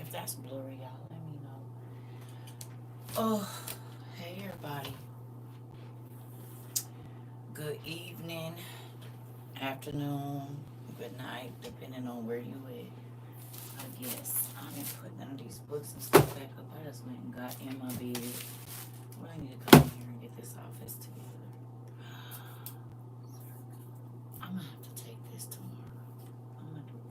If that's blurry, y'all, let me know. Oh, hey everybody. Good evening, afternoon, good night, depending on where you at. I guess I've been putting none of these books and stuff back up. I just went and got in my bed. Well, I need to come in here and get this office together. I'm gonna have to take this tomorrow. I'm gonna do it.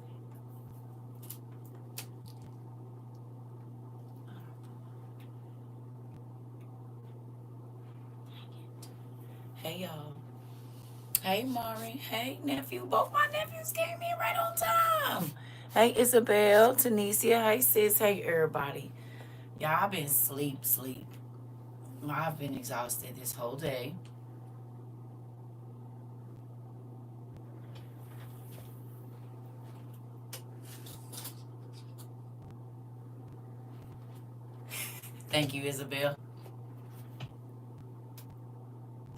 Hey y'all. Hey Mari. Hey nephew. Both my nephews came in right on time. Hey Isabel, Tanisha. Hey sis. Hey everybody. Y'all, I've been sleep. I've been exhausted this whole day. Thank you, Isabel.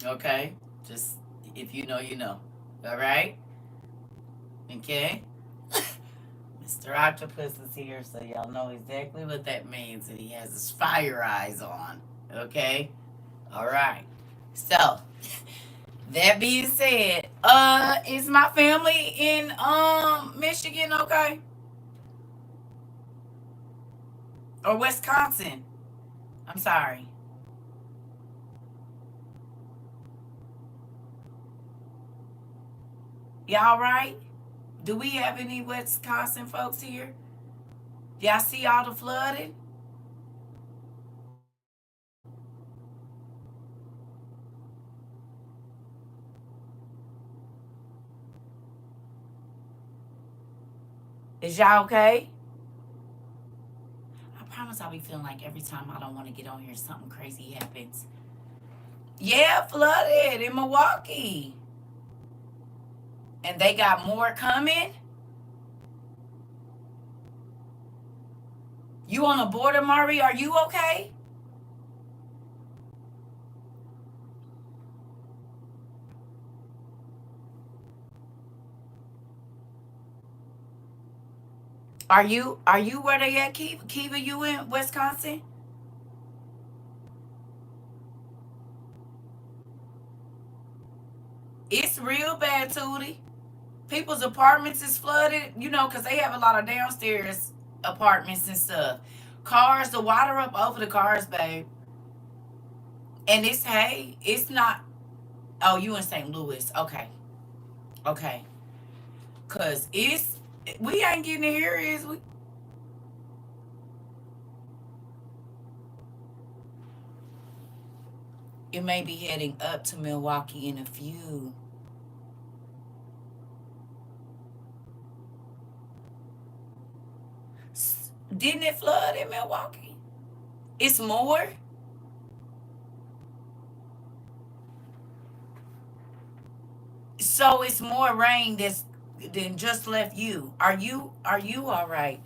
Okay. Just if you know, you know. All right? Okay? Mr. Octopus is here, so y'all know exactly what that means. And he has his fire eyes on. Okay? All right. So, that being said, is my family in Michigan okay? Or Wisconsin? I'm sorry. Y'all right? Do we have any Wisconsin folks here? Y'all see all the flooding? Is y'all okay? I promise I'll be feeling like every time I don't want to get on here, something crazy happens. Yeah, flooded in Milwaukee. And they got more coming. You on the border, Mari? Are you okay? Are you where they at, Kiva? Kiva, you in Wisconsin? It's real bad, Tootie. People's apartments is flooded, because they have a lot of downstairs apartments and stuff. Cars, the water up over the cars, babe. And it's not. Oh, you in St. Louis? Okay, okay. Cause we ain't getting it here, is we? It may be heading up to Milwaukee in a few. Didn't it flood in Milwaukee? It's more. So it's more rain than just left you. Are you all right?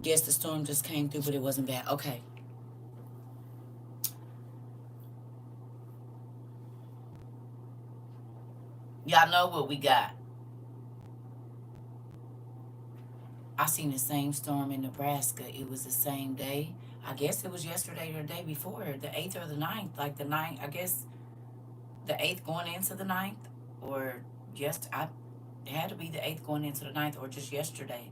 Yes, the storm just came through, but it wasn't bad. Okay. Y'all know what we got. I seen the same storm in Nebraska. It was the same day. I guess it was yesterday or the day before, the 8th or the ninth. Like the ninth, I guess the 8th going into the ninth, or it had to be the 8th going into the ninth, or just yesterday.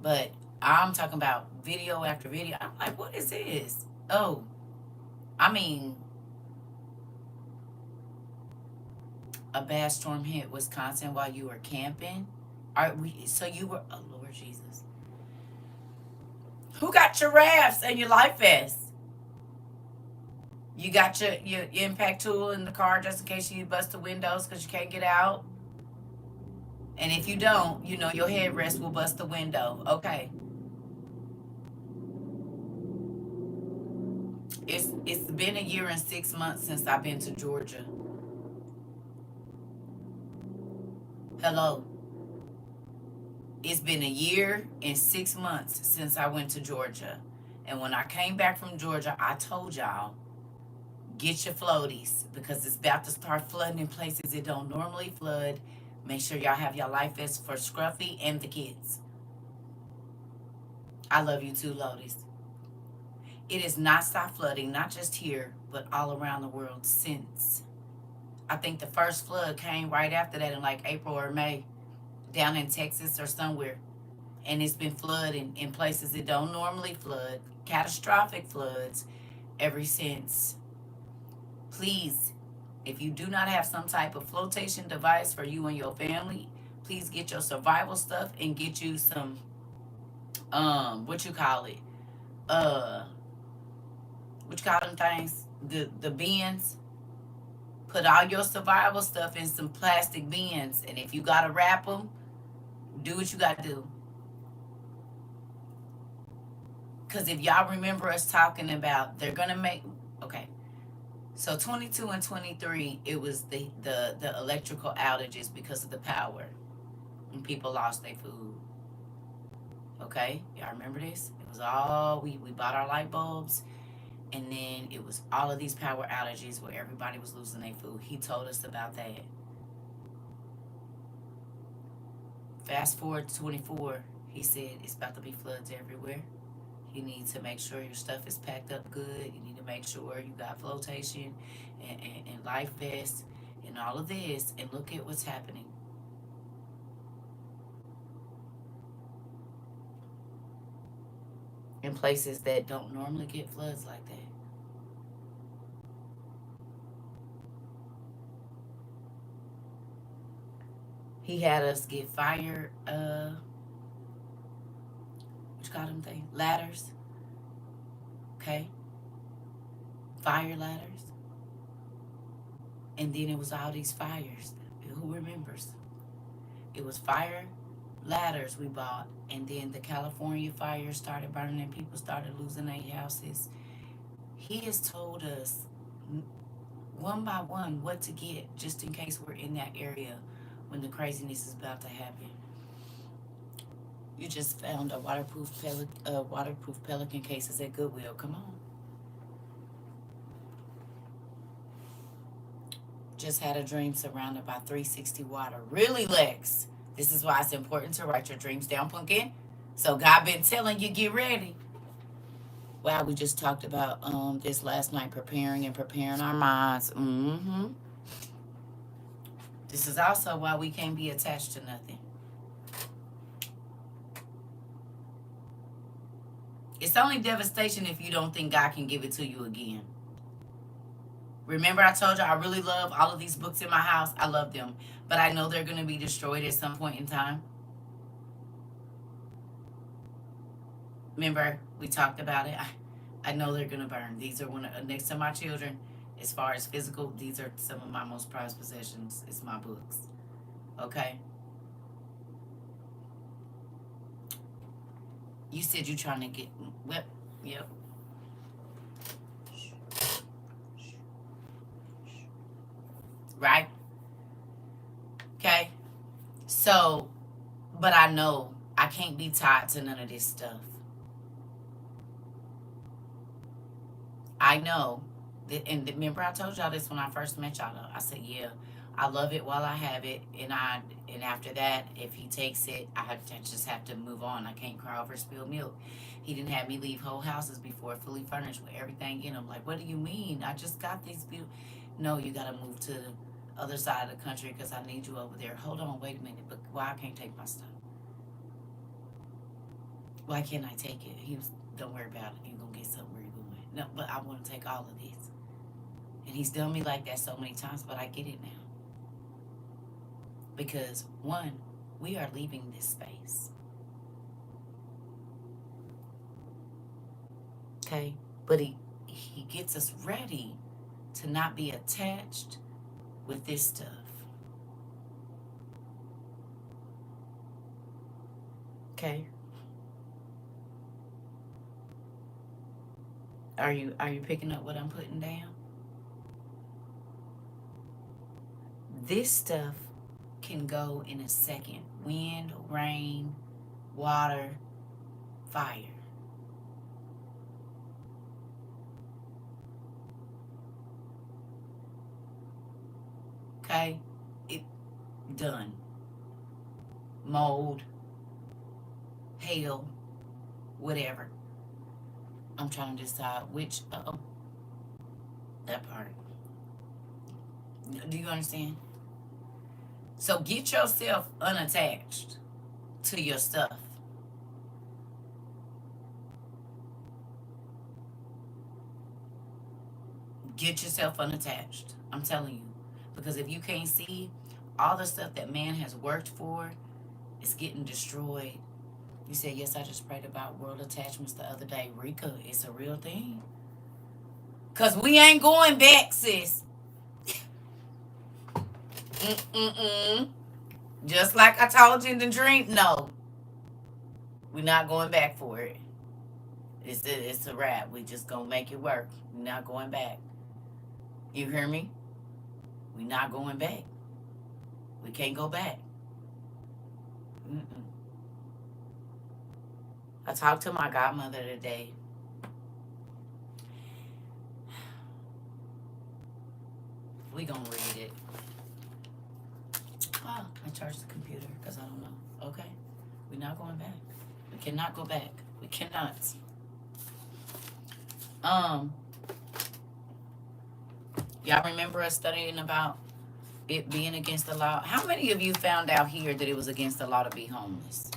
But I'm talking about video after video. I'm like, what is this? Oh, I mean, a bad storm hit Wisconsin while you were camping. Are we? So you were? Oh Lord Jesus! Who got your rafts and your life vests? You got your impact tool in the car just in case you bust the windows because you can't get out. And if you don't, your headrest will bust the window. Okay. It's been a year and 6 months since I've been to Georgia. Hello. It's been a year and 6 months since I went to Georgia. And when I came back from Georgia, I told y'all, get your floaties because it's about to start flooding in places it don't normally flood. Make sure y'all have your life vests for Scruffy and the kids. I love you too, Lotus. It has not stopped flooding, not just here, but all around the world since. I think the first flood came right after that in like April or May, down in Texas or somewhere. And it's been flooding in places it don't normally flood, catastrophic floods ever since. Please, if you do not have some type of flotation device for you and your family, please get your survival stuff and get you some what you call it? Uh what you call them things? The bins. Put all your survival stuff in some plastic bins, and if you gotta wrap them, do what you gotta do. Because if y'all remember us talking about, they're gonna make, okay, so 22 and 23, it was the electrical outages because of the power, and people lost their food. Okay, y'all remember this? It was all, we bought our light bulbs, and then it was all of these power outages where everybody was losing their food. He told us about that. Fast forward to 24, he said it's about to be floods everywhere. You need to make sure your stuff is packed up good. You need to make sure you got flotation and life vests and all of this. And look at what's happening. In places that don't normally get floods like that. He had us get fire, what you call them things? Ladders. Okay? Fire ladders. And then it was all these fires. Who remembers? It was fire ladders we bought, and then the California fire started burning and people started losing their houses. He has told us one by one what to get just in case we're in that area when the craziness is about to happen. You just found a waterproof pelican cases at Goodwill. Come on. Just had a dream surrounded by 360 water. Really, Lex? This is why it's important to write your dreams down, pumpkin. So God been telling you, get ready. Wow, we just talked about this last night, preparing our minds. This is also why we can't be attached to nothing. It's only devastation if you don't think God can give it to you again. Remember I told you I really love all of these books in my house. I love them. But I know they're going to be destroyed at some point in time. Remember we talked about it? I know they're going to burn. These are next to my children. As far as physical, these are some of my most prized possessions. It's my books. Okay? You said you're trying to get... Well, yep. Right? Okay? So, but I know I can't be tied to none of this stuff. I know. And remember I told y'all this when I first met y'all. I said, yeah, I love it while I have it. And after that, if he takes it, I just have to move on. I can't cry over spilled milk. He didn't have me leave whole houses before, fully furnished with everything in them. Like, what do you mean? I just got these beautiful... No, you got to move to the other side of the country because I need you over there. Hold on, wait a minute. But why I can't take my stuff? Why can't I take it? He was, don't worry about it. You're going to get something where you're going. No, but I want to take all of this. And he's done me like that so many times, but I get it now. Because, one, we are leaving this space. Okay? But he gets us ready to not be attached with this stuff. Okay? Are you picking up what I'm putting down? This stuff can go in a second. Wind, rain, water, fire. Okay? It done. Mold, hail, whatever. I'm trying to decide which, that part. Do you understand? So get yourself unattached to your stuff. Get yourself unattached. I'm telling you. Because if you can't see all the stuff that man has worked for is getting destroyed. You said, yes, I just prayed about world attachments the other day. Rika, it's a real thing. Because we ain't going back, sis. Mm-mm-mm. Just like I told you in the dream, no. We're not going back for it. It's a wrap. We just gonna make it work. We're not going back. You hear me? We're not going back. We can't go back. Mm-mm. I talked to my godmother today. We gonna read it. Oh, I charged the computer because I don't know. Okay. We're not going back. We cannot go back. We cannot. Um, y'all remember us studying about it being against the law? How many of you found out here that it was against the law to be homeless?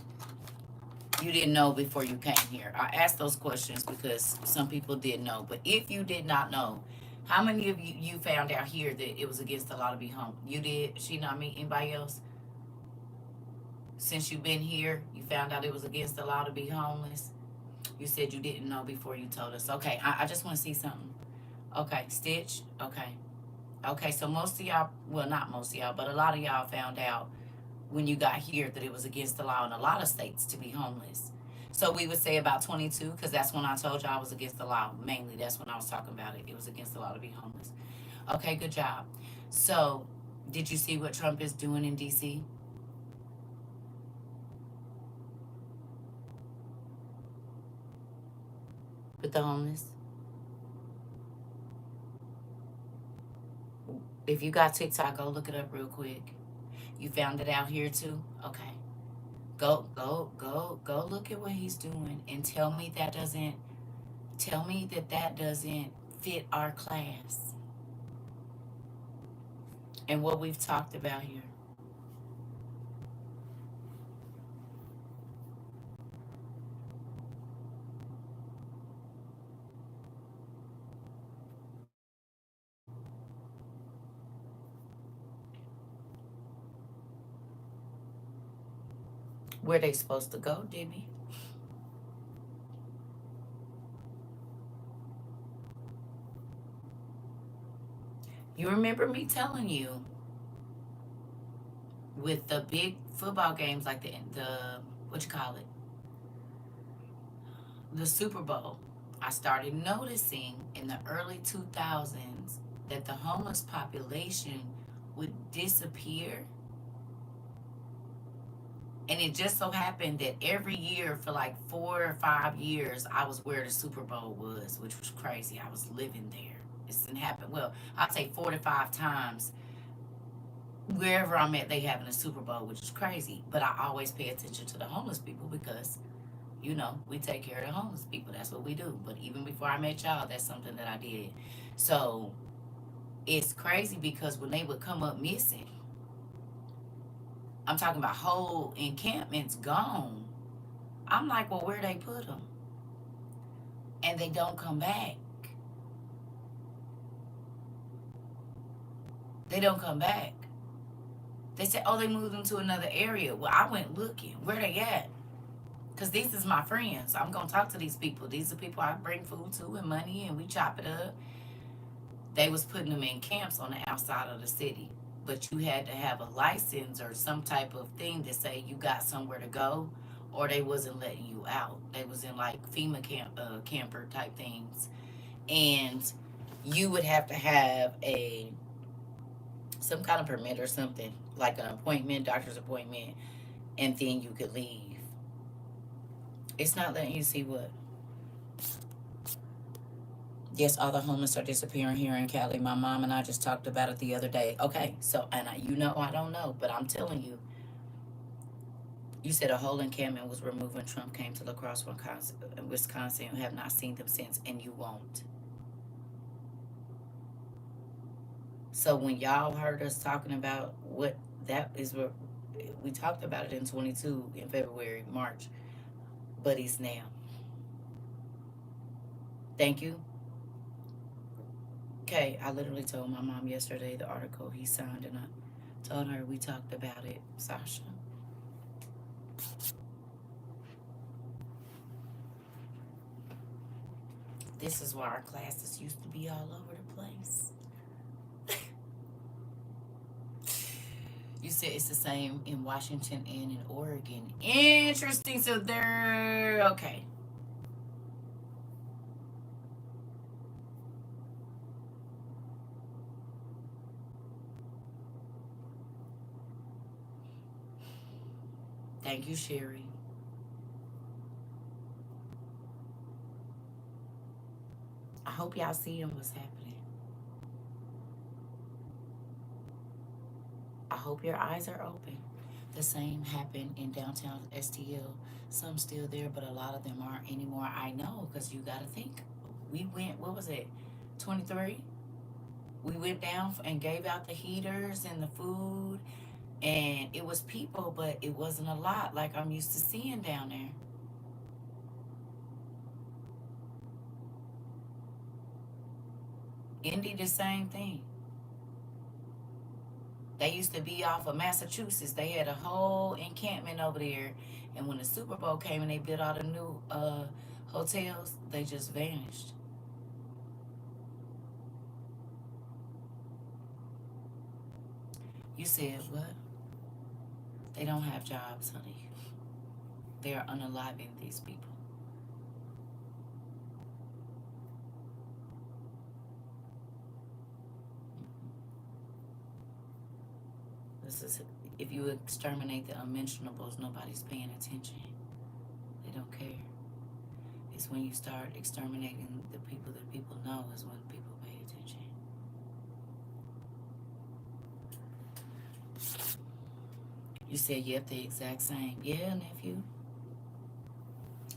You didn't know before you came here. I asked those questions because some people did know. But if you did not know, how many of you found out here that it was against the law to be home? You did? She, not me? Anybody else? Since you've been here, you found out it was against the law to be homeless? You said you didn't know before you told us. Okay, I just want to see something. Okay, Stitch. Okay. Okay, so most of y'all, well, not most of y'all, but a lot of y'all found out when you got here that it was against the law in a lot of states to be homeless. So we would say about 22, because that's when I told y'all I was against the law. Mainly, that's when I was talking about it. It was against the law to be homeless. Okay, good job. So, did you see what Trump is doing in D.C. with the homeless? If you got TikTok, go look it up real quick. You found it out here too? Okay. Go look at what he's doing and tell me that that doesn't fit our class and what we've talked about here. Where they supposed to go, Debbie? You remember me telling you with the big football games like the what you call it, the Super Bowl. I started noticing in the early 2000s that the homeless population would disappear. And it just so happened that every year for like 4 or 5 years, I was where the Super Bowl was, which was crazy. I was living there. This didn't happen. Well, I'd say 4 to 5 times wherever I'm at, they having a Super Bowl, which is crazy. But I always pay attention to the homeless people because, you know, we take care of the homeless people. That's what we do. But even before I met y'all, that's something that I did. So it's crazy because when they would come up missing, I'm talking about whole encampments gone. I'm like, well, where they put them? And they don't come back. They don't come back. They said, oh, they moved them to another area. Well, I went looking. Where they at? Because these is my friends. I'm going to talk to these people. These are people I bring food to and money, and we chop it up. They was putting them in camps on the outside of the city. But you had to have a license or some type of thing to say you got somewhere to go, or they wasn't letting you out. They was in like FEMA camper type things. And you would have to have a some kind of permit or something, like an appointment, doctor's appointment, and then you could leave. It's not letting you see what. Yes, all the homeless are disappearing here in Cali. My mom and I just talked about it the other day. Okay, so, and you know, I don't know, but I'm telling you, You said a whole encampment was removed when Trump came to La Crosse, Wisconsin. You have not seen them since, and you won't. So when y'all heard us talking about what that is, we talked about it in 22 in February, March, but he's now. Thank you. Okay, I literally told my mom yesterday the article he signed, and I told her we talked about it, Sasha. This is why our classes used to be all over the place. You said it's the same in Washington and in Oregon. Interesting. So they're okay. Thank you, Sherry. I hope y'all see what's happening. I hope your eyes are open. The same happened in downtown STL. Some still there, but a lot of them aren't anymore. I know, because you got to think. We went, what was it, 23? We went down and gave out the heaters and the food, and it was people, but it wasn't a lot like I'm used to seeing down there. Indy, the same thing. They used to be off of Massachusetts. They had a whole encampment over there. And when the Super Bowl came and they built all the new hotels, they just vanished. You said what? They don't have jobs, honey. They are unaliving these people. This is if you exterminate the unmentionables, nobody's paying attention. They don't care. It's when you start exterminating the people that people know is when people pay attention. You said, yep, the exact same. Yeah, nephew.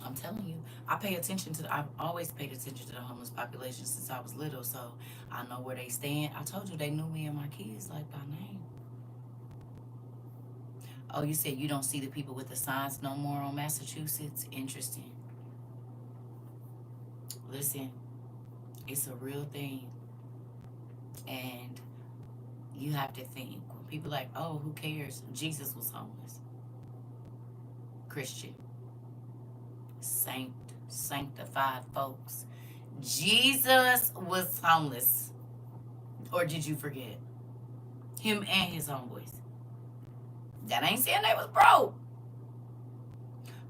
I'm telling you, I pay attention to. I've always paid attention to the homeless population since I was little, so I know where they stand. I told you they knew me and my kids like by name. Oh, you said you don't see the people with the signs no more on Massachusetts? Interesting. Listen, it's a real thing, and you have to think. When people like, oh, who cares? Jesus was homeless. Christian, sanctified folks. Jesus was homeless. Or did you forget? Him and his homeboys. That ain't saying they was broke.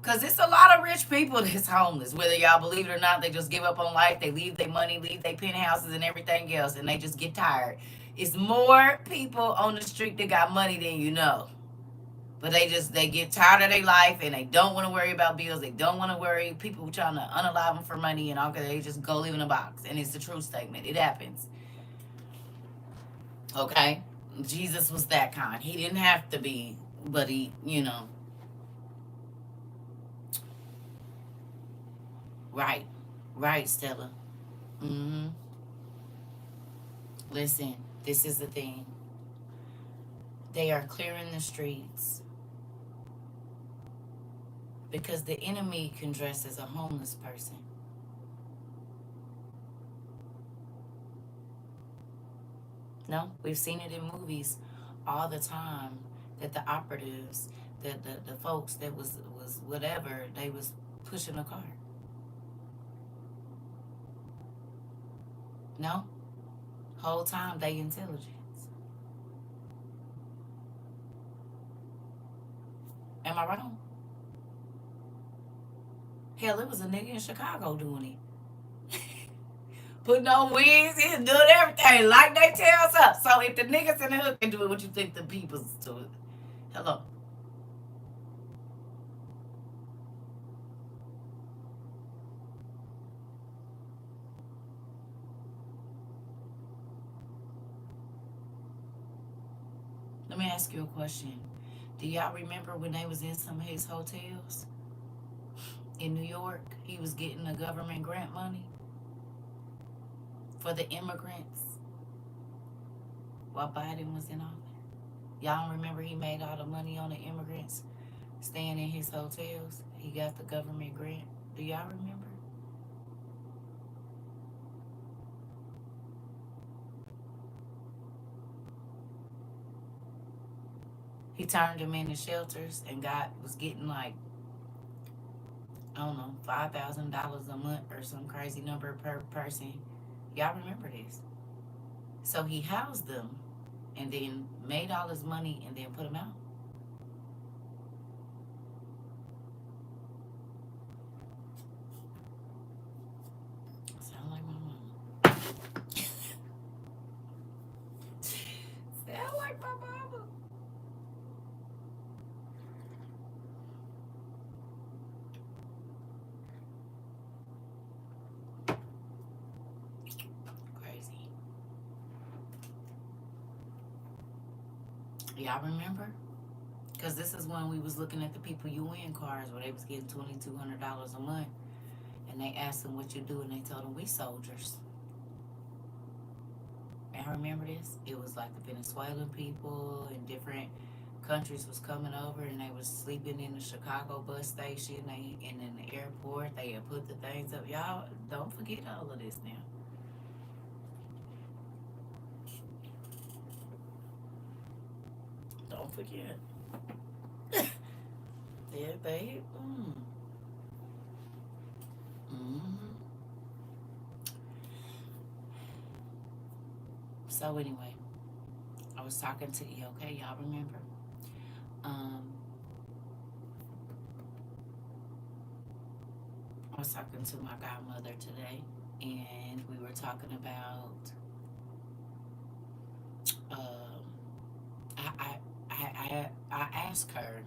Because it's a lot of rich people that's homeless. Whether y'all believe it or not, they just give up on life. They leave their money, leave their penthouses and everything else, and they just get tired. It's more people on the street that got money than you know. But they get tired of their life and they don't want to worry about bills. They don't want to worry people trying to unalive them for money and all that. They just go live in a box. And it's the true statement. It happens. Okay? Jesus was that kind. He didn't have to be, but he. Right. Right, Stella. Mm-hmm. Listen, this is the thing. They are clearing the streets because the enemy can dress as a homeless person. No, we've seen it in movies all the time that the operatives, the folks that was whatever, they was pushing a car. No, whole time they intelligence. Am I wrong? Hell, it was a nigga in Chicago doing it. Putting on wigs and doing everything like they tell us up. So if the niggas in the hood can do it, what you think the people's do it? Hello. Let me ask you a question. Do y'all remember when they was in some of his hotels in New York? He was getting the government grant money for the immigrants while Biden was in office. Y'all don't remember he made all the money on the immigrants staying in his hotels? He got the government grant. Do y'all remember? He turned them into shelters and was getting like, I don't know, $5,000 a month or some crazy number per person. Y'all remember this? So he housed them and then made all his money and then put them out. Sound like my mama. Sound like my mama. Crazy. Y'all remember? Because this is when we was looking at the people UN cars where they was getting $2,200 a month. And they asked them what you do, and they told them, we soldiers. And I remember this. It was like the Venezuelan people in different countries was coming over, and they was sleeping in the Chicago bus station and in the airport. They had put the things up. Y'all, don't forget all of this now. Don't forget. Yeah, babe. Mm-hmm. So anyway, I was talking to you, okay? Y'all remember? I was talking to my godmother today, and we were talking about. Um, I asked her,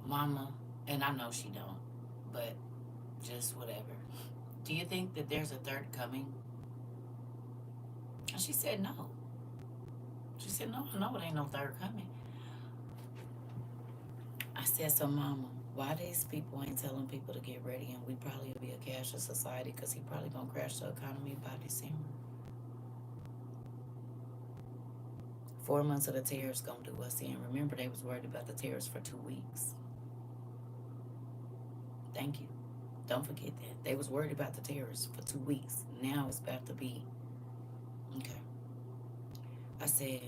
Mama, and I know she don't, but just whatever. Do you think that there's a third coming? And she said no. She said no, it ain't no third coming. I said, so Mama, why these people ain't telling people to get ready, and we probably will be a cashless society because he probably gonna crash the economy by December. 4 months of the tariffs gonna do us in. Remember, they was worried about the tariffs for 2 weeks. Thank you. Don't forget that. They was worried about the tariffs for 2 weeks. Now it's about to be okay. I said,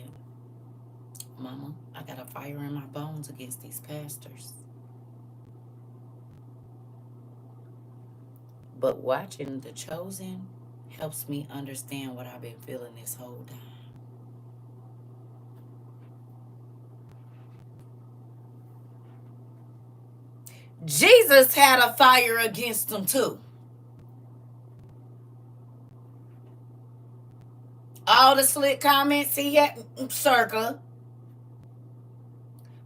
Mama, I got a fire in my bones against these pastors. But watching The Chosen helps me understand what I've been feeling this whole time. Jesus had a fire against them too. All the slick comments he had, CERCA,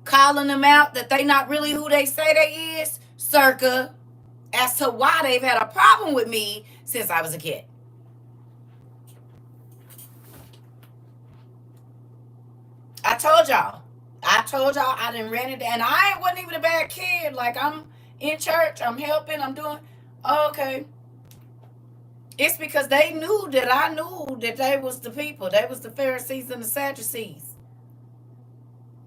calling them out that they not really who they say they is, CERCA, as to why they've had a problem with me since I was a kid. I told y'all I didn't rent it, and I wasn't even a bad kid. Like, I'm in church, I'm helping, I'm doing okay. It's because they knew that I knew that they was the people. They was the Pharisees and the Sadducees.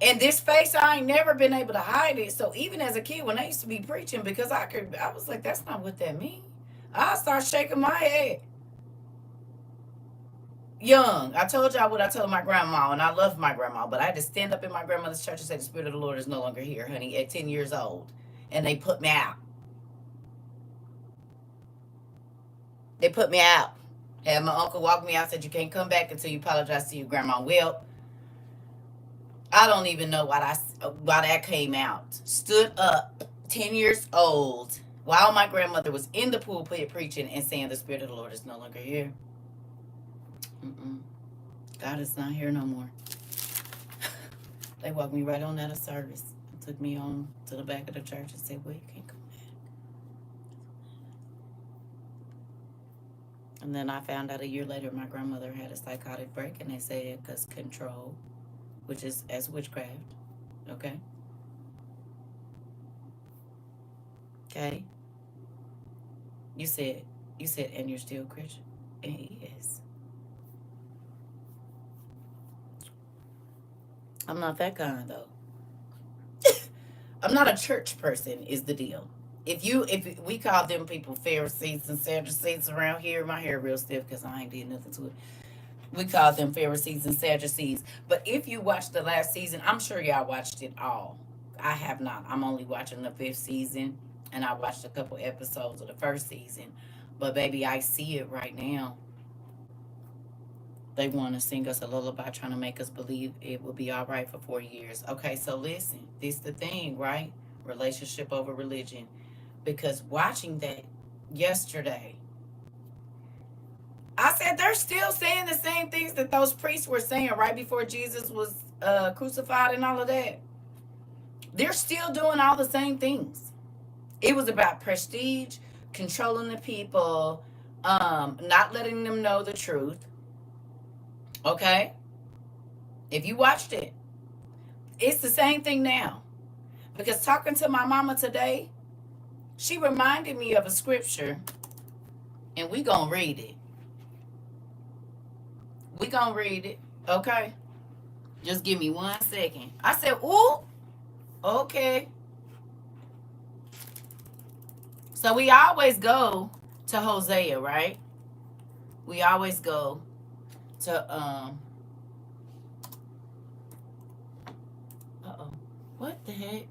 And this face, I ain't never been able to hide it. So even as a kid, when I used to be preaching, because I was like, that's not what that means. I start shaking my head. Young, I told y'all what I told my grandma, and I love my grandma, but I had to stand up in my grandmother's church and say, the Spirit of the Lord is no longer here, honey, at 10 years old. And they put me out. They put me out. Had my uncle walk me out, said, you can't come back until you apologize to your grandma. Well, I don't even know why that came out. Stood up, 10 years old, while my grandmother was in the pulpit preaching and saying, the Spirit of the Lord is no longer here. God is not here no more. They walked me right on out of service. Took me on to the back of the church and said, well, you can't come back. And then I found out a year later my grandmother had a psychotic break, and they said because control. which is as witchcraft. Okay? Okay? You said, and you're still Christian. And he is. I'm not that kind, though. I'm not a church person, is the deal. If we call them people Pharisees and Sadducees around here, my hair real stiff because I ain't did nothing to it. We call them Pharisees and Sadducees. But if you watched the last season, I'm sure y'all watched it all. I have not. I'm only watching the fifth season, and I watched a couple episodes of the first season. But baby, I see it right now. They want to sing us a lullaby, trying to make us believe it will be all right for 4 years. Okay, so listen, this the thing, right? Relationship over religion. Because watching that yesterday, I said they're still saying the same things that those priests were saying right before Jesus was crucified and all of that. They're still doing all the same things. It was about prestige, controlling the people, not letting them know the truth. Okay? If you watched it, it's the same thing now. Because talking to my mama today, she reminded me of a scripture, and we gonna read it. We gonna read it, okay? Just give me 1 second. I said, ooh, okay. So we always go to Hosea, right? We always go to uh-oh. What the heck?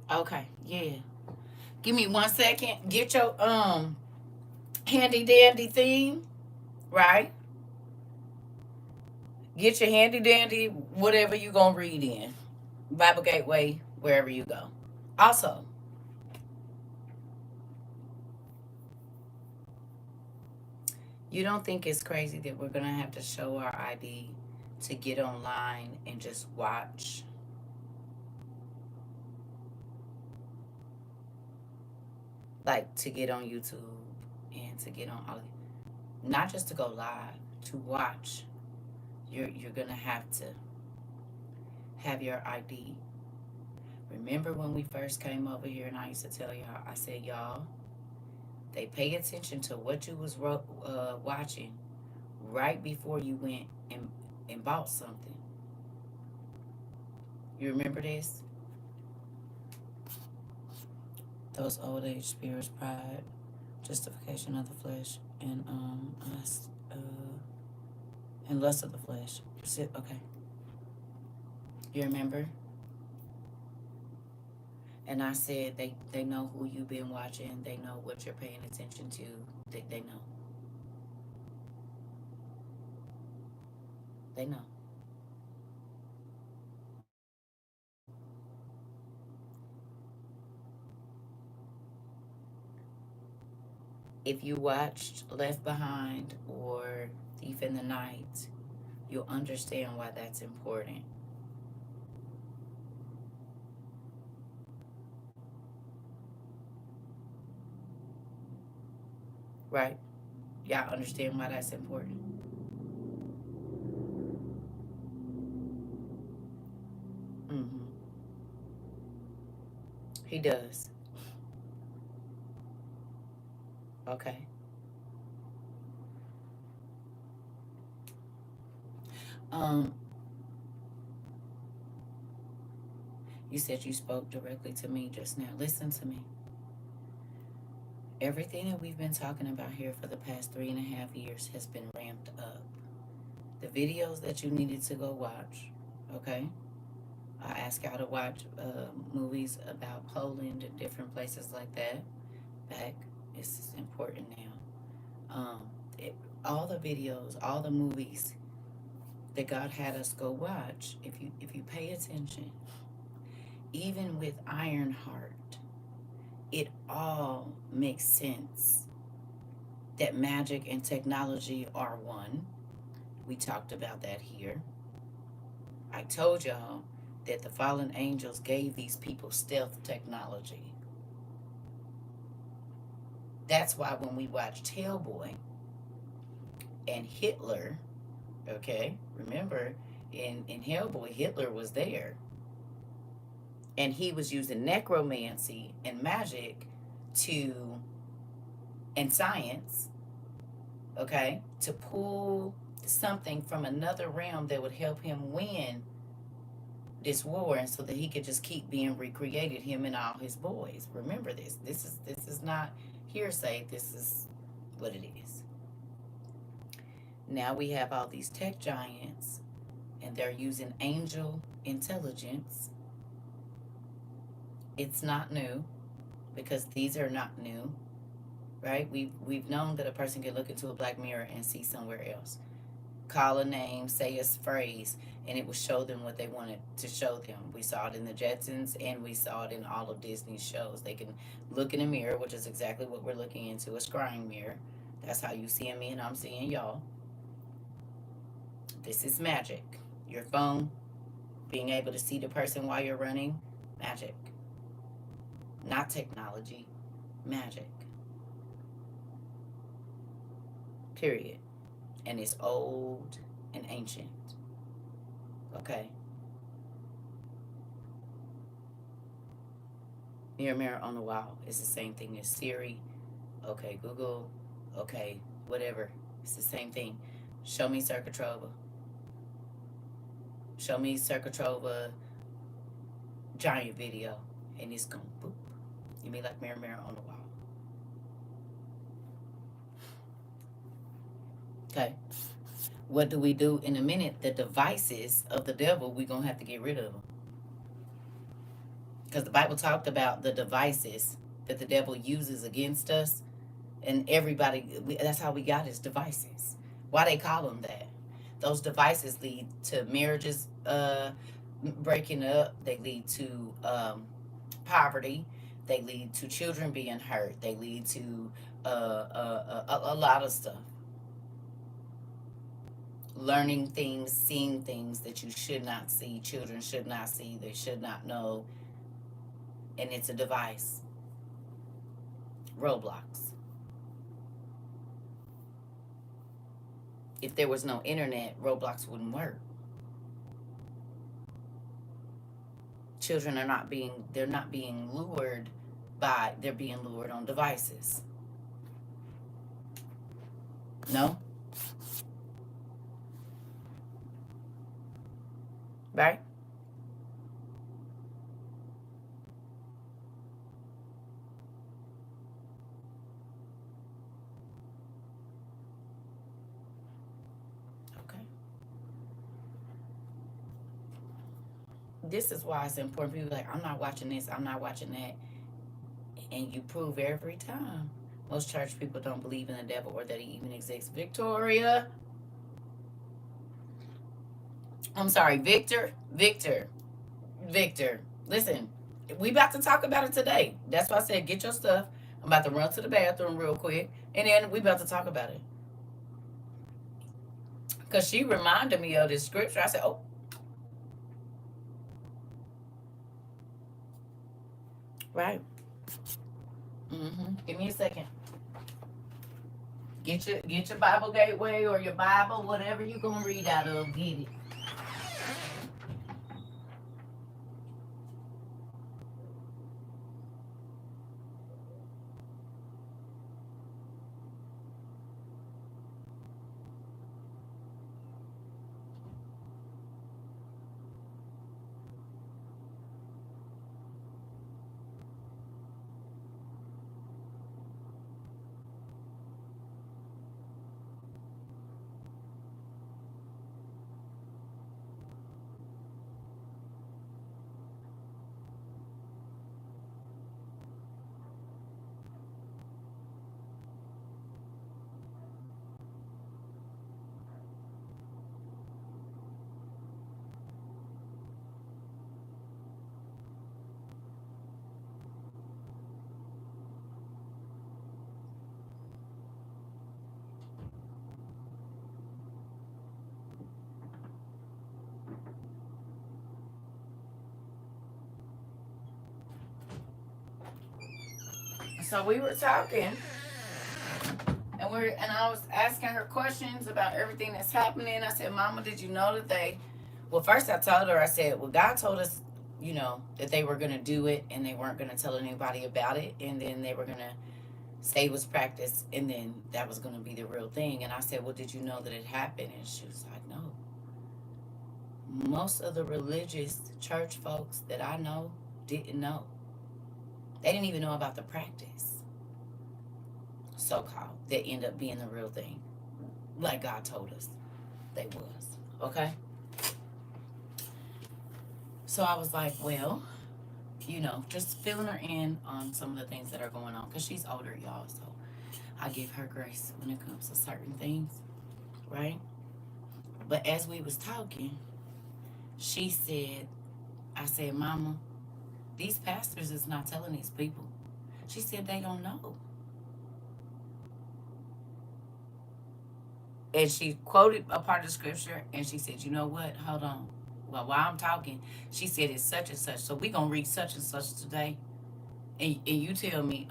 Okay, yeah. Give me 1 second. Get your handy dandy thing, right? Get your handy dandy, whatever you gonna read in. Bible Gateway, wherever you go. Also, you don't think it's crazy that we're gonna have to show our ID to get online and just watch? Like to get on YouTube and to get on all, not just to go live, to watch. You're gonna have to have your ID. Remember when we first came over here and I used to tell y'all, I said, y'all, they pay attention to what you was watching right before you went and bought something. You remember this? Those old age spirits, pride, justification of the flesh, and us, and lust of the flesh. Okay, you remember? And I said they know who you've been watching. They know what you're paying attention to. They know. They know. If you watched Left Behind or Thief in the Night, you'll understand why that's important. Right? Y'all understand why that's important? Mm-hmm. He does. Okay. Um, you said you spoke directly to me just now. Listen to me. Everything that we've been talking about here for the past 3.5 years has been ramped up. The videos that you needed to go watch, okay? I asked y'all to watch movies about Poland and different places like that. Back, it's important now. It, all the videos, all the movies that God had us go watch. If you pay attention, even with Ironheart, it all makes sense. That magic and technology are one. We talked about that here. I told y'all that the fallen angels gave these people stealth technology. That's why when we watched Hellboy and Hitler, okay, remember in Hellboy, Hitler was there. And he was using necromancy and magic to, and science, okay, to pull something from another realm that would help him win this war, and so that he could just keep being recreated, him and all his boys. Remember this. This is not hearsay. This is what it is. Now we have all these tech giants, and they're using angel intelligence. It's not new, because these are not new, right? We've known that a person can look into a black mirror and see somewhere else. Call a name, say a phrase, and it will show them what they wanted to show them. We saw it in the Jetsons, and we saw it in all of Disney's shows. They can look in a mirror, which is exactly what we're looking into, a scrying mirror. That's how you seeing me and I'm seeing y'all. This is magic. Your phone, being able to see the person while you're running, magic. Not technology, magic. Period. And it's old and ancient. Okay? Mirror on the wall is the same thing as Siri. Okay, Google. Okay, whatever. It's the same thing. Show me CERCA TROVA. Show me CERCA TROVA giant video. And it's going boop. You mean like mirror on the wall. Okay. What do we do in a minute? The devices of the devil, we're going to have to get rid of them. Because the Bible talked about the devices that the devil uses against us. And everybody, that's how we got his devices. Why they call them that? Those devices lead to marriages breaking up. They lead to poverty. They lead to children being hurt. They lead to a lot of stuff. Learning things, seeing things that you should not see, children should not see, they should not know. And it's a device. Roblox. If there was no internet, Roblox wouldn't work. Children are not being, they're not being lured by, they're being lured on devices. No? Right? Okay. This is why it's important. People are like, I'm not watching this, I'm not watching that. And you prove every time. Most church people don't believe in the devil or that he even exists. Victoria. I'm sorry, Victor. Listen, we about to talk about it today. That's why I said get your stuff. I'm about to run to the bathroom real quick. And then we about to talk about it. Because she reminded me of this scripture. I said, oh. Right. Give me a second. Get your Bible Gateway or your Bible, whatever you're going to read out of. Get it. So we were talking, and I was asking her questions about everything that's happening. I said, Mama, did you know that they, well, first I told her, I said, well, God told us, that they were going to do it and they weren't going to tell anybody about it. And then they were going to say it was practice. And then that was going to be the real thing. And I said, well, did you know that it happened? And she was like, no. Most of the religious church folks that I know didn't know. They didn't even know about the practice, so called, that end up being the real thing. Like God told us they was. Okay? So I was like, well, just filling her in on some of the things that are going on. Because she's older, y'all. So I give her grace when it comes to certain things. Right? But as we was talking, she said, I said, Mama, these pastors is not telling these people. She said they don't know. And she quoted a part of the scripture, and she said, you know what? Hold on. Well, while I'm talking, she said it's such and such. So we going to read such and such today. And you tell me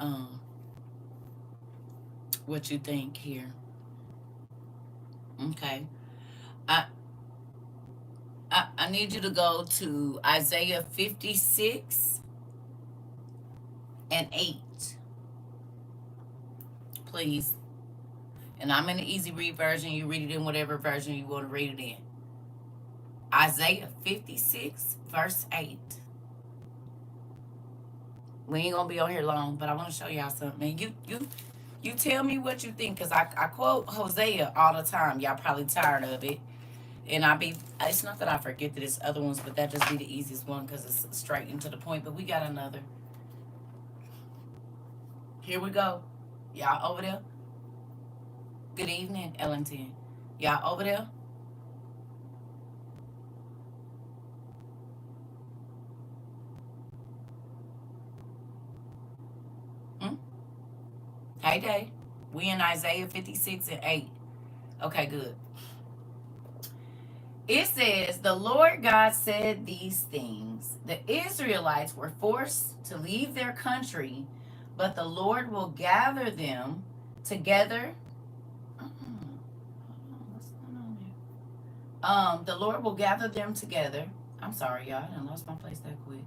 what you think here. Okay. I, I need you to go to Isaiah 56 and 8, please. And I'm in the easy read version. You read it in whatever version you want to read it in. Isaiah 56, verse 8. We ain't gonna be on here long, but I want to show y'all something. You tell me what you think, because I quote Hosea all the time. Y'all probably tired of it. And it's not that I forget that it's other ones, but that just be the easiest one because it's straight and to the point. But we got another. Here we go. Y'all over there? Good evening, Ellington. Y'all over there? Hmm? Hey, Day. We in Isaiah 56 and 8. Okay, good. It says, the Lord God said these things. The Israelites were forced to leave their country, but the Lord will gather them together. What's going on there? The Lord will gather them together. I'm sorry, y'all. I lost my place that quick.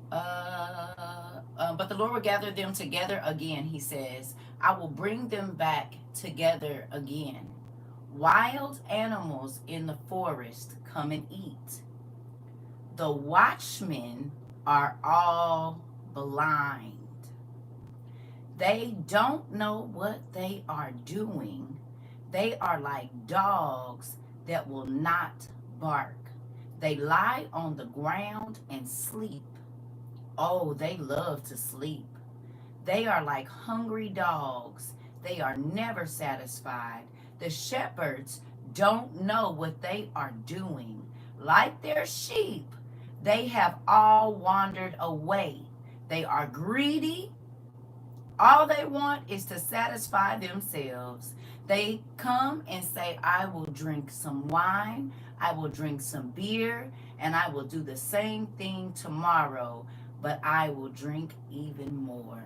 But the Lord will gather them together again, he says. I will bring them back together again. Wild animals in the forest come and eat. The watchmen are all blind. They don't know what they are doing. They are like dogs that will not bark. They lie on the ground and sleep. Oh, they love to sleep. They are like hungry dogs. They are never satisfied. The shepherds don't know what they are doing. Like their sheep, they have all wandered away. They are greedy. All they want is to satisfy themselves. They come and say, I will drink some wine, I will drink some beer, and I will do the same thing tomorrow, but I will drink even more.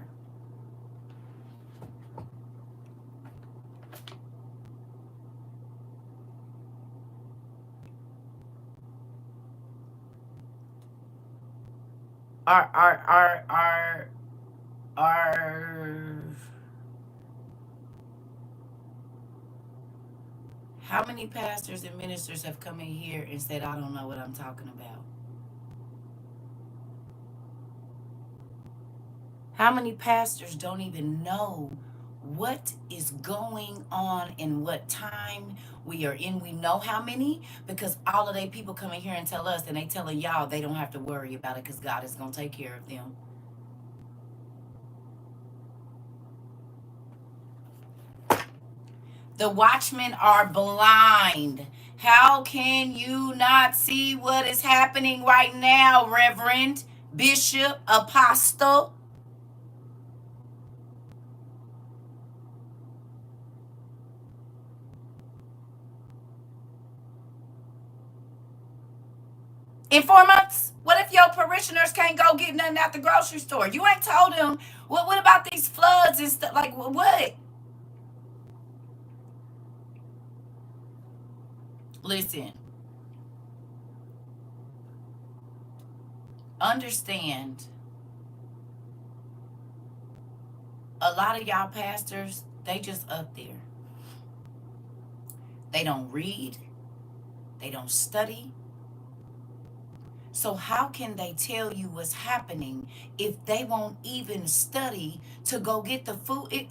Are how many pastors and ministers have come in here and said, I don't know what I'm talking about? How many pastors don't even know what is going on and what time we are in? We know how many, because all of they people come in here and tell us, and they telling y'all they don't have to worry about it because God is going to take care of them. The watchmen are blind. How can you not see what is happening right now, Reverend, Bishop, Apostle? In 4 months? What if your parishioners can't go get nothing at the grocery store? You ain't told them, what about these floods and stuff? Like, what? Listen, understand, a lot of y'all pastors, they just up there. They don't read. They don't study. So how can they tell you what's happening if they won't even study to go get the food?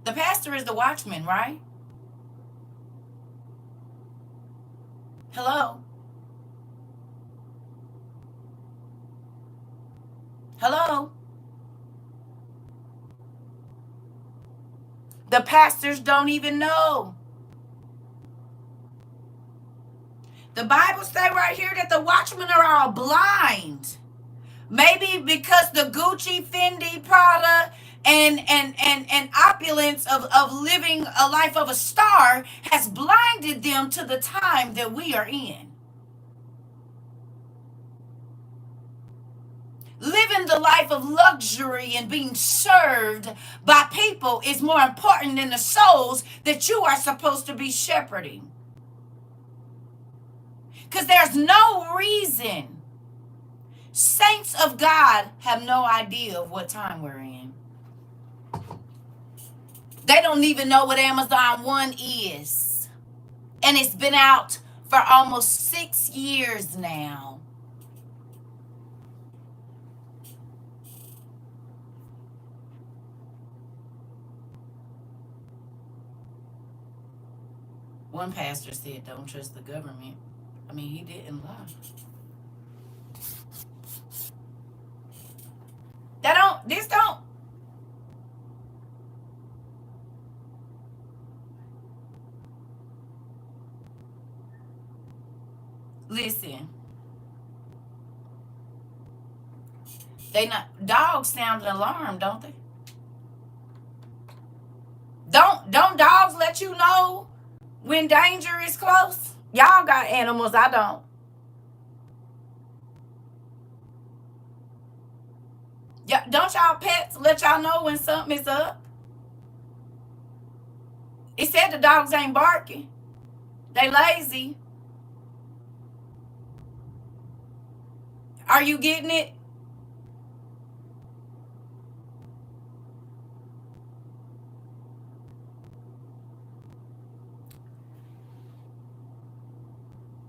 The pastor is the watchman, right? Hello? Hello? The pastors don't even know. The Bible say right here that the watchmen are all blind. Maybe because the Gucci, Fendi, Prada, and opulence of living a life of a star has blinded them to the time that we are in. Living the life of luxury and being served by people is more important than the souls that you are supposed to be shepherding. Because there's no reason. Saints of God have no idea of what time we're in. They don't even know what Amazon One is. And it's been out for almost 6 years now. One pastor said, don't trust the government. I mean, he didn't lie. This don't. Listen. Dogs sound an alarm, don't they? Don't dogs let you know when danger is close? Y'all got animals, I don't. Yeah, don't y'all pets let y'all know when something is up? It said the dogs ain't barking. They lazy. Are you getting it?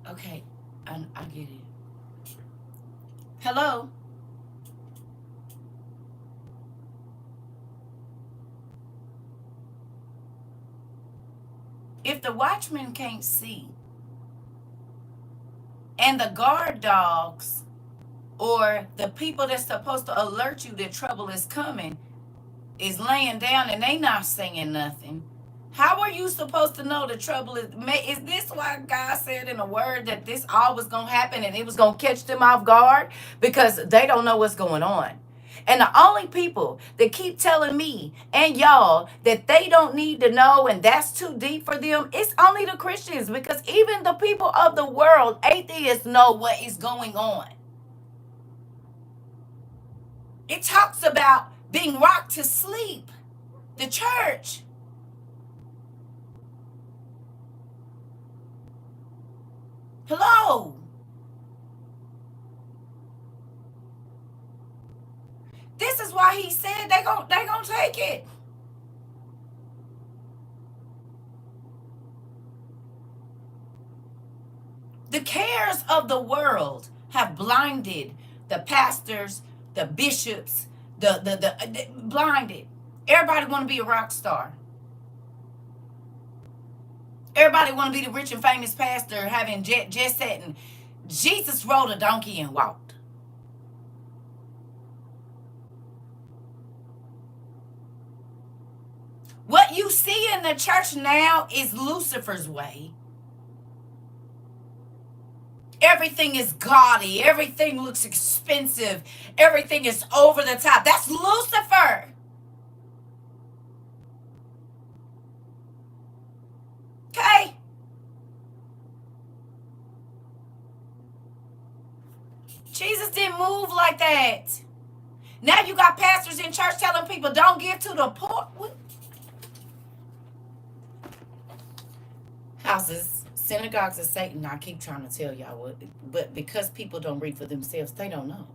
Okay, I get it. Hello? If the watchman can't see, and the guard dogs or the people that's supposed to alert you that trouble is coming is laying down and they not saying nothing, how are you supposed to know the trouble is this why God said in the word that this all was going to happen and it was going to catch them off guard? Because they don't know what's going on. And the only people that keep telling me and y'all that they don't need to know and that's too deep for them, it's only the Christians. Because even the people of the world, atheists, know what is going on. It talks about being rocked to sleep. The church. Hello. This is why he said they gonna take it. The cares of the world have blinded the pastors, the bishops, the blinded. Everybody want to be a rock star. Everybody want to be the rich and famous pastor having jet setting. Jesus rode a donkey and walked. What you see in the church now is Lucifer's way. Everything is gaudy. Everything looks expensive. Everything is over the top. That's Lucifer. Okay? Jesus didn't move like that. Now you got pastors in church telling people don't give to the poor. Houses, synagogues of Satan. I keep trying to tell y'all what, but because people don't read for themselves, they don't know.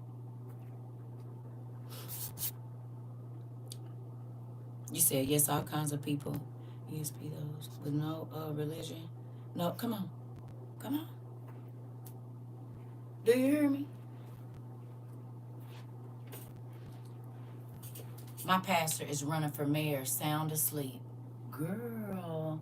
You said yes, all kinds of people. ESP those with no religion. No, come on, come on. Do you hear me? My pastor is running for mayor, sound asleep. Girl.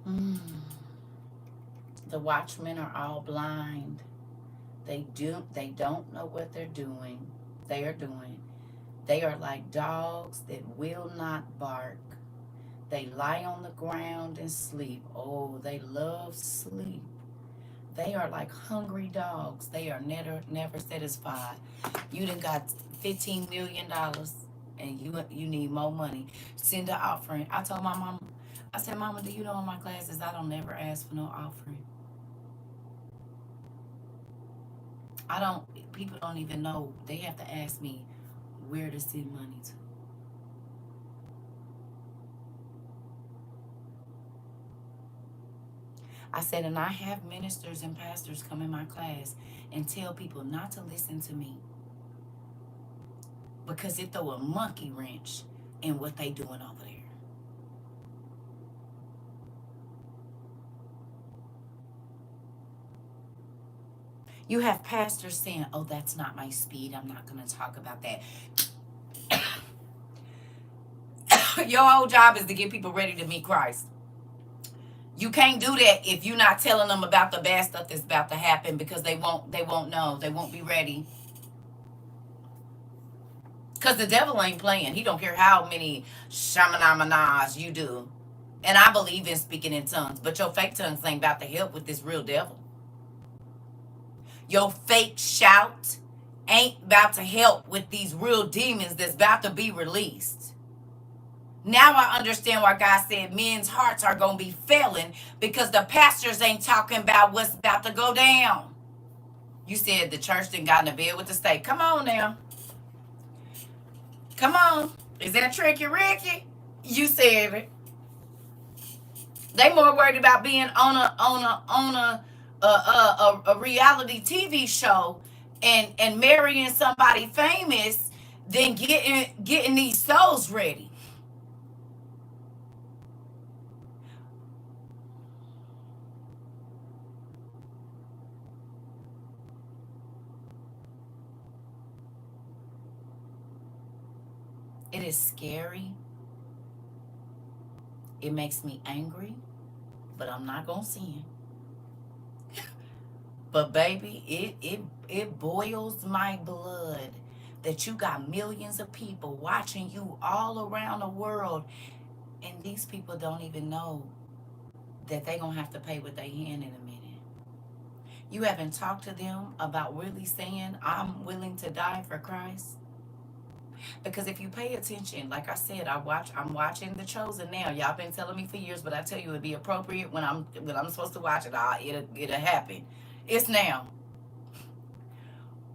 Mm. The watchmen are all blind. They don't know what they're doing. They are doing. They are like dogs that will not bark. They lie on the ground and sleep. Oh, they love sleep. They are like hungry dogs. They are never satisfied. You done got $15 million and you need more money. Send an offering. I told my mama, I said, Mama, do you know in my classes I don't never ask for no offering. I don't, people don't even know. They have to ask me where to send money to. I said, and I have ministers and pastors come in my class and tell people not to listen to me because it throw a monkey wrench in what they doing over there. You have pastors saying, oh, that's not my speed. I'm not going to talk about that. Your whole job is to get people ready to meet Christ. You can't do that if you're not telling them about the bad stuff that's about to happen because they won't know. They won't be ready. Because the devil ain't playing. He don't care how many shamanamanas you do. And I believe in speaking in tongues, but your fake tongues ain't about to help with this real devil. Your fake shout ain't about to help with these real demons that's about to be released. Now I understand why God said men's hearts are going to be failing because the pastors ain't talking about what's about to go down. You said the church didn't got in the bed with the state. Come on now. Come on. Is that tricky, Ricky? You said it. They more worried about being on a reality TV show and marrying somebody famous than getting these souls ready. It is scary. It makes me angry, but I'm not gonna sin. But baby, it boils my blood that you got millions of people watching you all around the world, and these people don't even know that they gonna have to pay with their hand in a minute. You haven't talked to them about really saying, I'm willing to die for Christ. Because if you pay attention, like I said, I'm watching The Chosen now. Y'all been telling me for years, but I tell you it'd be appropriate when I'm supposed to watch it. It'll happen. It's now.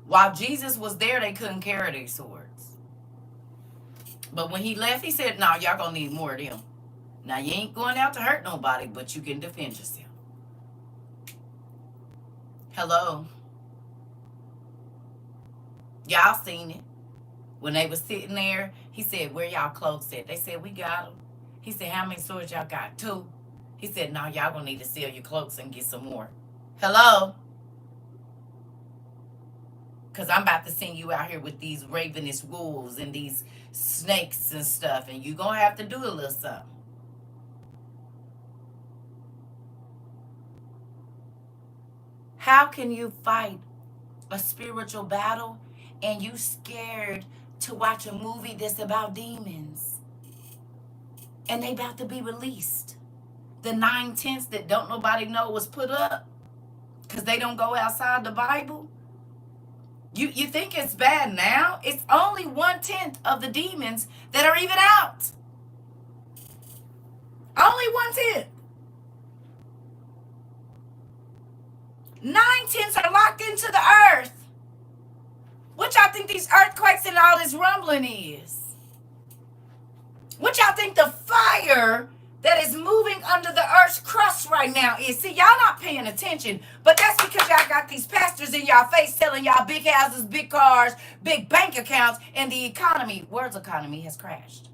While Jesus was there, they couldn't carry their swords. But when he left, he said, no, y'all gonna need more of them. Now you ain't going out to hurt nobody, but you can defend yourself. Hello. Y'all seen it. When they was sitting there, he said, where y'all clothes at? They said, we got them. He said, how many swords y'all got? 2. He said, no, y'all gonna need to sell your cloaks and get some more. Hello? Because I'm about to send you out here with these ravenous wolves and these snakes and stuff, and you gonna have to do a little something. How can you fight a spiritual battle and you scared to watch a movie that's about demons and they about to be released? The 9/10 that don't nobody know was put up. because they don't go outside the Bible. You think it's bad now? It's only 1/10 of the demons that are even out. Only 1/10. 9/10 are locked into the earth. What y'all think these earthquakes and all this rumbling is? What y'all think the fire that is moving under the earth's crust right now is? See, y'all not paying attention, but that's because y'all got these pastors in y'all face telling y'all big houses, big cars, big bank accounts, and the economy, world's economy has crashed.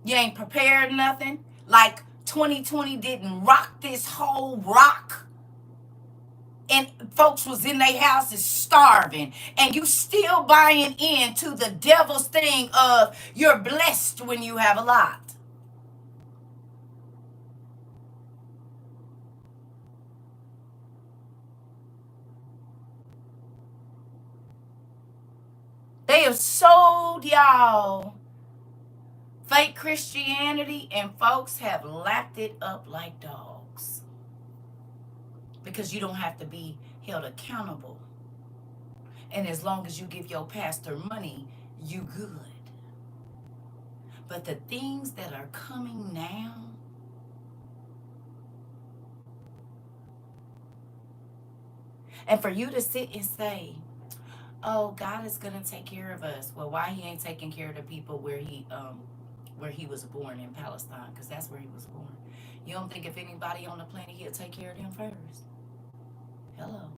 You ain't prepared nothing. Like 2020 didn't rock this whole rock. And folks was in their houses starving, and you still buying into the devil's thing of you're blessed when you have a lot. They have sold y'all fake Christianity, and folks have lapped it up like dogs because you don't have to be held accountable. And as long as you give your pastor money, you good. But the things that are coming now, and for you to sit and say, oh, God is gonna take care of us. Well, why he ain't taking care of the people where he was born in Palestine? Because that's where he was born. You don't think if anybody on the planet he'll take care of them first? Hello.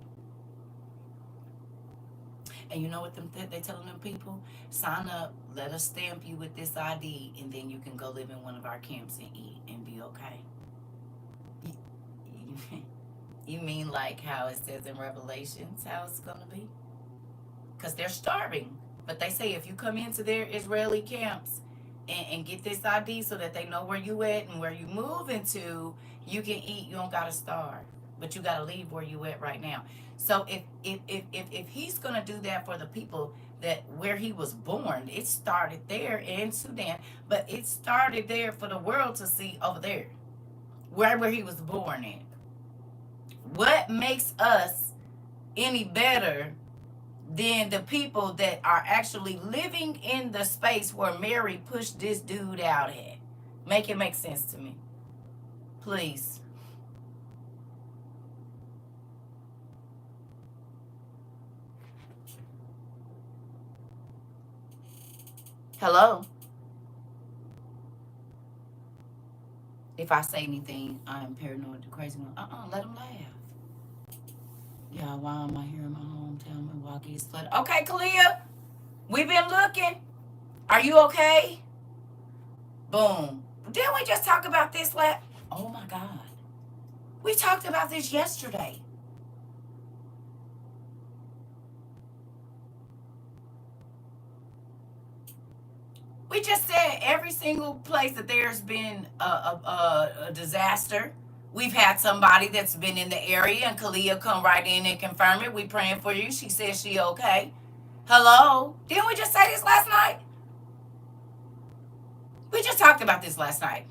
And you know what they telling them people? Sign up, let us stamp you with this ID, and then you can go live in one of our camps and eat and be okay. You mean like how it says in Revelations how it's gonna be? Because they're starving. But they say if you come into their Israeli camps and get this ID so that they know where you at and where you move into, you can eat. You don't gotta starve, but you gotta leave where you at right now. So if he's gonna do that for the people that where he was born, it started there in Sudan, but it started there for the world to see over there, where he was born in. What makes us any better than the people that are actually living in the space where Mary pushed this dude out at? Make it make sense to me, please. Hello. If I say anything, I'm paranoid, the crazy one. Let them laugh. Yeah, why am I here in my hometown? Milwaukee is flooded. Okay, Kalia, we've been looking. Are you okay? Boom. Didn't we just talk about this last? Oh my God. We talked about this yesterday. We just said every single place that there's been a disaster, we've had somebody that's been in the area, and Kalia come right in and confirm it. We praying for you. She says she okay. Hello? Didn't we just say this last night? We just talked about this last night.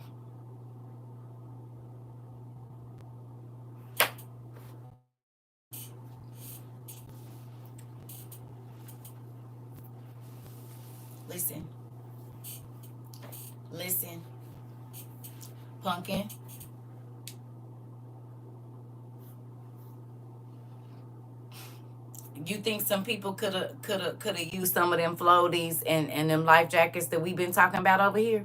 Listen. Listen. Pumpkin. You think some people could have used some of them floaties and them life jackets that we've been talking about over here?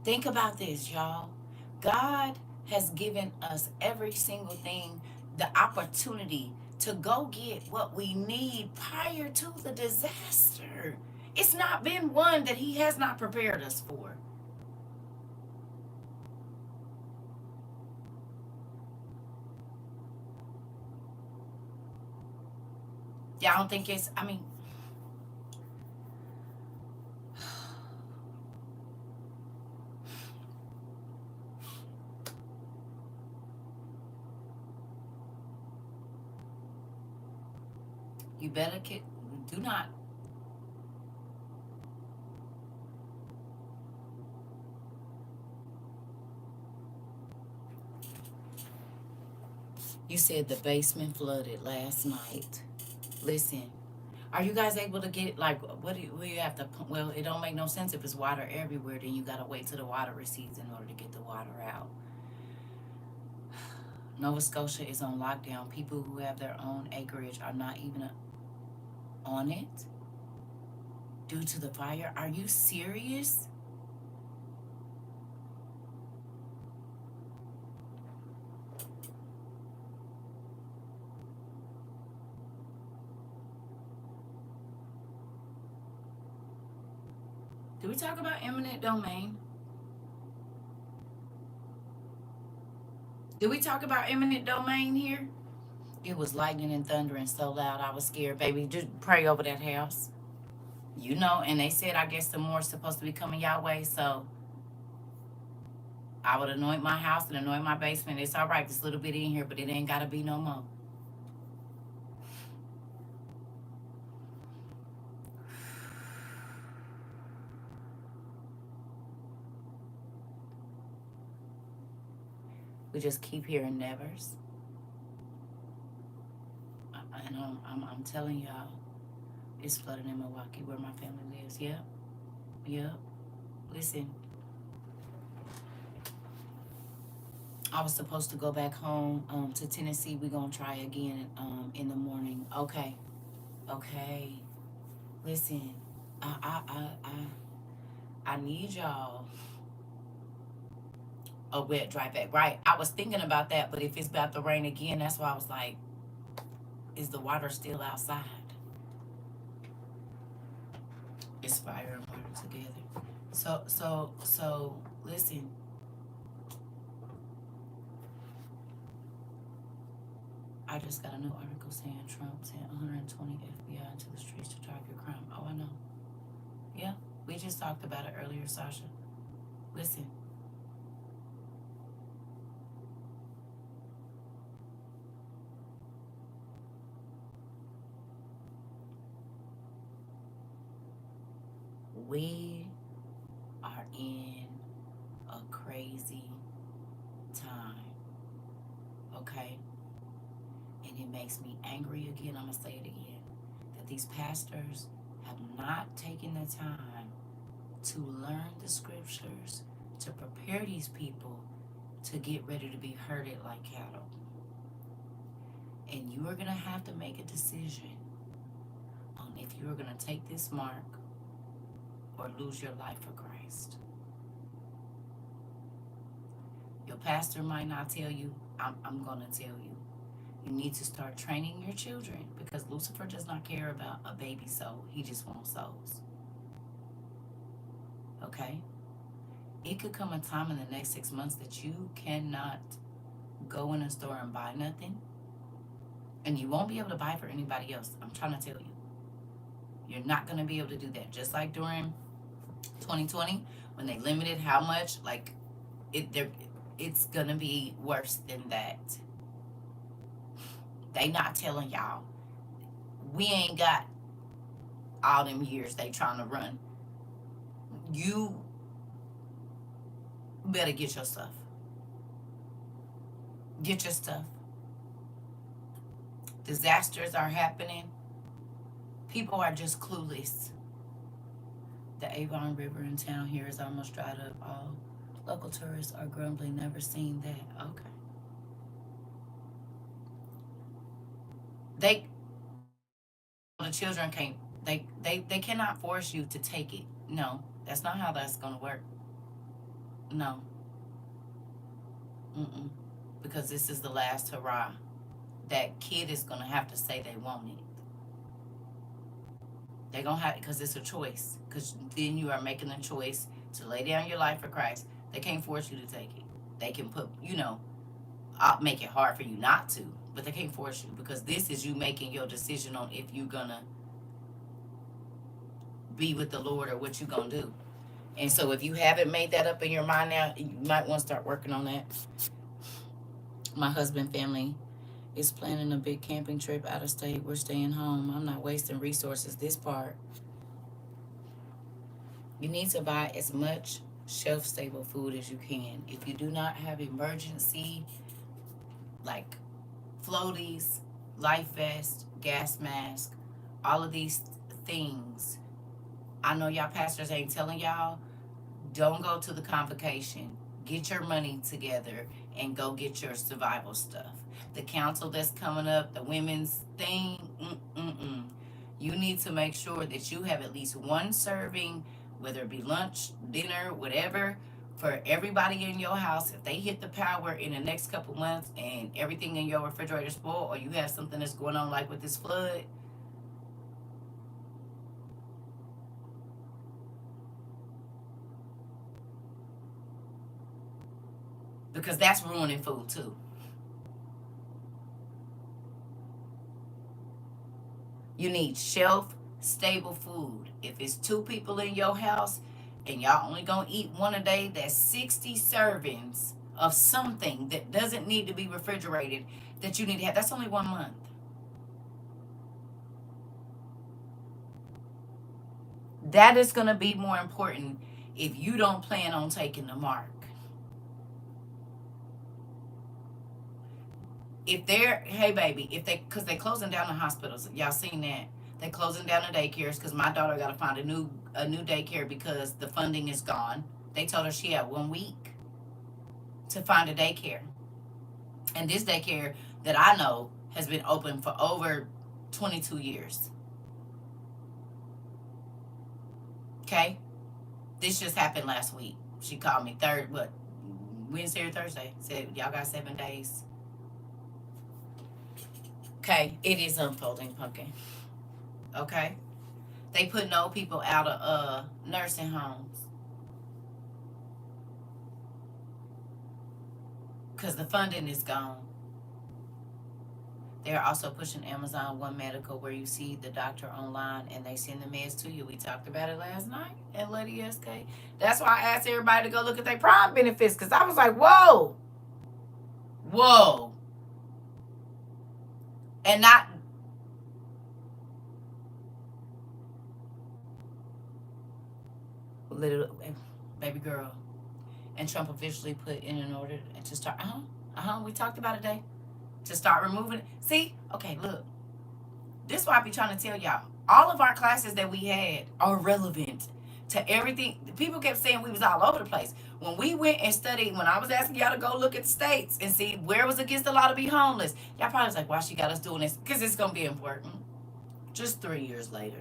Think about this, y'all. God has given us every single thing, the opportunity to go get what we need prior to the disaster. It's not been one that he has not prepared us for. Y'all don't think it's, I mean, you better do not You said the basement flooded last night. Listen, are you guys able to get, like, what do you have to pump? Well, it don't make no sense if it's water everywhere, then you gotta wait till the water recedes in order to get the water out. Nova Scotia is on lockdown. People who have their own acreage are not even on it due to the fire. Are you serious? Do we talk about eminent domain? Do we talk about eminent domain here? It was lightning and thundering so loud I was scared, baby. Just pray over that house. You know, and they said I guess the more's supposed to be coming your way, so I would anoint my house and anoint my basement. It's all right, this little bit in here, but it ain't gotta be no more. We just keep hearing nevers. And I'm telling y'all, it's flooding in Milwaukee where my family lives. Yep. Yep. Listen, I was supposed to go back home to Tennessee. We're going to try again in the morning. Okay. Okay. Listen, I need y'all a wet dry bag. Right. I was thinking about that, but if it's about to rain again, that's why I was like, is the water still outside? It's fire and water together. So listen. I just got a new article saying Trump sent 120 FBI into the streets to target crime. Oh, I know. Yeah, we just talked about it earlier, Sasha. Listen. We are in a crazy time, okay? And it makes me angry again. I'm going to say it again. That these pastors have not taken the time to learn the scriptures, to prepare these people to get ready to be herded like cattle. And you are going to have to make a decision on if you are going to take this mark or lose your life for Christ. Your pastor might not tell you. I'm going to tell you. You need to start training your children, because Lucifer does not care about a baby soul. He just wants souls. Okay? It could come a time in the next 6 months that you cannot go in a store and buy nothing. And you won't be able to buy for anybody else. I'm trying to tell you. You're not going to be able to do that. Just like during 2020, when they limited how much, like, it's going to be worse than that. They not telling y'all. We ain't got all them years they trying to run. You better get your stuff. Get your stuff. Disasters are happening. People are just clueless. The Avon River in town here is almost dried up. All local tourists are grumbling. Never seen that. Okay. The children can't. They cannot force you to take it. No, that's not how that's gonna work. No. Mm-mm. Because this is the last hurrah. That kid is gonna have to say they want it. They're gonna have, because it's a choice. Because then you are making a choice to lay down your life for Christ. They can't force you to take it. They can put, I'll make it hard for you not to, but they can't force you, because this is you making your decision on if you're gonna be with the Lord or what you're gonna do. And so if you haven't made that up in your mind now, you might want to start working on that. My husband family is planning a big camping trip out of state. We're staying home. I'm not wasting resources. This part. You need to buy as much shelf-stable food as you can. If you do not have emergency, like floaties, life vest, gas mask, all of these things. I know y'all pastors ain't telling y'all, don't go to the convocation. Get your money together and go get your survival stuff. The council that's coming up, the women's thing, you need to make sure that you have at least one serving, whether it be lunch, dinner, whatever, for everybody in your house. If they hit the power in the next couple months and everything in your refrigerator spoiled, or you have something that's going on like with this flood, because that's ruining food too. You need shelf stable food. If it's two people in your house and y'all only gonna eat one a day, that's 60 servings of something that doesn't need to be refrigerated that you need to have. That's only 1 month. That is gonna be more important if you don't plan on taking the mark. If they're, hey baby, if they, because they closing down the hospitals, y'all seen that? They closing down the daycares because my daughter got to find a new daycare because the funding is gone. They told her she had 1 week to find a daycare, and this daycare that I know has been open for over 22 years. Okay, this just happened last week. She called me Wednesday or Thursday, said y'all got 7 days. Okay, it is unfolding, pumpkin. Okay, they put no people out of nursing homes because the funding is gone. They're also pushing Amazon One Medical, where you see the doctor online and they send the meds to you. We talked about it last night at Lady SK. That's why I asked everybody to go look at their Prime benefits, because I was like, whoa, whoa. And not, little baby girl. And Trump officially put in an order to start, we talked about it today, to start removing it. See, okay, look, this is why I be trying to tell y'all. All of our classes that we had are relevant to everything. People kept saying we was all over the place. When we went and studied, when I was asking y'all to go look at the states and see where it was against the law to be homeless, y'all probably was like, why she got us doing this? Because it's going to be important. Just 3 years later.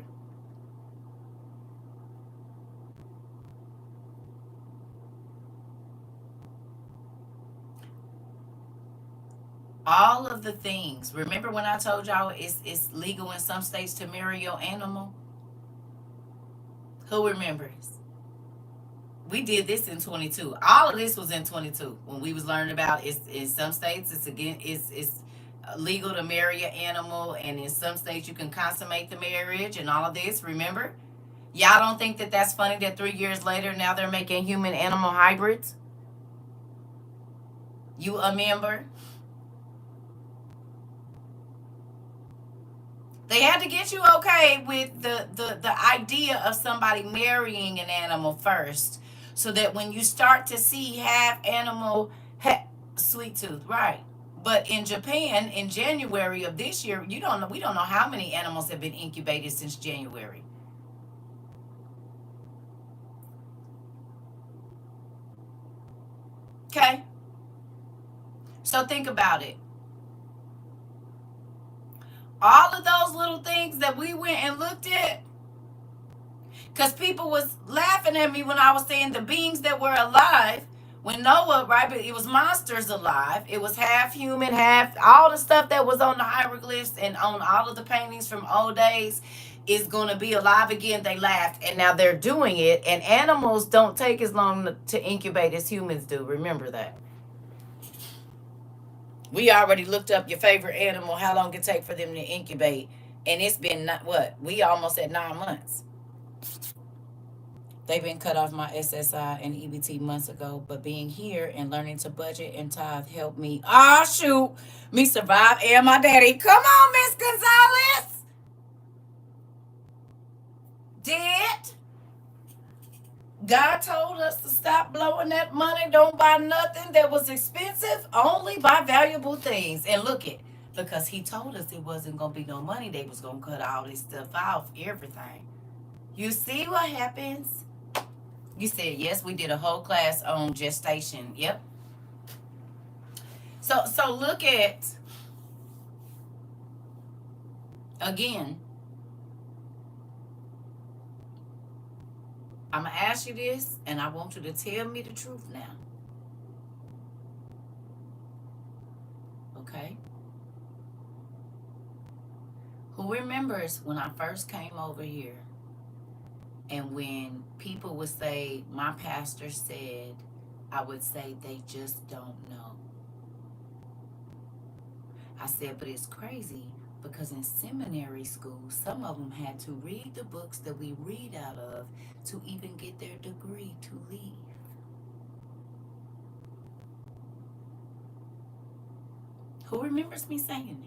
All of the things. Remember when I told y'all it's legal in some states to marry your animal? Who remembers? We did this in 22. All of this was in 22 when we was learning about it's in some states it's legal to marry an animal, and in some states you can consummate the marriage and all of this. Remember? Y'all don't think that that's funny that 3 years later now they're making human animal hybrids? You a member? They had to get you okay with the idea of somebody marrying an animal first, so that when you start to see half animal, sweet tooth, right? But in Japan, in January of this year, we don't know how many animals have been incubated since January. Okay, so think about it. All of those little things that we went and looked at, because people was laughing at me when I was saying the beings that were alive when Noah, right? But it was monsters alive. It was half human, half all the stuff that was on the hieroglyphs and on all of the paintings from old days is going to be alive again. They laughed, and now they're doing it. And animals don't take as long to incubate as humans do. Remember that. We already looked up your favorite animal, how long it take for them to incubate, and it's been what? We almost at 9 months. They've been cut off my SSI and EBT months ago, but being here and learning to budget and tithe helped me. Ah, shoot, me survive and my daddy. Come on, Miss Gonzalez. Did God told us to stop blowing that money? Don't buy nothing that was expensive. Only buy valuable things. And look it, Because he told us it wasn't going to be no money. They was going to cut all this stuff off, everything. You see what happens? You said, yes, we did a whole class on gestation. Yep. So look at, again, I'm going to ask you this, and I want you to tell me the truth now. Okay? Who remembers when I first came over here, and when people would say, my pastor said, I would say, they just don't know. I said, but it's crazy because in seminary school, some of them had to read the books that we read out of to even get their degree to leave. Who remembers me saying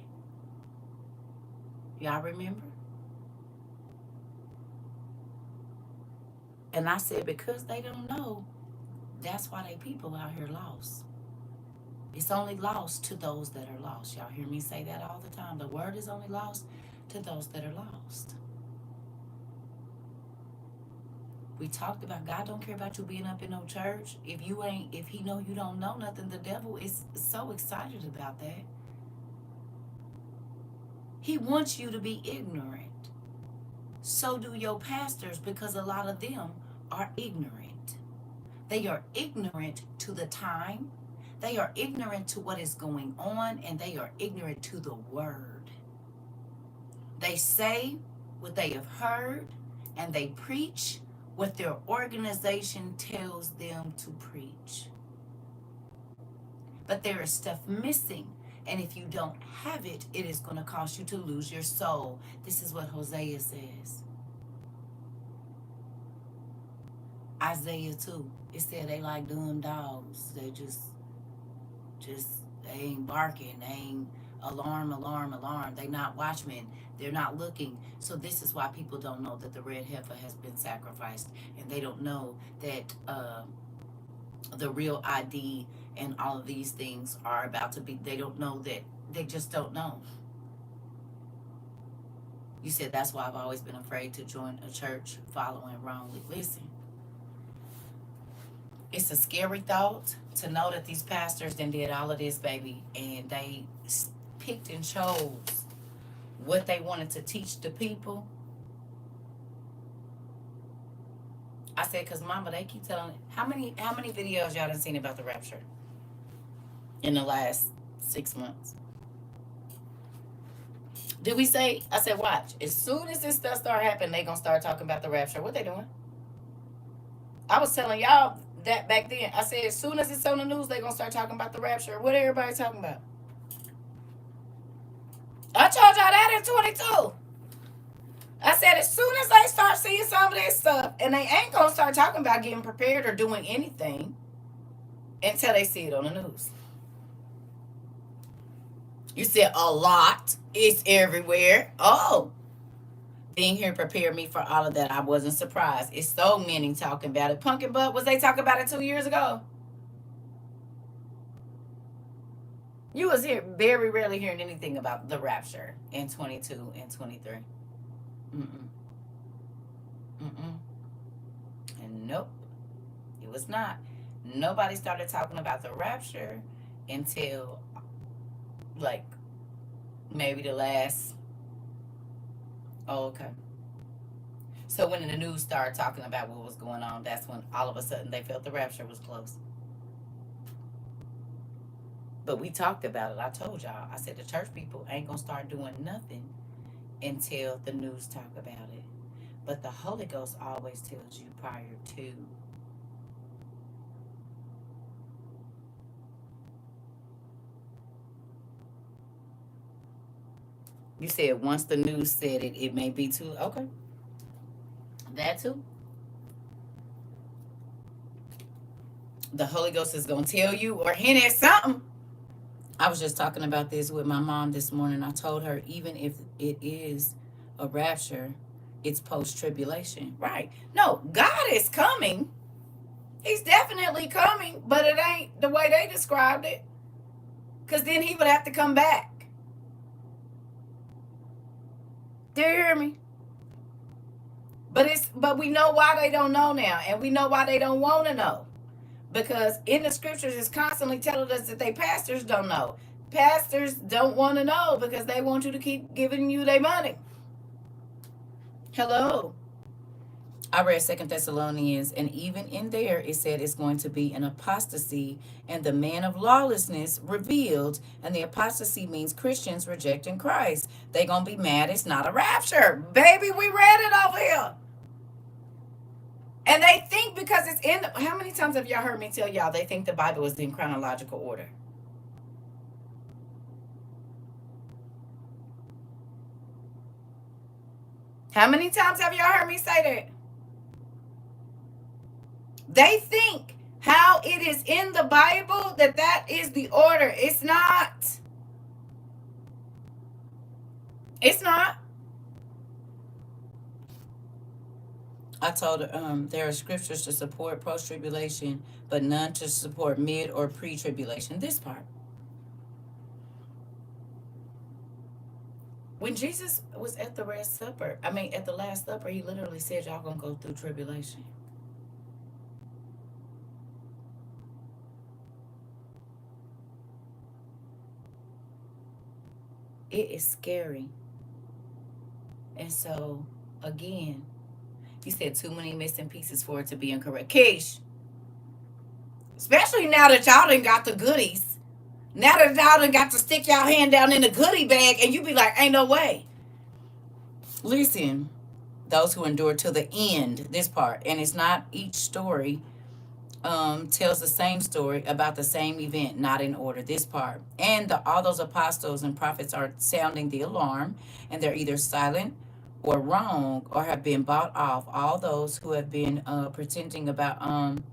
it? Y'all remember? And I said, because they don't know, that's why they people out here lost. It's only lost to those that are lost. Y'all hear me say that all the time. The word is only lost to those that are lost. We talked about God don't care about you being up in no church. If he know you don't know nothing, the devil is so excited about that. He wants you to be ignorant. So do your pastors, because a lot of them are ignorant. They are ignorant to the time. They are ignorant to what is going on, and they are ignorant to the word. They say what they have heard, and they preach what their organization tells them to preach. But there is stuff missing, and if you don't have it, it is going to cause you to lose your soul. This is what Hosea says. Isaiah 2, it said they like dumb dogs. They just they ain't barking. They ain't alarm. They not watchmen. They're not looking. So this is why people don't know that the red heifer has been sacrificed, and they don't know that the real ID and all of these things are about to be. They don't know that. They just don't know. You said that's why I've always been afraid to join a church following wrongly. Listen. It's a scary thought to know that these pastors then did all of this, baby, and they picked and chose what they wanted to teach the people. I said, because mama, they keep telling how many videos y'all done seen about the rapture in the last 6 months? Did we say? I said, watch. As soon as this stuff start happening, they gonna start talking about the rapture. What they doing? I was telling y'all that back then. I said, as soon as it's on the news, they gonna start talking about the rapture. What everybody talking about? I told y'all that in 22. I said, as soon as they start seeing some of this stuff, and they ain't gonna start talking about getting prepared or doing anything until they see it on the news. You said a lot. It's everywhere. Oh. Being here prepared me for all of that. I wasn't surprised. It's so many talking about it. Pumpkin Butt, was they talking about it 2 years ago? You was here very rarely hearing anything about the rapture in 22 and 23. And nope, it was not. Nobody started talking about the rapture until like maybe the last. Oh, okay. So when the news started talking about what was going on, that's when all of a sudden they felt the rapture was close. But we talked about it. I told y'all. I said the church people ain't going to start doing nothing until the news talk about it. But the Holy Ghost always tells you prior to. You said once the news said it, it may be too. Okay. That too. The Holy Ghost is going to tell you or hint at something. I was just talking about this with my mom this morning. I told her, even if it is a rapture, it's post-tribulation. Right. No, God is coming. He's definitely coming, but it ain't the way they described it. Because then he would have to come back. Do you hear me? But we know why they don't know now, and we know why they don't want to know. Because in the scriptures it's constantly telling us that they pastors don't know. Pastors don't want to know because they want you to keep giving you their money. Hello. I read Second Thessalonians, and even in there it said it's going to be an apostasy and the man of lawlessness revealed. And the apostasy means Christians rejecting Christ. They gonna be mad it's not a rapture. Baby, we read it over here. And they think because it's in how many times have y'all heard me tell y'all they think the Bible is in chronological order? How many times have y'all heard me say that? They think how it is in the Bible that is the order. It's not. It's not. I told her there are scriptures to support post-tribulation, but none to support mid or pre-tribulation. This part. When Jesus was at the Last Supper, he literally said, y'all gonna go through tribulation. It is scary. And so, again, he said too many missing pieces for it to be incorrect. Keish, especially now that y'all done got the goodies. Now that y'all done got to stick y'all hand down in the goodie bag and you be like, ain't no way. Listen, those who endure to the end, this part, and it's not each story tells the same story about the same event, not in order, this part. And all those apostles and prophets are sounding the alarm, and they're either silent or wrong or have been bought off. All those who have been pretending about and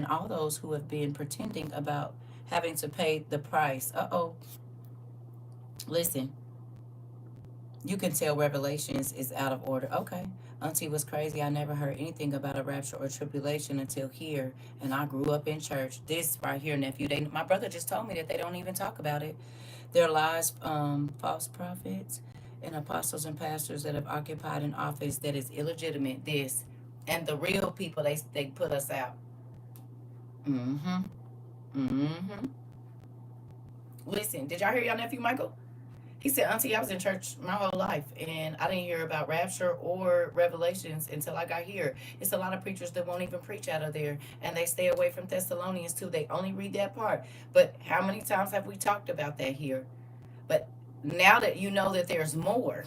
all those who have been pretending about having to pay the price. Listen, you can tell Revelations is out of order. Okay. Auntie was crazy. I never heard anything about a rapture or tribulation until here, and I grew up in church. This right here, nephew. My brother just told me that they don't even talk about it. There are lies, false prophets, and apostles and pastors that have occupied an office that is illegitimate. This and the real people they put us out. Mm-hmm. Mm-hmm. Listen, did y'all hear y'all nephew Michael? He said, Auntie, I was in church my whole life, and I didn't hear about rapture or revelations until I got here. It's a lot of preachers that won't even preach out of there, and they stay away from Thessalonians too. They only read that part. But how many times have we talked about that here? But now that you know that there's more,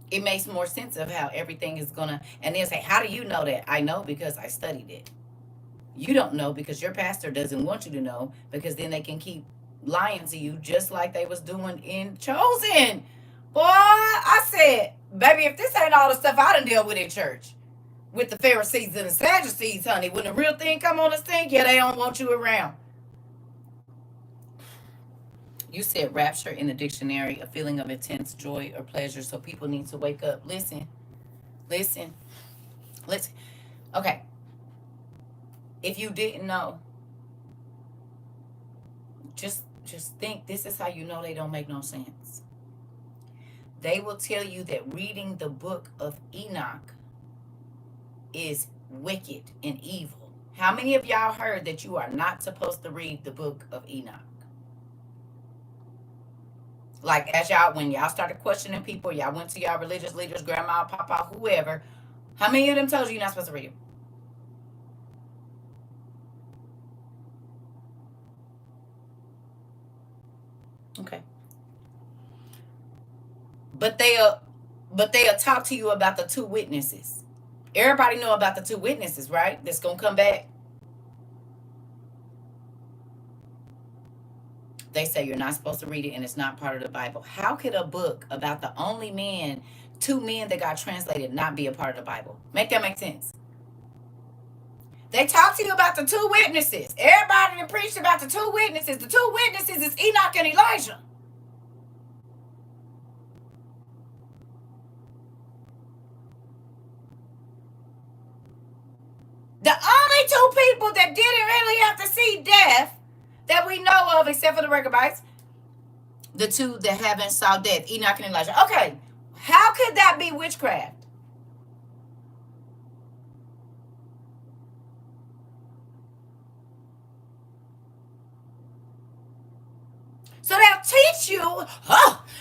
it makes more sense of how everything is going to. And they'll say, how do you know that? I know because I studied it. You don't know because your pastor doesn't want you to know, because then they can keep lying to you just like they was doing in Chosen. Boy, I said, baby, if this ain't all the stuff I done deal with in church, with the Pharisees and the Sadducees, honey, when the real thing come on the scene, yeah, they don't want you around. You said rapture in the dictionary, a feeling of intense joy or pleasure, so people need to wake up. Listen. Okay. If you didn't know, just think, this is how you know they don't make no sense. They will tell you that reading the book of Enoch is wicked and evil. How many of y'all heard that you are not supposed to read the book of Enoch? Like, as y'all, when y'all started questioning people, y'all went to y'all religious leaders, grandma, papa, whoever, how many of them told you you're not supposed to read it? Okay. But they'll talk to you about the two witnesses. Everybody know about the two witnesses, right? That's gonna come back. They say you're not supposed to read it and it's not part of the Bible. How could a book about the only man, two men that got translated, not be a part of the Bible? Make that make sense? They talk to you about the two witnesses. Everybody that preached about the two witnesses. The two witnesses is Enoch and Elijah. The only two people that didn't really have to see death that we know of, except for the Rechabites, The two that haven't saw death, Enoch and Elijah. Okay, how could that be witchcraft? So they'll teach you,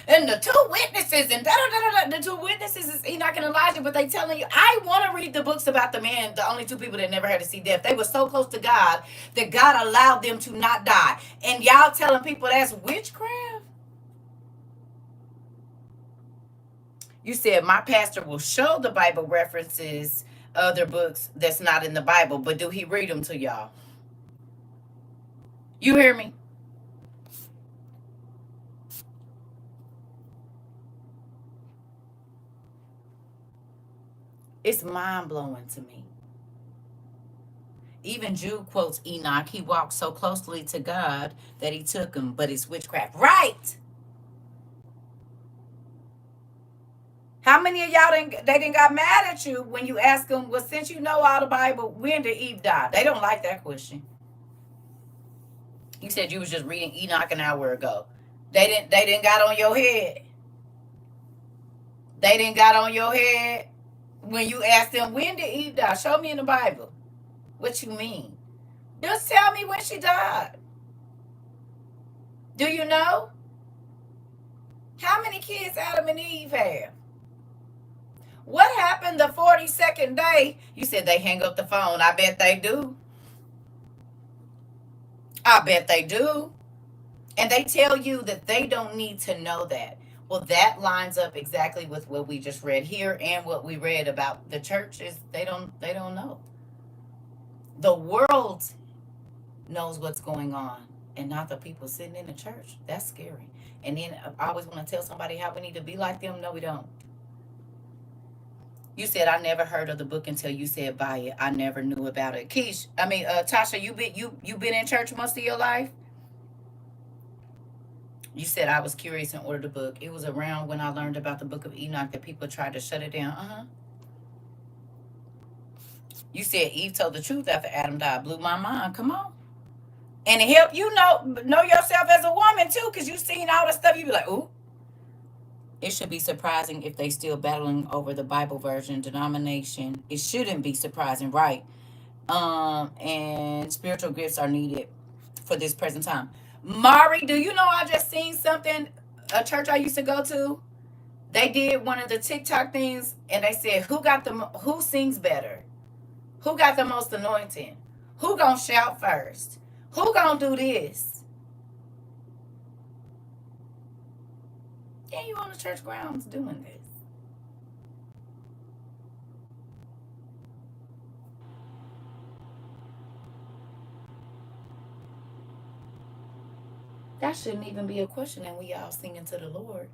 and the two witnesses, and the two witnesses is Enoch and Elijah, but they telling you, I want to read the books about the man, the only two people that never had to see death. They were so close to God that God allowed them to not die. And y'all telling people that's witchcraft? You said my pastor will show the Bible references other books that's not in the Bible, but do he read them to y'all? You hear me? It's mind blowing to me. Even Jude quotes Enoch. He walked so closely to God that he took him, but it's witchcraft. Right. How many of y'all didn't got mad at you when you ask them, well, since you know all the Bible, when did Eve die? They don't like that question. You said you was just reading Enoch an hour ago. They didn't got on your head. They didn't got on your head when you asked them, when did Eve die? Show me in the Bible. What you mean? Just tell me when she died. Do you know? How many kids Adam and Eve have? What happened the 42nd day? You said they hang up the phone. I bet they do. I bet they do. And they tell you that they don't need to know that. Well, that lines up exactly with what we just read here and what we read about the churches. They don't know. The world knows what's going on and not the people sitting in the church. That's scary. And then I always want to tell somebody how we need to be like them. No, we don't. You said I never heard of the book until you said buy it. I never knew about it. Tasha, you been in church most of your life? You said I was curious and ordered the book. It was around when I learned about the book of Enoch that people tried to shut it down. You said Eve told the truth after Adam died. Blew my mind. Come on. And it helped you know yourself as a woman too, because you seen all the stuff. You be like, ooh. It should be surprising if they still battling over the Bible version denomination. It shouldn't be surprising, right? And spiritual gifts are needed for this present time. Mari, do you know I just seen something? A church I used to go to, they did one of the TikTok things, and they said, who sings better? Who got the most anointing? Who gonna shout first? Who gonna do this? Yeah, you on the church grounds doing this. That shouldn't even be a question, and we all singing to the Lord.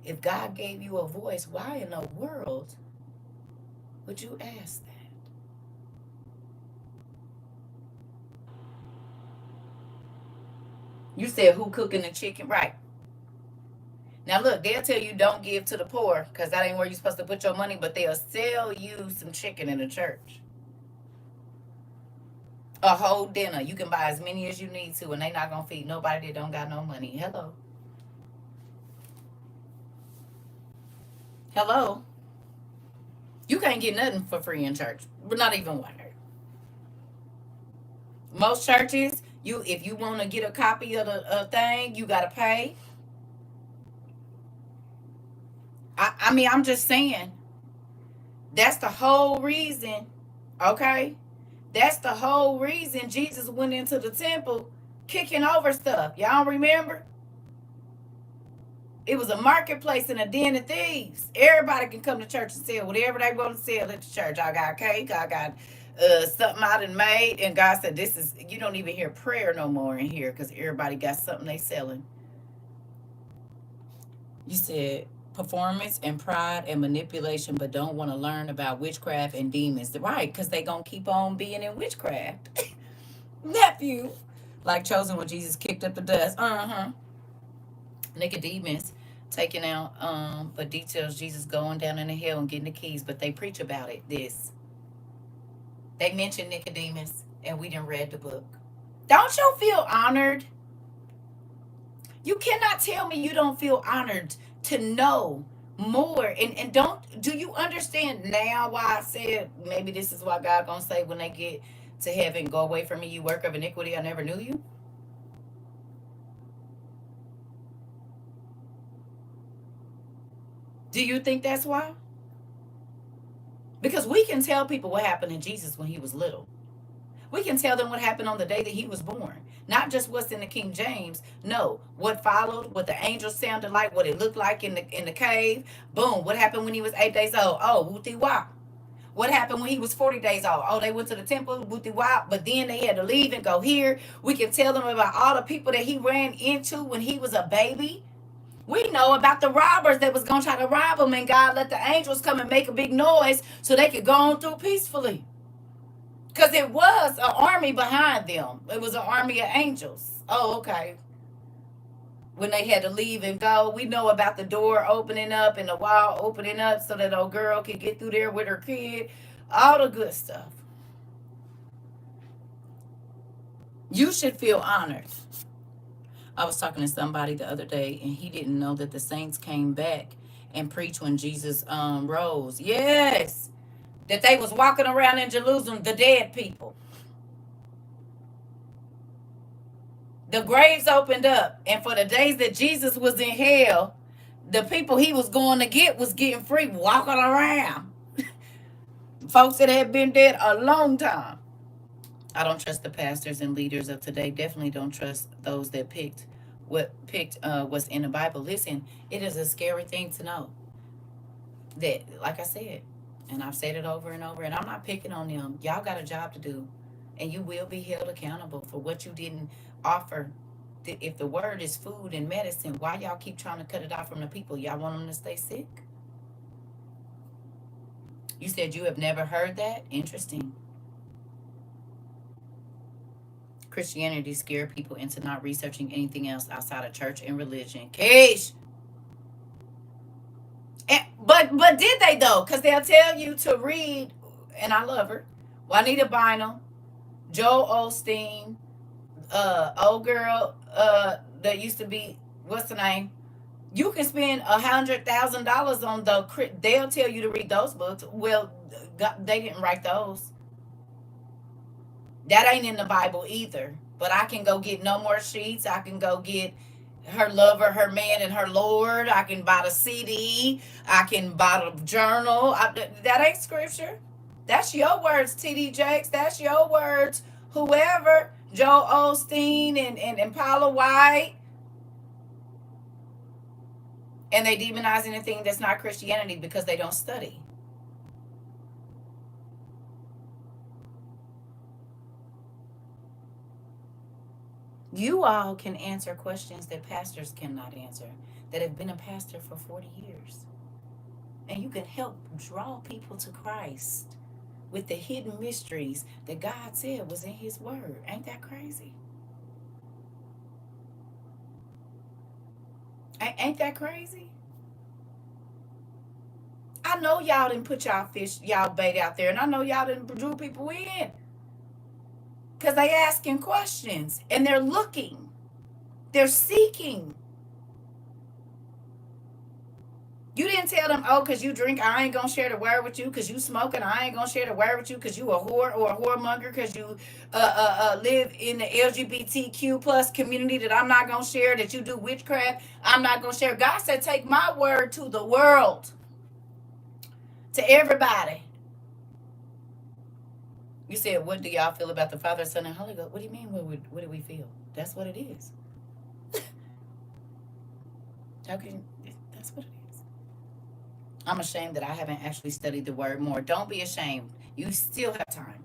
If God gave you a voice, why in the world would you ask that? You said who cooking the chicken, right? Now look, they'll tell you don't give to the poor because that ain't where you're supposed to put your money, but they'll sell you some chicken in the church. A whole dinner. You can buy as many as you need to, and they not gonna feed nobody that don't got no money. Hello. Hello. You can't get nothing for free in church. But not even water. Most churches, if you want to get a copy of the thing, you gotta pay. I mean, I'm just saying. That's the whole reason, okay? That's the whole reason Jesus went into the temple kicking over stuff. Y'all remember? It was a marketplace and a den of thieves. Everybody can come to church and sell whatever they want to sell at the church. I got cake. I got something I done made. And God said, you don't even hear prayer no more in here because everybody got something they selling. You said performance and pride and manipulation, but don't want to learn about witchcraft and demons. Right, because they going to keep on being in witchcraft. Nephew. Like chosen when Jesus kicked up the dust. Nicodemus taking out, but details Jesus going down into hell and getting the keys, but they preach about it. They mention Nicodemus, and we didn't read the book. Don't you feel honored? You cannot tell me you don't feel honored to know more. And don't, do you understand now why I said maybe this is why God gonna say when they get to heaven, go away from me, you work of iniquity, I never knew you? Do you think that's why? Because we can tell people what happened to Jesus when he was little. We can tell them what happened on the day that he was born. Not just what's in the King James. No, what followed, what the angels sounded like, what it looked like in the cave. Boom. What happened when he was 8 days old? Oh, wooty wop. What happened when he was 40 days old? Oh, they went to the temple, wooty wop, but then they had to leave and go here. We can tell them about all the people that he ran into when he was a baby. We know about the robbers that was going to try to rob him, and God let the angels come and make a big noise so they could go on through peacefully. Because it was an army behind them. It was an army of angels. Oh, okay. When they had to leave and go, we know about the door opening up and the wall opening up so that old girl could get through there with her kid. All the good stuff. You should feel honored. I was talking to somebody the other day, and he didn't know that the saints came back and preached when Jesus rose. Yes, that they was walking around in Jerusalem, the dead people. The graves opened up, and for the days that Jesus was in hell, the people he was going to get was getting free, walking around. Folks that had been dead a long time. I don't trust the pastors and leaders of today. Definitely don't trust those that picked what's in the Bible. Listen, it is a scary thing to know that, like I said, and I've said it over and over, and I'm not picking on them. Y'all got a job to do, and you will be held accountable for what you didn't offer. If the word is food and medicine, why y'all keep trying to cut it off from the people? Y'all want them to stay sick? You said you have never heard that? Interesting. Christianity scared people into not researching anything else outside of church and religion. Case. But did they though? Because they'll tell you to read, and I love her, Juanita Bynum, Joel Osteen, old girl that used to be, what's the name? You can spend $100,000 on the. They'll tell you to read those books. Well, they didn't write those. That ain't in the Bible either. But I can go get No More Sheets. I can go get Her Lover, Her Man, and Her Lord. I can buy the CD. I can buy the journal. That ain't scripture. That's your words, TD Jakes. That's your words. Whoever, Joel Osteen and Paula White. And they demonize anything that's not Christianity because they don't study. You all can answer questions that pastors cannot answer, that have been a pastor for 40 years. And you can help draw people to Christ with the hidden mysteries that God said was in his word. Ain't that crazy? Ain't that crazy? I know y'all didn't put y'all bait out there, and I know y'all didn't drew people in. Because they asking questions, and they're looking. They're seeking. You didn't tell them, oh, because you drink, I ain't going to share the word with you. Because you smoking, I ain't going to share the word with you. Because you a whore or a whoremonger. Because you live in the LGBTQ plus community that I'm not going to share. That you do witchcraft, I'm not going to share. God said, take my word to the world. To everybody. You said, what do y'all feel about the Father, Son, and Holy Ghost? What do you mean, what do we feel? That's what it is. Okay, that's what it is. I'm ashamed that I haven't actually studied the word more. Don't be ashamed. You still have time.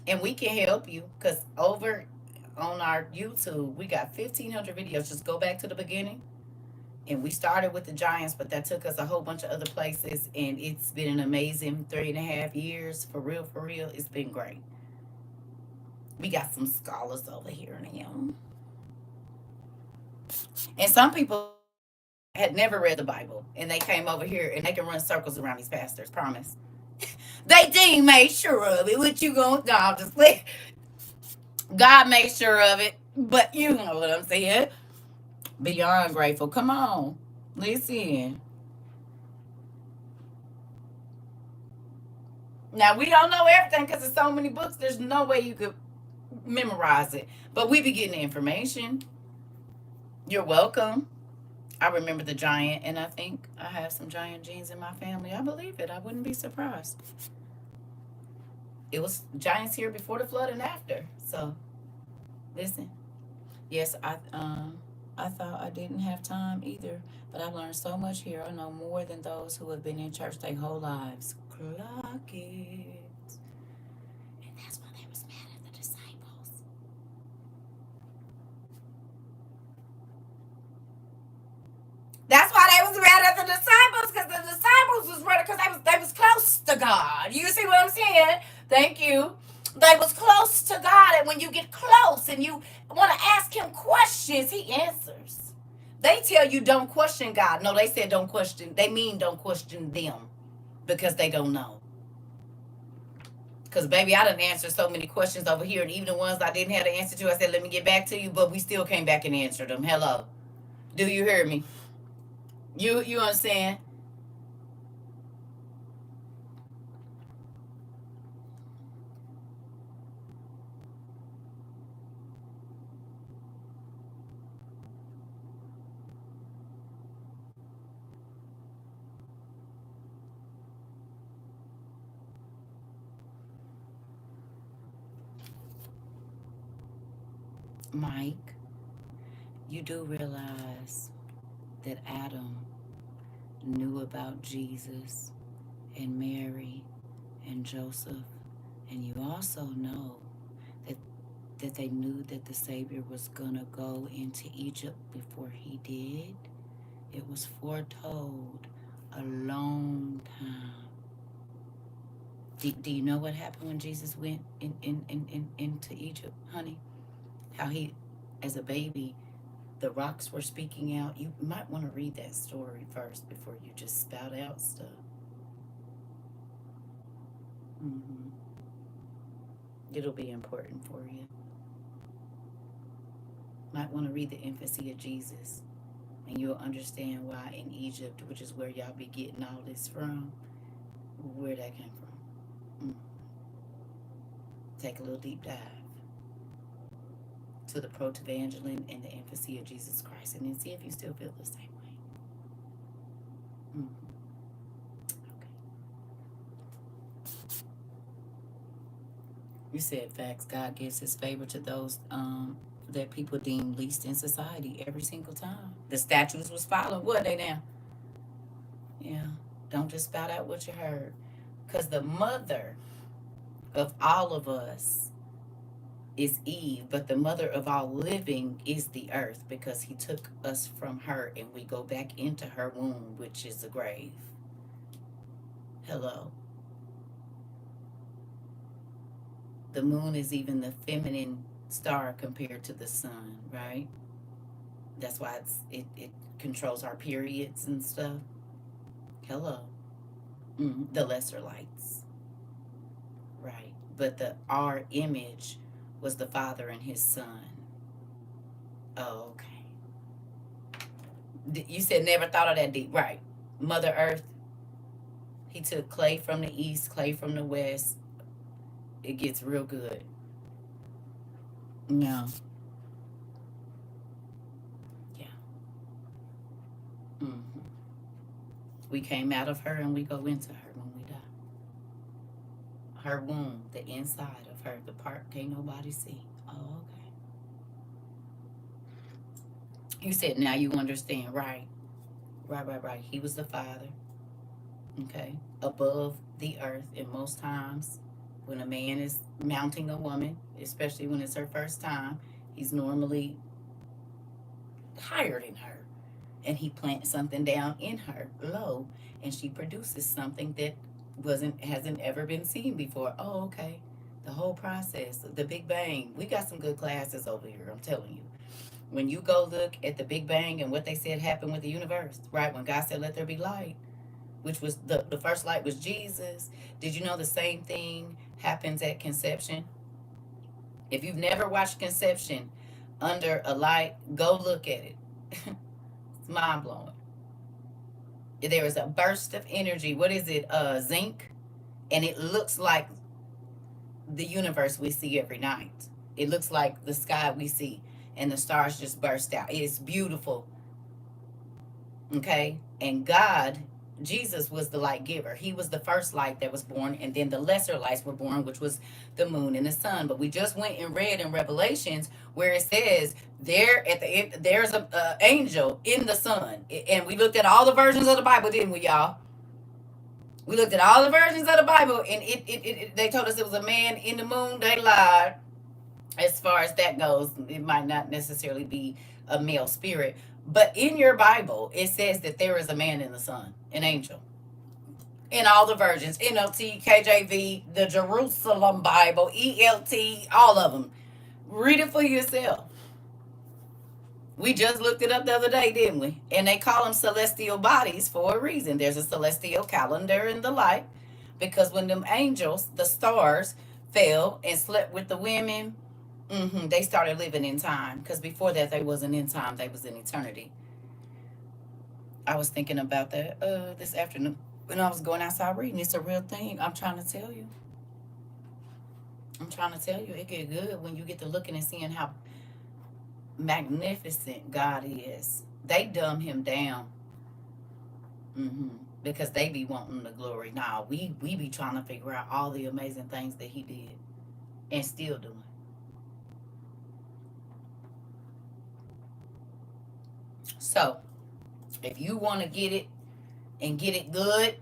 And we can help you because over on our YouTube, we got 1,500 videos. Just go back to the beginning. And we started with the Giants, but that took us a whole bunch of other places. And it's been an amazing 3.5 years. For real, for real. It's been great. We got some scholars over here now. And some people had never read the Bible. And they came over here and they can run circles around these pastors, promise. They made sure of it. What you gonna do? No, just God made sure of it. But you know what I'm saying. Beyond grateful. Come on. Listen. Now, we don't know everything because there's so many books. There's no way you could memorize it. But we be getting the information. You're welcome. I remember the giant, and I think I have some giant genes in my family. I believe it. I wouldn't be surprised. It was giants here before the flood and after. So, listen. Yes, I thought I didn't have time either, but I've learned so much here. I know more than those who have been in church their whole lives. Clock it. And that's why they was mad at the disciples. That's why they was mad at the disciples, because the disciples was ready, because they was close to God. You see what I'm saying? Thank you. They was close to God, and when you get close and you want to ask him questions, he answers. They tell you don't question God. No, they said don't question. They mean don't question them because they don't know. Because, baby, I done answered so many questions over here, and even the ones I didn't have the answer to, I said, let me get back to you, but we still came back and answered them. Hello. Do you hear me? You understand? Mike, you do realize that Adam knew about Jesus and Mary and Joseph, and you also know that they knew that the Savior was gonna go into Egypt before he did. It was foretold a long time. Do you know what happened when Jesus went into Egypt, honey? How he, as a baby, the rocks were speaking out. You might want to read that story first before you just spout out stuff. hmm It'll be important for you. Might want to read the infancy of Jesus, and you'll understand why in Egypt, which is where y'all be getting all this from, where that came from. Take a little deep dive to the proto-evangelium and the infancy of Jesus Christ, and then see if you still feel the same way. Mm-hmm. Okay. You said facts. God gives his favor to those that people deem least in society every single time. The statues was followed. What are they now? Yeah. Don't just spout out what you heard. Because the mother of all of us is Eve, but the mother of all living is the earth, because he took us from her and we go back into her womb, which is the grave. Hello. The moon is even the feminine star compared to the sun, right? That's why it controls our periods and stuff. Hello. The lesser lights, right? But the our image was the Father and his Son. Oh, okay. You said never thought of that deep, right? Mother Earth. He took clay from the east, clay from the west. It gets real good. No. Yeah. hmm We came out of her and we go into her when we die. Her womb, the inside of her, the part can't nobody see. Oh, okay. You said now you understand, right? Right. He was the Father, okay, above the earth. And most times, when a man is mounting a woman, especially when it's her first time, he's normally higher than her. And he plants something down in her low, and she produces something that hasn't ever been seen before. Oh, okay. The whole process, the Big Bang. We got some good classes over here, I'm telling you. When you go look at the Big Bang and what they said happened with the universe, right? When God said, let there be light, which was the first light was Jesus. Did you know the same thing happens at conception? If you've never watched conception under a light, go look at it. It's mind blowing. There is a burst of energy. What is it? Zinc, and it looks like the universe we see every night. It looks like the sky we see, and the stars just burst out. It is beautiful. Okay, and God, Jesus was the light giver. He was the first light that was born, and then the lesser lights were born, which was the moon and the sun. But we just went and read in Revelations where it says there at the end there's a angel in the sun, and we looked at all the versions of the Bible, didn't we, y'all? We looked at all the versions of the Bible, and they told us it was a man in the moon. They lied. As far as that goes, it might not necessarily be a male spirit. But in your Bible, it says that there is a man in the sun, an angel. In all the versions, NLT, KJV, the Jerusalem Bible, ELT, all of them. Read it for yourself. We just looked it up the other day, didn't we? And they call them celestial bodies for a reason. There's a celestial calendar in the light because when them angels, the stars, fell and slept with the women, they started living in time. Because before that, they wasn't in time; they was in eternity. I was thinking about that this afternoon when I was going outside reading. It's a real thing. I'm trying to tell you. I'm trying to tell you, it get good when you get to looking and seeing how magnificent God is. They dumb him down, hmm because they be wanting the glory. Now we be trying to figure out all the amazing things that he did and still doing. So if you want to get it and get it good,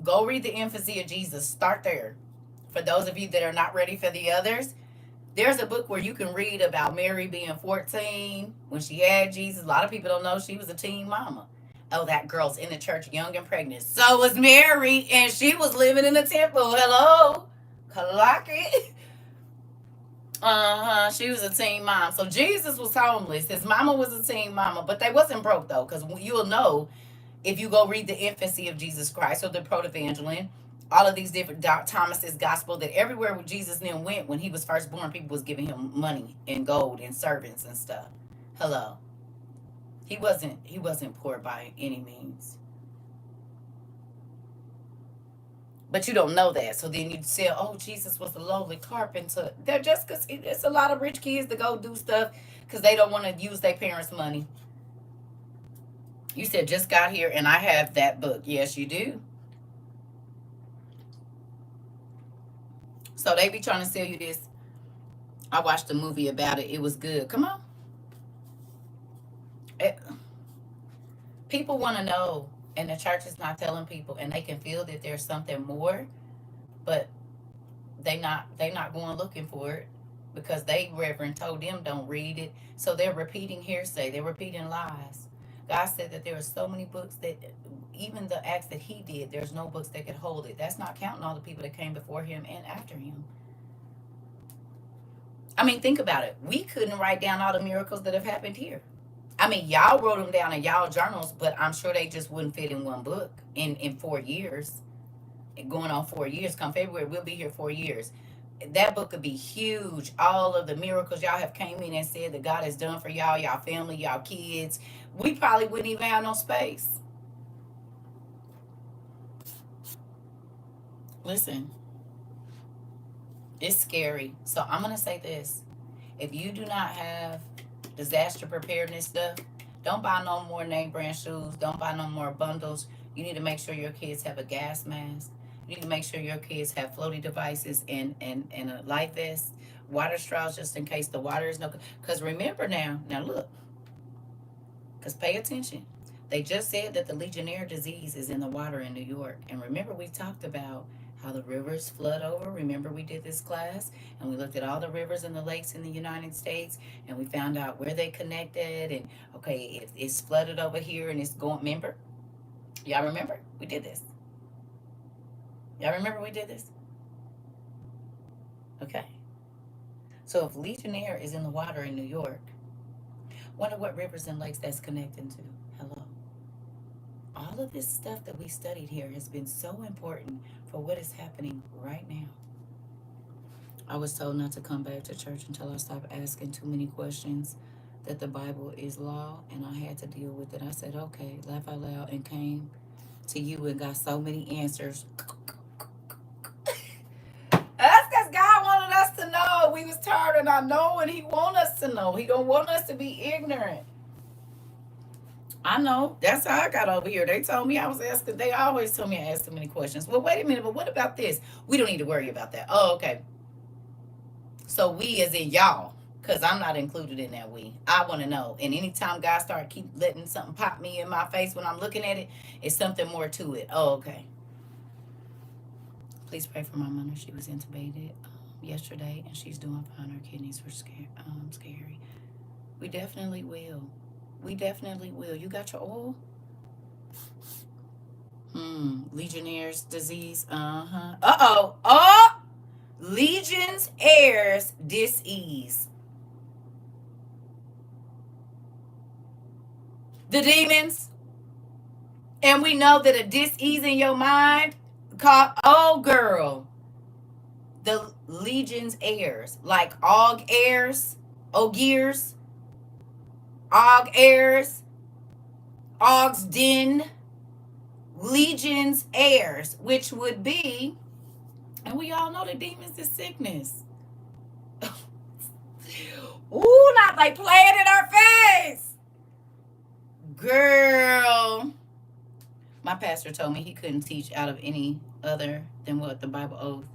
go read the Infancy of Jesus. Start there. For those of you that are not ready for the others, there's a book where you can read about Mary being 14 when she had Jesus. A lot of people don't know she was a teen mama. Oh, that girl's in the church young and pregnant. So was Mary, and she was living in the temple. Hello? Clock it. Uh-huh. She was a teen mom. So Jesus was homeless. His mama was a teen mama, but they wasn't broke though, because you'll know if you go read the Infancy of Jesus Christ or the Protevangelion, all of these different Thomas's gospel, that everywhere where Jesus then went when he was first born, people was giving him money and gold and servants and stuff. Hello. He wasn't poor by any means. But you don't know that. So then you say, oh, Jesus was a lowly carpenter. They're just because it's a lot of rich kids that go do stuff because they don't want to use their parents' money. You said just got here and I have that book. Yes, you do. So they be trying to sell you this. I watched a movie about it. It was good. Come on. It, people want to know, and the church is not telling people, and they can feel that there's something more, but they not going looking for it because they reverend told them don't read it. So they're repeating hearsay. They're repeating lies. God said that there are so many books that even the acts that he did, there's no books that could hold it. That's not counting all the people that came before him and after him. I mean, think about it. We couldn't write down all the miracles that have happened here. I mean, y'all wrote them down in y'all journals, but I'm sure they just wouldn't fit in one book in 4 years. Going on 4 years. Come February, we'll be here 4 years. That book could be huge. All of the miracles y'all have came in and said that God has done for y'all, y'all family, y'all kids. We probably wouldn't even have no space. Listen, it's scary. So I'm gonna say this: if you do not have disaster preparedness stuff, don't buy no more name brand shoes. Don't buy no more bundles. You need to make sure your kids have a gas mask. You need to make sure your kids have floaty devices and a life vest, water straws just in case the water is no. Because remember now look, because pay attention. They just said that the Legionnaire disease is in the water in New York. And remember, we talked about how the rivers flood over. Remember, we did this class and we looked at all the rivers and the lakes in the United States and we found out where they connected. And okay, it's flooded over here and it's going. Remember? Y'all remember? We did this. Y'all remember we did this? Okay. So if Legionnaire is in the water in New York, wonder what rivers and lakes that's connecting to. Hello. All of this stuff that we studied here has been so important for what is happening right now. I was told not to come back to church until I stopped asking too many questions. that the Bible is law, and I had to deal with it. I said, okay, laugh out loud, and came to you and got so many answers. That's because God wanted us to know. We was tired of not knowing. He want us to know. He don't want us to be ignorant. I know. That's how I got over here. They told me I was asking. They always told me I asked too many questions. Well, wait a minute. But what about this? We don't need to worry about that. Oh, okay. So we as in y'all. Because I'm not included in that we. I want to know. And anytime God start keep letting something pop me in my face when I'm looking at it, it's something more to it. Oh, okay. Please pray for my mother. She was intubated yesterday, and she's doing fine. Her kidneys were scary. We definitely will. We definitely will. You got your oil? Legionnaire's disease. Uh-huh. Uh-oh. Oh! Legion's heirs disease. The demons. And we know that a disease in your mind called, oh girl, the Legion's heirs. Like Og heirs, Ogiers, Og heirs, Og's den, Legion's heirs, which would be, and we all know the demons is sickness. Ooh, not like playing in our face. Girl. My pastor told me he couldn't teach out of any other than what the Bible oath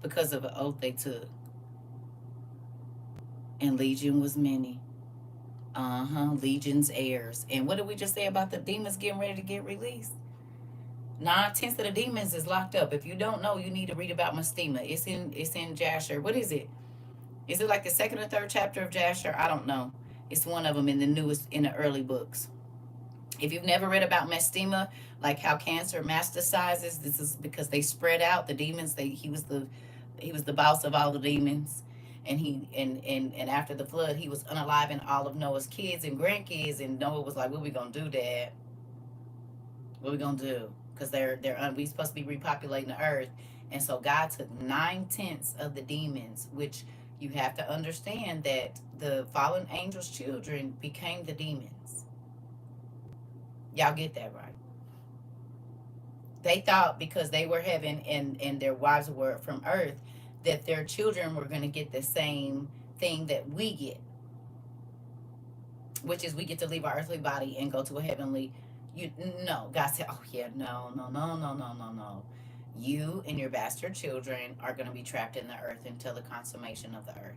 because of an oath they took. And Legion was many. Legion's heirs. And what did we just say about the demons getting ready to get released? 9/10 of the demons is locked up. If you don't know, you need to read about Mastema. It's in Jasher. What is it? Is it like the second or third chapter of Jasher? I don't know. It's one of them in the early books. If you've never read about Mastema, like how cancer metastasizes, this is because they spread out the demons. He was the boss of all the demons, and and after the flood, he was unaliving all of Noah's kids and grandkids, and Noah was like, "What we gonna do, Dad? What we gonna do?" Because we supposed to be repopulating the earth, and so God took 9/10 of the demons, which you have to understand that the fallen angels' children became the demons. Y'all get that right? They thought because they were heaven and their wives were from earth that their children were going to get the same thing that we get, which is we get to leave our earthly body and go to a heavenly. No, God said, oh yeah, no, no, no, no, no, no, no. You and your bastard children are going to be trapped in the earth until the consummation of the earth.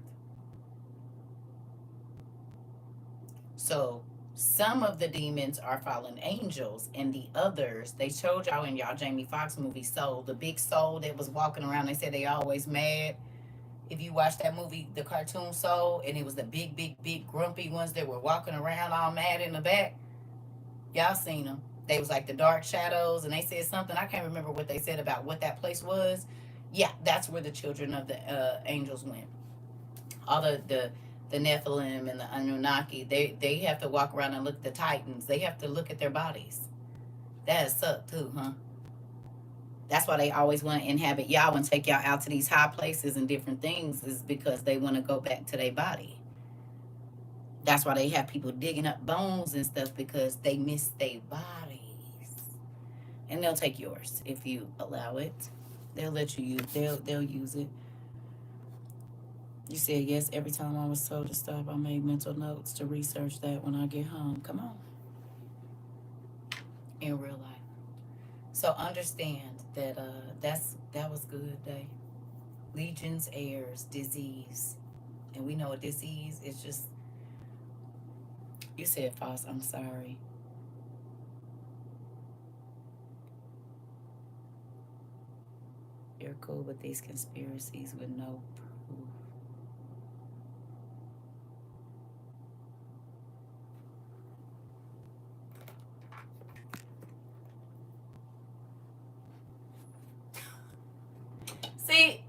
So some of the demons are fallen angels, and the others, they showed y'all in y'all Jamie Foxx movie Soul, the big soul that was walking around. They said they always mad. If you watch that movie, the cartoon Soul, and it was the big, big, big grumpy ones that were walking around all mad in the back. Y'all seen them. They was like the dark shadows, and they said something. I can't remember what they said about what that place was. Yeah, that's where the children of the angels went. All the Nephilim and the Anunnaki, they have to walk around and look at the Titans. They have to look at their bodies. That suck too, huh? That's why they always want to inhabit y'all and take y'all out to these high places and different things, is because they want to go back to their body. That's why they have people digging up bones and stuff, because they miss their bodies. And they'll take yours if you allow it. They'll let you use. They'll use it. You said yes every time I was told to stop. I made mental notes to research that when I get home. Come on. In real life. So understand that that was good day. Legion's heirs, disease. And we know a disease is just, you said false, I'm sorry. You're cool with these conspiracies with no proof. See,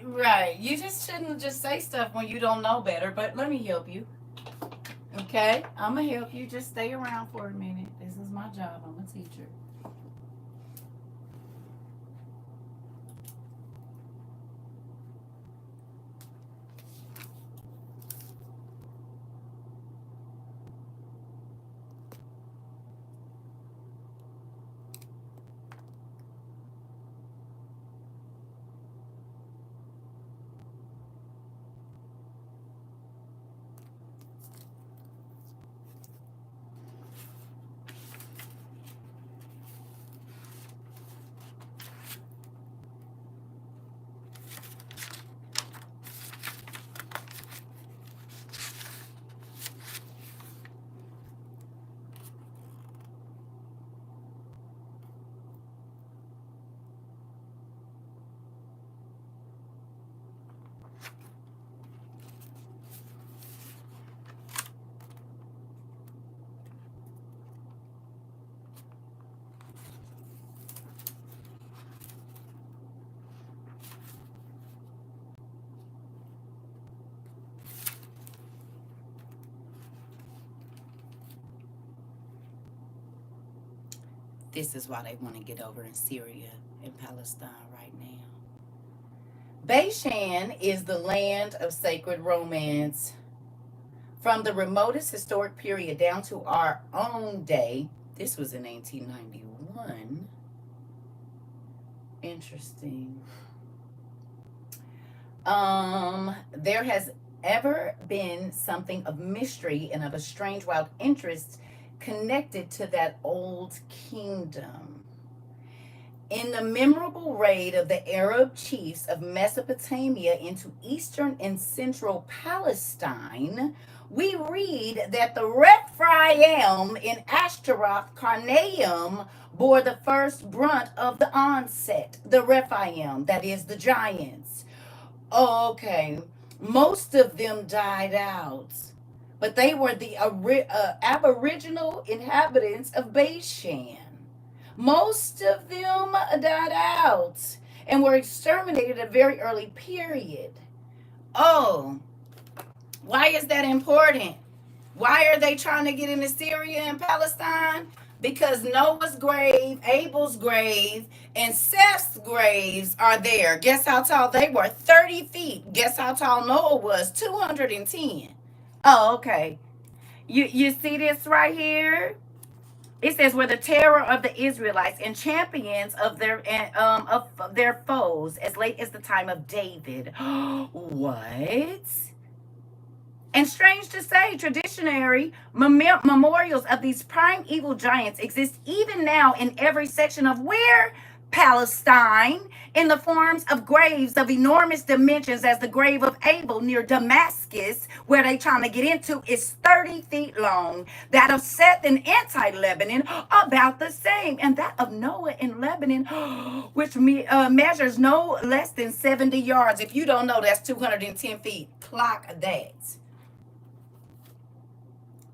right. You just shouldn't just say stuff when you don't know better, but let me help you. Okay? I'm going to help you. Just stay around for a minute. This is my job. I'm a teacher. This is why they want to get over in Syria and Palestine right now. Bashan is the land of sacred romance. From the remotest historic period down to our own day, this was in 1891. Interesting. There has ever been something of mystery and of a strange wild interest connected to that old kingdom. In the memorable raid of the Arab chiefs of Mesopotamia into eastern and central Palestine, we read that the Rephaim in Ashtaroth Karnaim bore the first brunt of the onset. The Rephaim, that is, the giants. Okay, most of them died out, but they were the aboriginal inhabitants of Bashan. Most of them died out and were exterminated at a very early period. Oh, why is that important? Why are they trying to get into Syria and Palestine? Because Noah's grave, Abel's grave, and Seth's graves are there. Guess how tall they were? 30 feet. Guess how tall Noah was? 210. Oh, okay. You see this right here? It says, "Were the terror of the Israelites and champions of their foes as late as the time of David." What? And strange to say, traditionary memorials of these primeval giants exist even now in every section of where? Palestine, in the forms of graves of enormous dimensions, as the grave of Abel near Damascus, where they trying to get into, is 30 feet long. That of Seth in anti-Lebanon, about the same. And that of Noah in Lebanon, which measures no less than 70 yards. If you don't know, that's 210 feet. Clock that.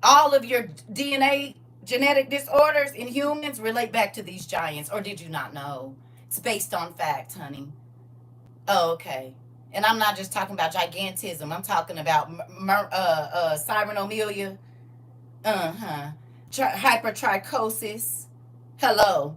All of your DNA genetic disorders in humans relate back to these giants. Or did you not know? It's based on fact, honey. Oh, okay. And I'm not just talking about gigantism. I'm talking about cybernomelia, hypertrichosis. Hello.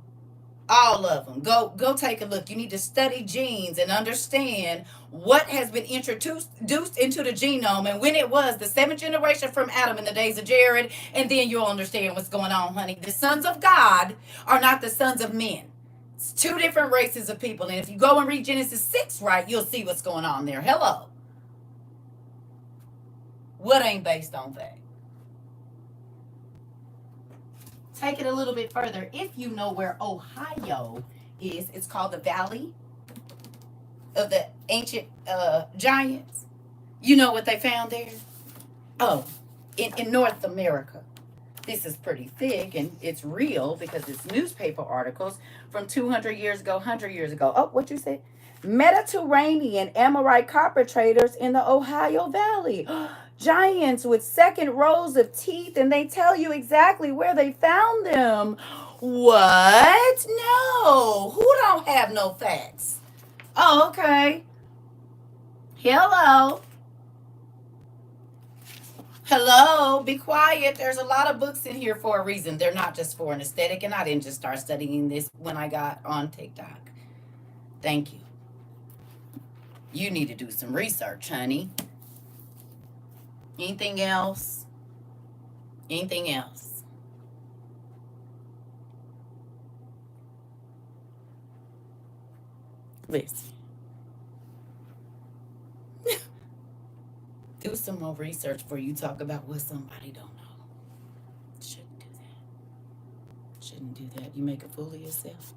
All of them. Go take a look. You need to study genes and understand what has been introduced into the genome and when it was the seventh generation from Adam in the days of Jared, and then you'll understand what's going on, honey. The sons of God are not the sons of men. It's two different races of people. And if you go and read Genesis 6 right, you'll see what's going on there. Hello. What ain't based on fact? Take it a little bit further. If you know where Ohio is, it's called the Valley of the Ancient Giants. You know what they found there? Oh, in North America. This is pretty thick, and it's real because it's newspaper articles from 200 years ago, 100 years ago. Oh, what you say? Mediterranean Amorite perpetrators in the Ohio Valley. Giants with second rows of teeth, and they tell you exactly where they found them. What? No. Who don't have no facts? Oh, okay. Hello. Hello. Be quiet. There's a lot of books in here for a reason. They're not just for an aesthetic, and I didn't just start studying this when I got on TikTok. Thank you. You need to do some research, honey. Anything else? Anything else? Listen. Do some more research before you talk about what somebody don't know. Shouldn't do that. Shouldn't do that. You make a fool of yourself.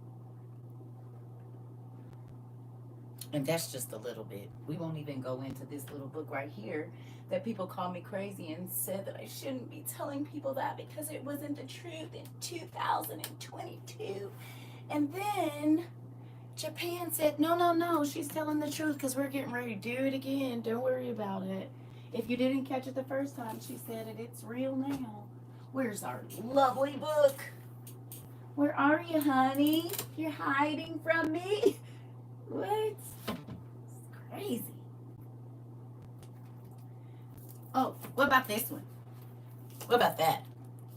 And that's just a little bit. We won't even go into this little book right here that people call me crazy and said that I shouldn't be telling people that because it wasn't the truth in 2022. And then Japan said, no, she's telling the truth because we're getting ready to do it again. Don't worry about it. If you didn't catch it the first time, she said it. It's real now. Where's our lovely book? Where are you, honey? You're hiding from me? What? It's crazy. Oh, what about this one? What about that?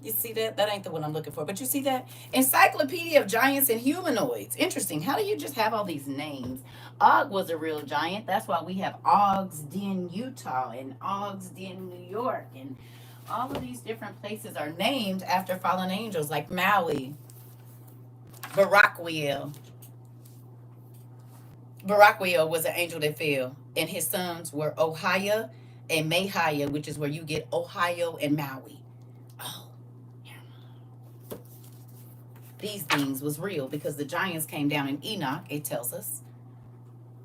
You see that? That ain't the one I'm looking for. But you see that? Encyclopedia of Giants and Humanoids. Interesting. How do you just have all these names? Og was a real giant. That's why we have Og's Den, Utah, and Og's Den, New York. And all of these different places are named after fallen angels, like Maui, Baraquiel. Baraquiel was an angel that fell, and his sons were Ohio and Mahiah, which is where you get Ohio and Maui. Oh, these beings was real because the giants came down in Enoch, it tells us,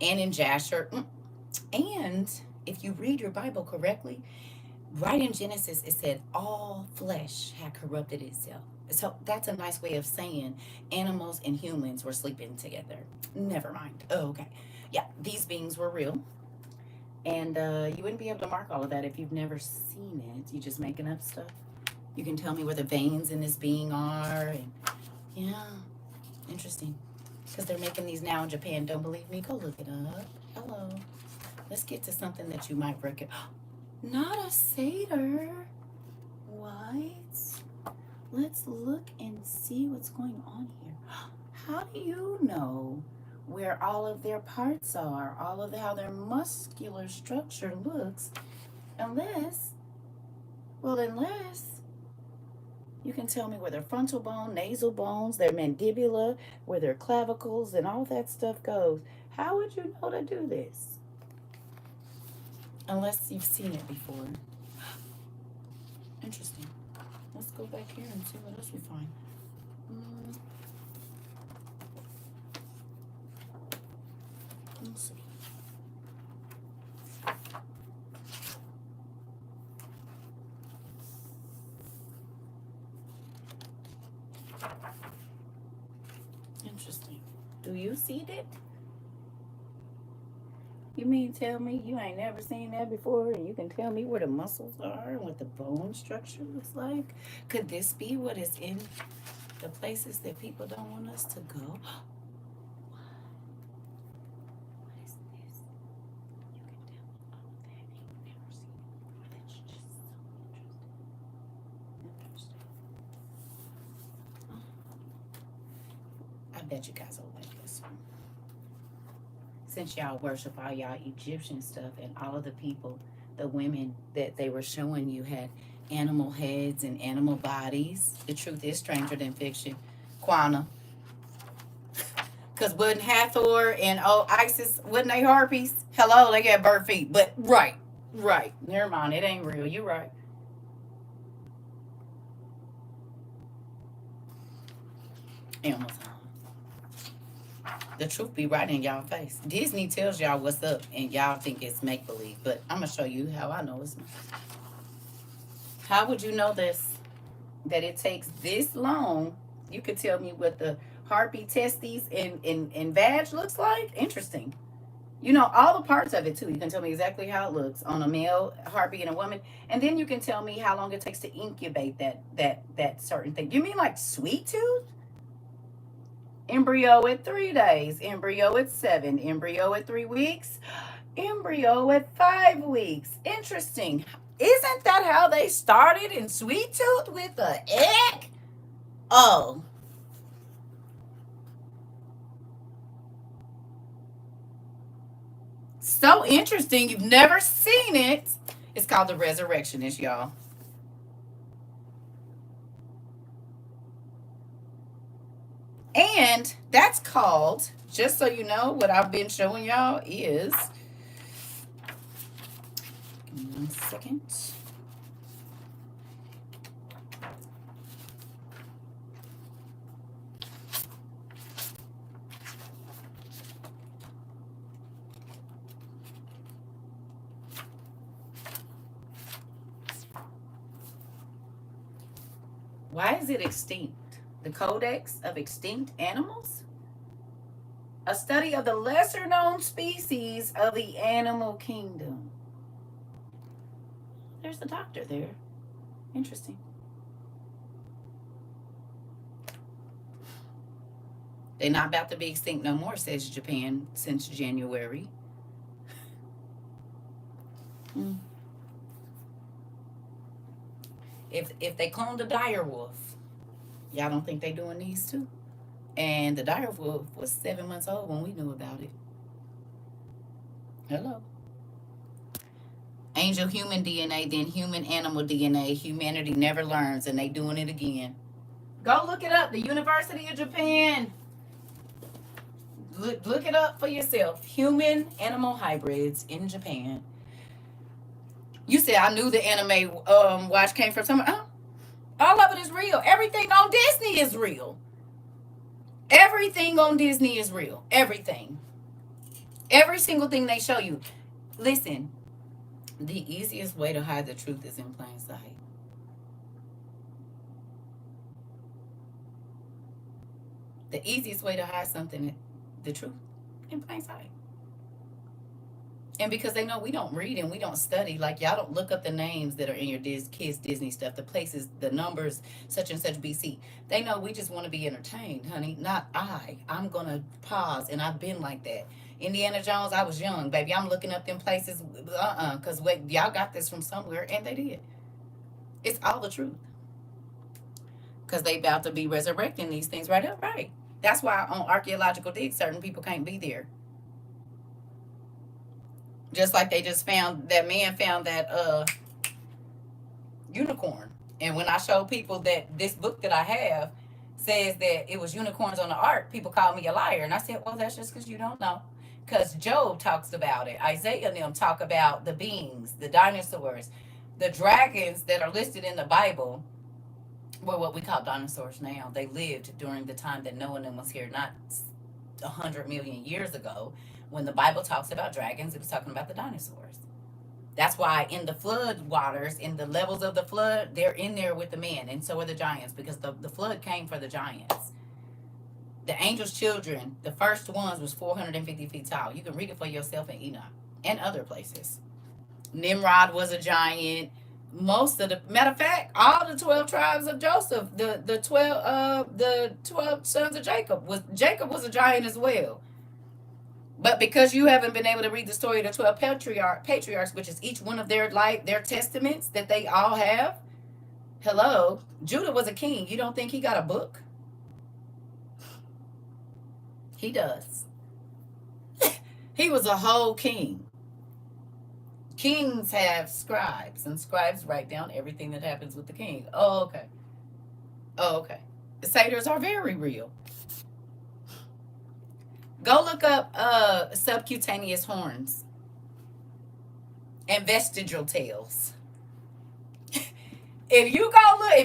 and in Jasher. And if you read your Bible correctly, right in Genesis, it said all flesh had corrupted itself. So that's a nice way of saying animals and humans were sleeping together. Never mind. Oh, okay. Yeah, these beings were real. And you wouldn't be able to mark all of that if you've never seen it. You're just making up stuff. You can tell me where the veins in this being are. And yeah, interesting. Because they're making these now in Japan. Don't believe me? Go look it up. Hello. Let's get to something that you might recognize. Not a satyr. What? Let's look and see what's going on here. How do you know where all of their parts are, all of how their muscular structure looks, unless you can tell me where their frontal bone, nasal bones, their mandibula, where their clavicles and all that stuff goes. How would you know to do this? Unless you've seen it before. Interesting. Let's go back here and see what else we find. Let's see. Interesting. Do you see that? You mean tell me you ain't never seen that before and you can tell me where the muscles are and what the bone structure looks like? Could this be what is in the places that people don't want us to go? What is this? You can tell me all of that and you've never seen it. That's just so interesting. I bet you guys will like this one. Since y'all worship all y'all Egyptian stuff and all of the people, the women that they were showing you had animal heads and animal bodies. The truth is stranger than fiction. Quana. Because wasn't Hathor and Isis, wasn't they harpies? Hello, they got bird feet. But right. Never mind, it ain't real. You right. Amazon. The truth be right in y'all face. Disney tells y'all what's up and y'all think it's make-believe. But I'm going to show you how I know it's not. How would you know this? That it takes this long? You could tell me what the harpy testes and vag looks like? Interesting. You know all the parts of it too. You can tell me exactly how it looks on a male harpy and a woman. And then you can tell me how long it takes to incubate that certain thing. You mean like sweet tooth? Embryo at 3 days, embryo at 7, embryo at 3 weeks, embryo at 5 weeks. Interesting. Isn't that how they started in Sweet Tooth with the egg? Oh. So interesting. You've never seen it. It's called The Resurrectionist, y'all. And that's called, just so you know, what I've been showing y'all is, give me 1 second. Why is it extinct? The Codex of Extinct Animals? A study of the lesser known species of the animal kingdom. There's the doctor there. Interesting. They're not about to be extinct no more, says Japan, since January. If they cloned the dire wolf, y'all don't think they doing these too? And the dire wolf was 7 months old when we knew about it. Hello. Angel human DNA, then human animal DNA. Humanity never learns, and they doing it again. Go look it up. The University of Japan. Look it up for yourself. Human animal hybrids in Japan. You said I knew the anime watch came from somewhere. All of it is real. Everything on Disney is real. Everything on Disney is real. Everything. Every single thing they show you. Listen, the easiest way to hide the truth is in plain sight. The easiest way to hide something, the truth, in plain sight. And because they know we don't read and we don't study, like y'all don't look up the names that are in your kids' Disney stuff, the places, the numbers, such and such BC. They know we just want to be entertained, honey. Not I. I'm going to pause, and I've been like that. Indiana Jones, I was young, baby. I'm looking up them places, because y'all got this from somewhere, and they did. It's all the truth. Because they about to be resurrecting these things right up, right. That's why on archaeological digs, certain people can't be there. Just like they just found that man found that unicorn. And when I show people that this book that I have says that it was unicorns on the ark, people call me a liar. And I said, well, that's just because you don't know. Because Job talks about it. Isaiah and them talk about the beings, the dinosaurs, the dragons that are listed in the Bible were what we call dinosaurs now. They lived during the time that Noah and them was here, not 100 million years ago. When the Bible talks about dragons, it was talking about the dinosaurs. That's why in the flood waters, in the levels of the flood, they're in there with the men, and so are the giants, because the flood came for the giants. The angel's children, the first ones, was 450 feet tall. You can read it for yourself in Enoch and other places. Nimrod was a giant. Most of the matter of fact, all the 12 tribes of Joseph, the 12 sons of Jacob was a giant as well. But because you haven't been able to read the story of the 12 patriarchs, which is each one of their testaments that they all have. Hello, Judah was a king. You don't think he got a book? He does. He was a whole king. Kings have scribes, and scribes write down everything that happens with the king. Oh, okay. Oh, okay. The satyrs are very real. Go look up subcutaneous horns and vestigial tails. If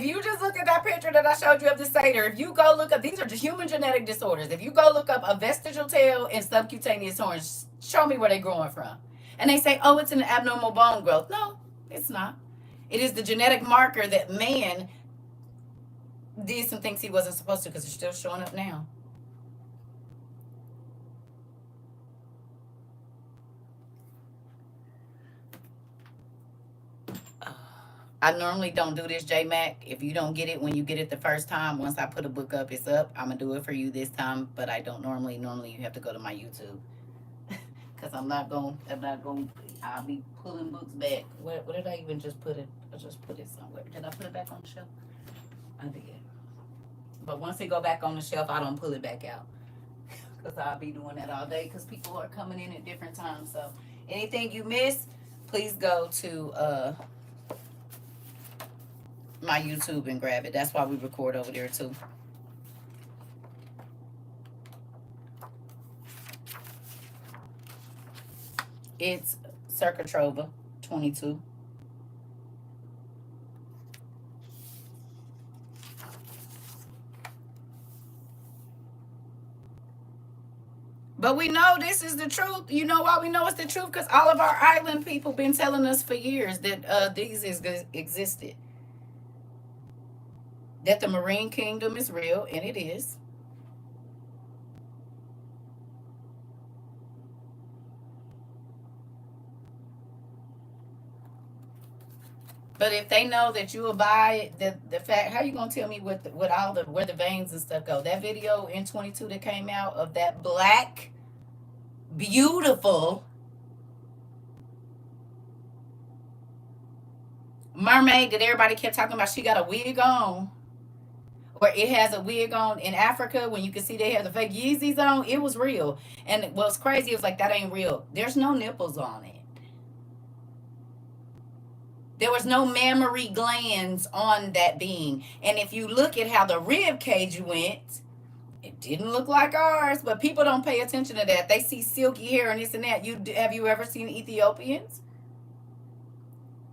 you just look at that picture that I showed you of the satyr, if you go look up, these are just human genetic disorders. If you go look up a vestigial tail and subcutaneous horns, show me where they're growing from. And they say, oh, it's an abnormal bone growth. No, it's not. It is the genetic marker that man did some things he wasn't supposed to, because it's still showing up now. I normally don't do this, J Mac. If you don't get it when you get it the first time, once I put a book up, it's up. I'm gonna do it for you this time, but I don't normally. Normally, you have to go to my YouTube, because I'll be pulling books back. What did I even just put it? I just put it somewhere. Did I put it back on the shelf? I did. But once it go back on the shelf, I don't pull it back out, because I'll be doing that all day, because people are coming in at different times. So anything you miss, please go to my YouTube and grab it. That's why we record over there too. It's CERCA TROVA 22. But we know this is the truth. You know why we know it's the truth? Because all of our island people been telling us for years that these existed. That the marine kingdom is real, and it is. But if they know that you will buy the fact, how you gonna tell me what all the where the veins and stuff go? That video in 22 that came out of that black, beautiful mermaid that everybody kept talking about, she got a wig on, or it has a wig on in Africa when you can see they have the fake Yeezys on. It was real. And what's crazy, it was like, that ain't real. There's no nipples on it. There was no mammary glands on that being. And if you look at how the rib cage went, it didn't look like ours, but people don't pay attention to that. They see silky hair and this and that. Have you ever seen Ethiopians?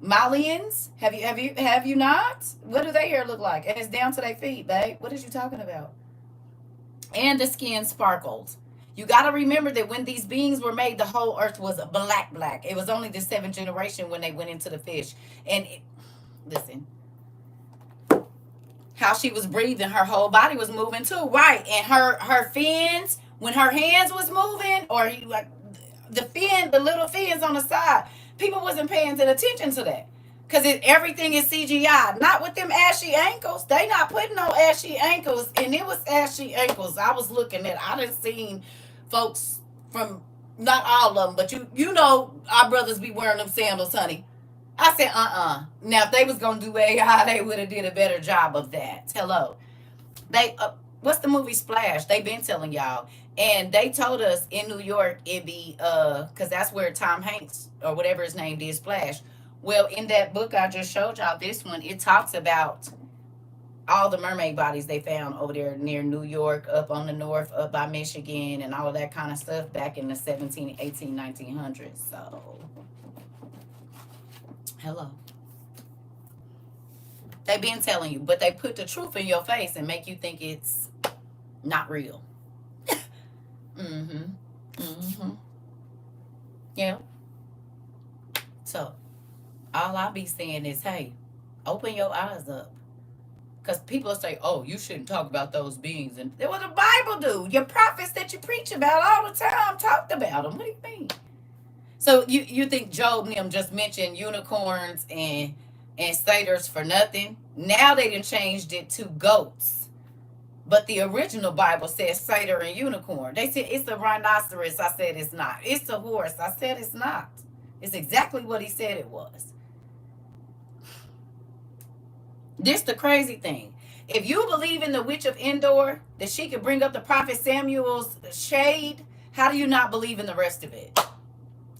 Malians? Have you not? What do their hair look like? And it's down to their feet, babe. What is you talking about? And the skin sparkled. You got to remember that when these beings were made, the whole earth was black. It was only the seventh generation when they went into the fish. And listen, how she was breathing, her whole body was moving too, right? And her fins, when her hands was moving, or like the little fins on the side, people wasn't paying attention to that. Cause everything is CGI, not with them ashy ankles. They not putting no ashy ankles, and it was ashy ankles. I was looking at. I done seen folks from, not all of them, but you know our brothers be wearing them sandals, honey. I said, Now, if they was gonna do AI, they would have did a better job of that. Hello, they what's the movie Splash? They been telling y'all, and they told us in New York it be because that's where Tom Hanks or whatever his name did Splash. Well, in that book I just showed y'all, this one, it talks about all the mermaid bodies they found over there near New York, up on the north, up by Michigan, and all of that kind of stuff back in the 17, 18, 1900s. So, hello. They been telling you, but they put the truth in your face and make you think it's not real. Mm-hmm. Mm-hmm. Yeah. So, all I be saying is, hey, open your eyes up. Because people say, oh, you shouldn't talk about those beings. And what the Bible do. Your prophets that you preach about all the time talked about them. What do you mean? So you think Job and them just mentioned unicorns and satyrs for nothing? Now they done changed it to goats. But the original Bible says satyr and unicorn. They said it's a rhinoceros. I said it's not. It's a horse. I said it's not. It's exactly what he said it was. This the crazy thing. If you believe in the witch of Endor, that she could bring up the prophet Samuel's shade, how do you not believe in the rest of it?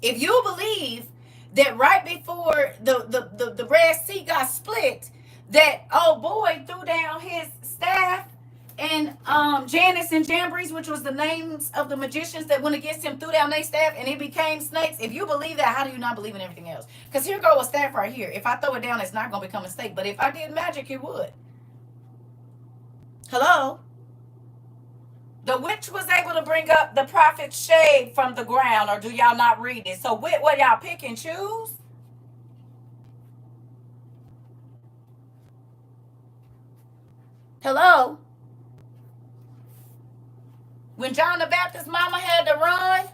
If you believe that right before the Red Sea got split, that old boy threw down his staff, and Janus and Jambres, which was the names of the magicians that went against him, threw down their staff and it became snakes. If you believe that, how do you not believe in everything else? Because here go a staff right here. If I throw it down, it's not going to become a snake. But if I did magic, it would. Hello? The witch was able to bring up the prophet's shade from the ground, or do y'all not read it? So what y'all pick and choose? Hello? When John the Baptist's mama had to run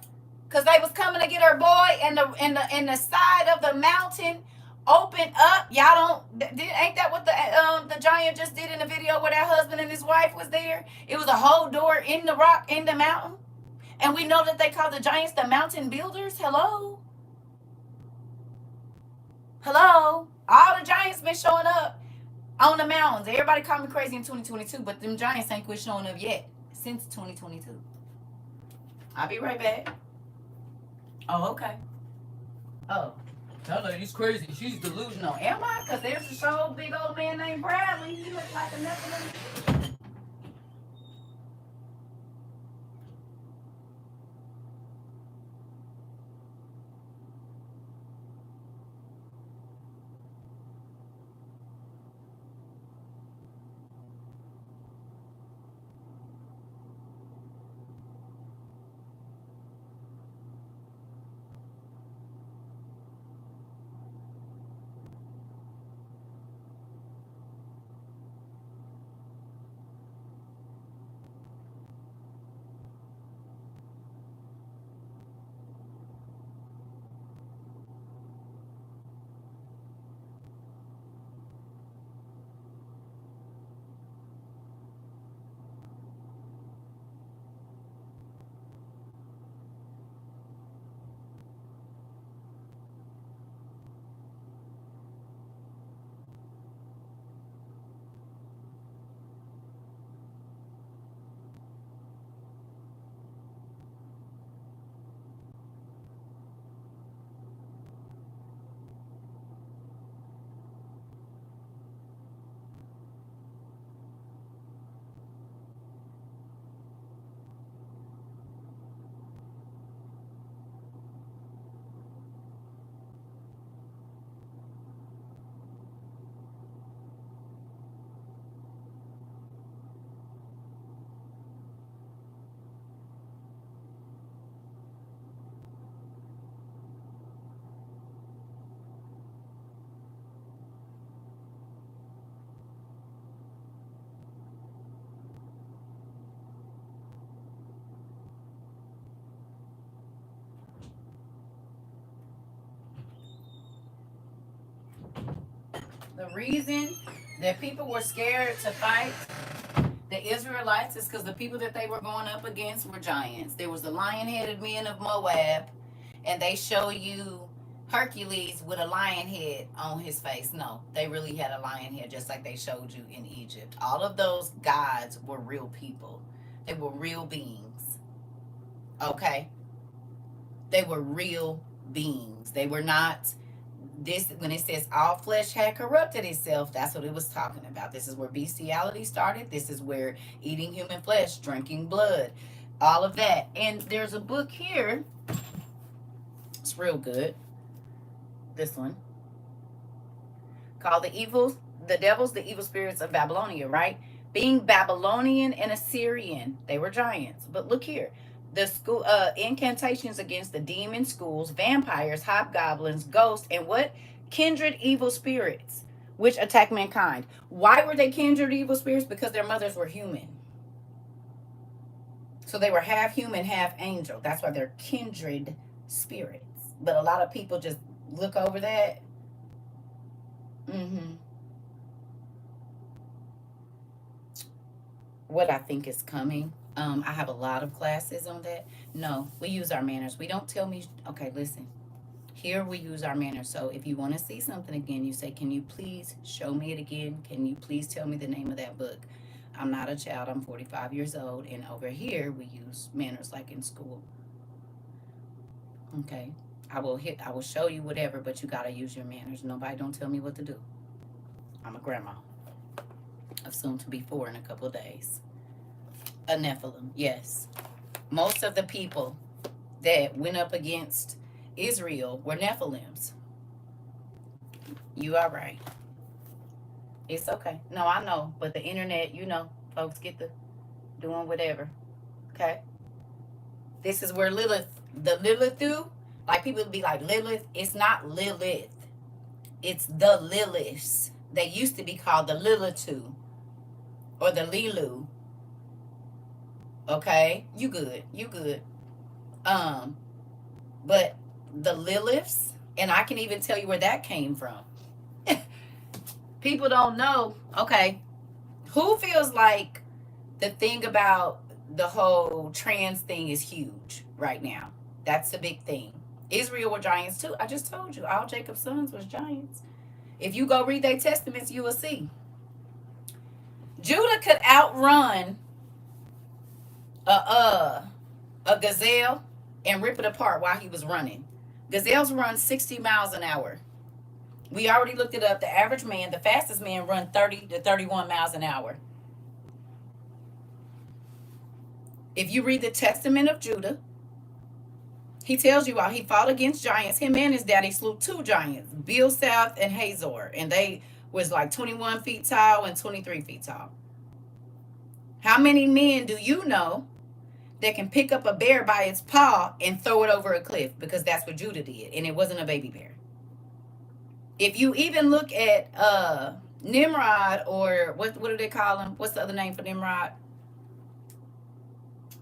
because they was coming to get her boy, and the side of the mountain opened up. Y'all don't, ain't that what the giant just did in the video where that husband and his wife was there? It was a whole door in the rock, in the mountain. And we know that they call the giants the mountain builders. Hello? Hello? All the giants been showing up on the mountains. Everybody called me crazy in 2022, but them giants ain't quit showing up yet since 2022. I'll be right back. Oh, okay. Oh. That lady's crazy. She's delusional. Am I? Because there's a show big old man named Bradley. He looks like a Nephilim. The reason that people were scared to fight the Israelites is because the people that they were going up against were giants. There was the lion-headed men of Moab, and they show you Hercules with a lion head on his face. No, they really had a lion head, just like they showed you in Egypt. All of those gods were real people. They were real beings. Okay? They were real beings. They were not this when it says all flesh had corrupted itself, that's what it was talking about. This is where bestiality started. This is where eating human flesh, drinking blood, all of that. And there's a book here. It's real good. This one called the devils, the evil spirits of Babylonia, right? Being Babylonian and Assyrian, they were giants. But look here, the school incantations against the demon schools, vampires, hobgoblins, ghosts, and what kindred evil spirits which attack mankind. Why were they kindred evil spirits? Because their mothers were human. So they were half human, half angel. That's why they're kindred spirits. But a lot of people just look over that. Mm-hmm. What I think is coming. I have a lot of classes on that. No, we use our manners. We don't tell me, okay, listen. Here we use our manners. So if you want to see something again, you say, can you please show me it again? Can you please tell me the name of that book? I'm not a child. I'm 45 years old. And over here, we use manners like in school. Okay. I will show you whatever, but you got to use your manners. Nobody don't tell me what to do. I'm a grandma of soon to be 4 in a couple of days. A Nephilim, yes. Most of the people that went up against Israel were Nephilims. You are right. It's okay. No, I know. But the internet, folks get the doing whatever. Okay? This is where the Lilithu, like people would be like Lilith. It's not Lilith. It's the Liliths. They used to be called the Lilithu or the Lilu. Okay? You good. You good. But the Liliths, and I can even tell you where that came from. People don't know. Okay. Who feels like the thing about the whole trans thing is huge right now? That's the big thing. Israel were giants too. I just told you. All Jacob's sons was giants. If you go read their testaments, you will see. Judah could outrun a gazelle and rip it apart while he was running. Gazelles run 60 miles an hour. We already looked it up. The average man, the fastest man, run 30 to 31 miles an hour. If you read the Testament of Judah, he tells you while he fought against giants, him and his daddy slew 2 giants, Bilsouth and Hazor, and they was like 21 feet tall and 23 feet tall. How many men do you know that can pick up a bear by its paw and throw it over a cliff? Because that's what Judah did, and it wasn't a baby bear. If you even look at Nimrod, or what do they call him? What's the other name for Nimrod?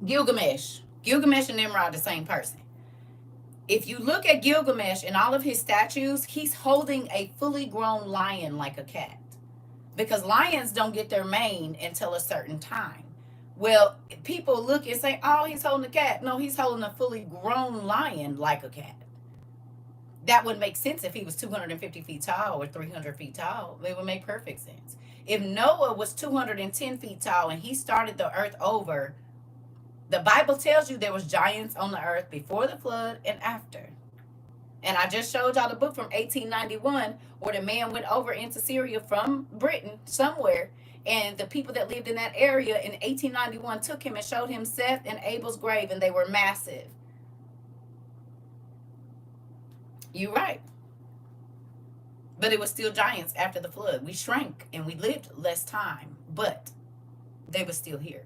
Gilgamesh. Gilgamesh and Nimrod, the same person. If you look at Gilgamesh and all of his statues, he's holding a fully grown lion like a cat. Because lions don't get their mane until a certain time. Well, people look and say, oh, he's holding a cat. No, he's holding a fully grown lion like a cat. That would make sense if he was 250 feet tall or 300 feet tall. It would make perfect sense. If Noah was 210 feet tall and he started the earth over, the Bible tells you there was giants on the earth before the flood and after. And I just showed y'all the book from 1891 where the man went over into Syria from Britain somewhere. And the people that lived in that area in 1891 took him and showed him Seth and Abel's grave, and they were massive. You're right. But it was still giants after the flood. We shrank and we lived less time, but they were still here.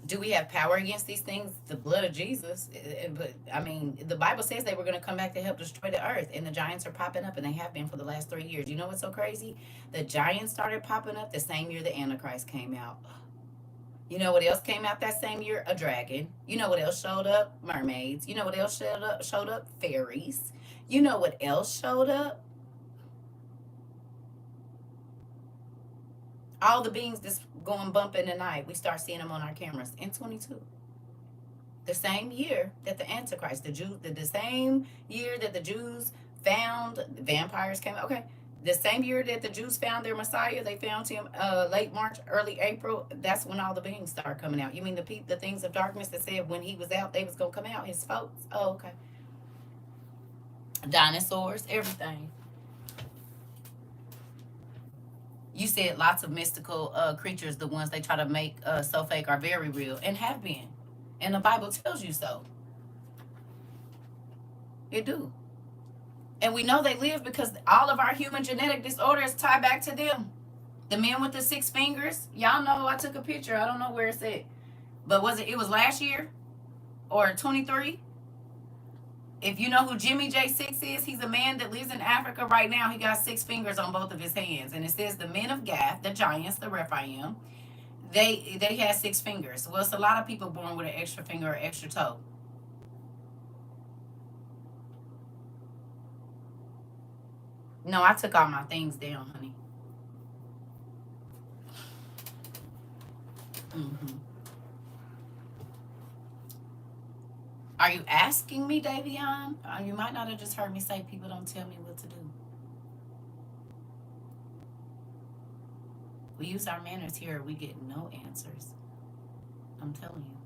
Do we have power against these things? The blood of Jesus. But I mean, the Bible says they were going to come back to help destroy the earth, and the giants are popping up, and they have been for the last 3 years. You know what's so crazy? The giants started popping up the same year the Antichrist came out. You know what else came out that same year? A dragon. You know what else showed up? Mermaids. You know what else showed up? Fairies. You know what else showed up? All the beings that's going bump in the night, we start seeing them on our cameras in 22. The same year that the Antichrist, the same year that the Jews found vampires came. Okay, the same year that the Jews found their Messiah, they found him late March, early April. That's when all the beings start coming out. You mean the things of darkness that said when he was out, they was gonna come out? His folks. Oh, okay. Dinosaurs, everything. You said lots of mystical creatures, the ones they try to make so fake, are very real and have been, and the Bible tells you so. It do. And we know they live because all of our human genetic disorders tie back to them. The men with the 6 fingers, y'all know I took a picture. I don't know where it's at. But it was last year or 23? If you know who Jimmy J6 is, he's a man that lives in Africa right now. He got 6 fingers on both of his hands. And it says the men of Gath, the giants, the Rephaim, they had 6 fingers. Well, it's a lot of people born with an extra finger or extra toe. No, I took all my things down, honey. Mm-hmm. Are you asking me, Davion? You might not have just heard me say people don't tell me what to do. We use our manners here, we get no answers. I'm telling you.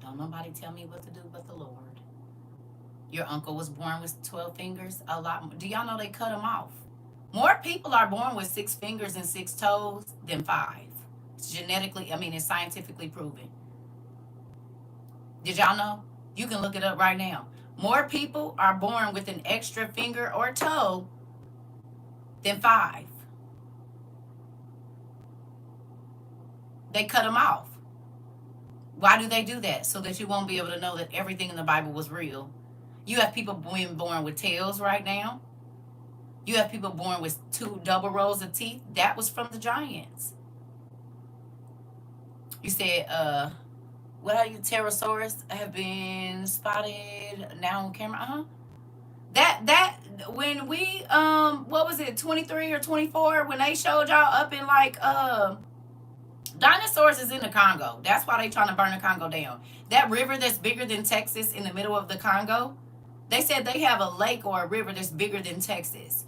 Don't nobody tell me what to do but the Lord. Your uncle was born with 12 fingers. A lot more. Do y'all know they cut them off? More people are born with 6 fingers and 6 toes than 5. It's genetically, it's scientifically proven. Did y'all know? You can look it up right now. More people are born with an extra finger or toe than 5. They cut them off. Why do they do that? So that you won't be able to know that everything in the Bible was real. You have people being born with tails right now. You have people born with 2 double rows of teeth. That was from the giants. You said, what are you, Pterosaurus have been spotted now on camera? That when we what was it, 23 or 24, when they showed y'all up in like dinosaurs is in the Congo. That's why they trying to burn the Congo down. That river that's bigger than Texas in the middle of the Congo, they said they have a lake or a river that's bigger than Texas.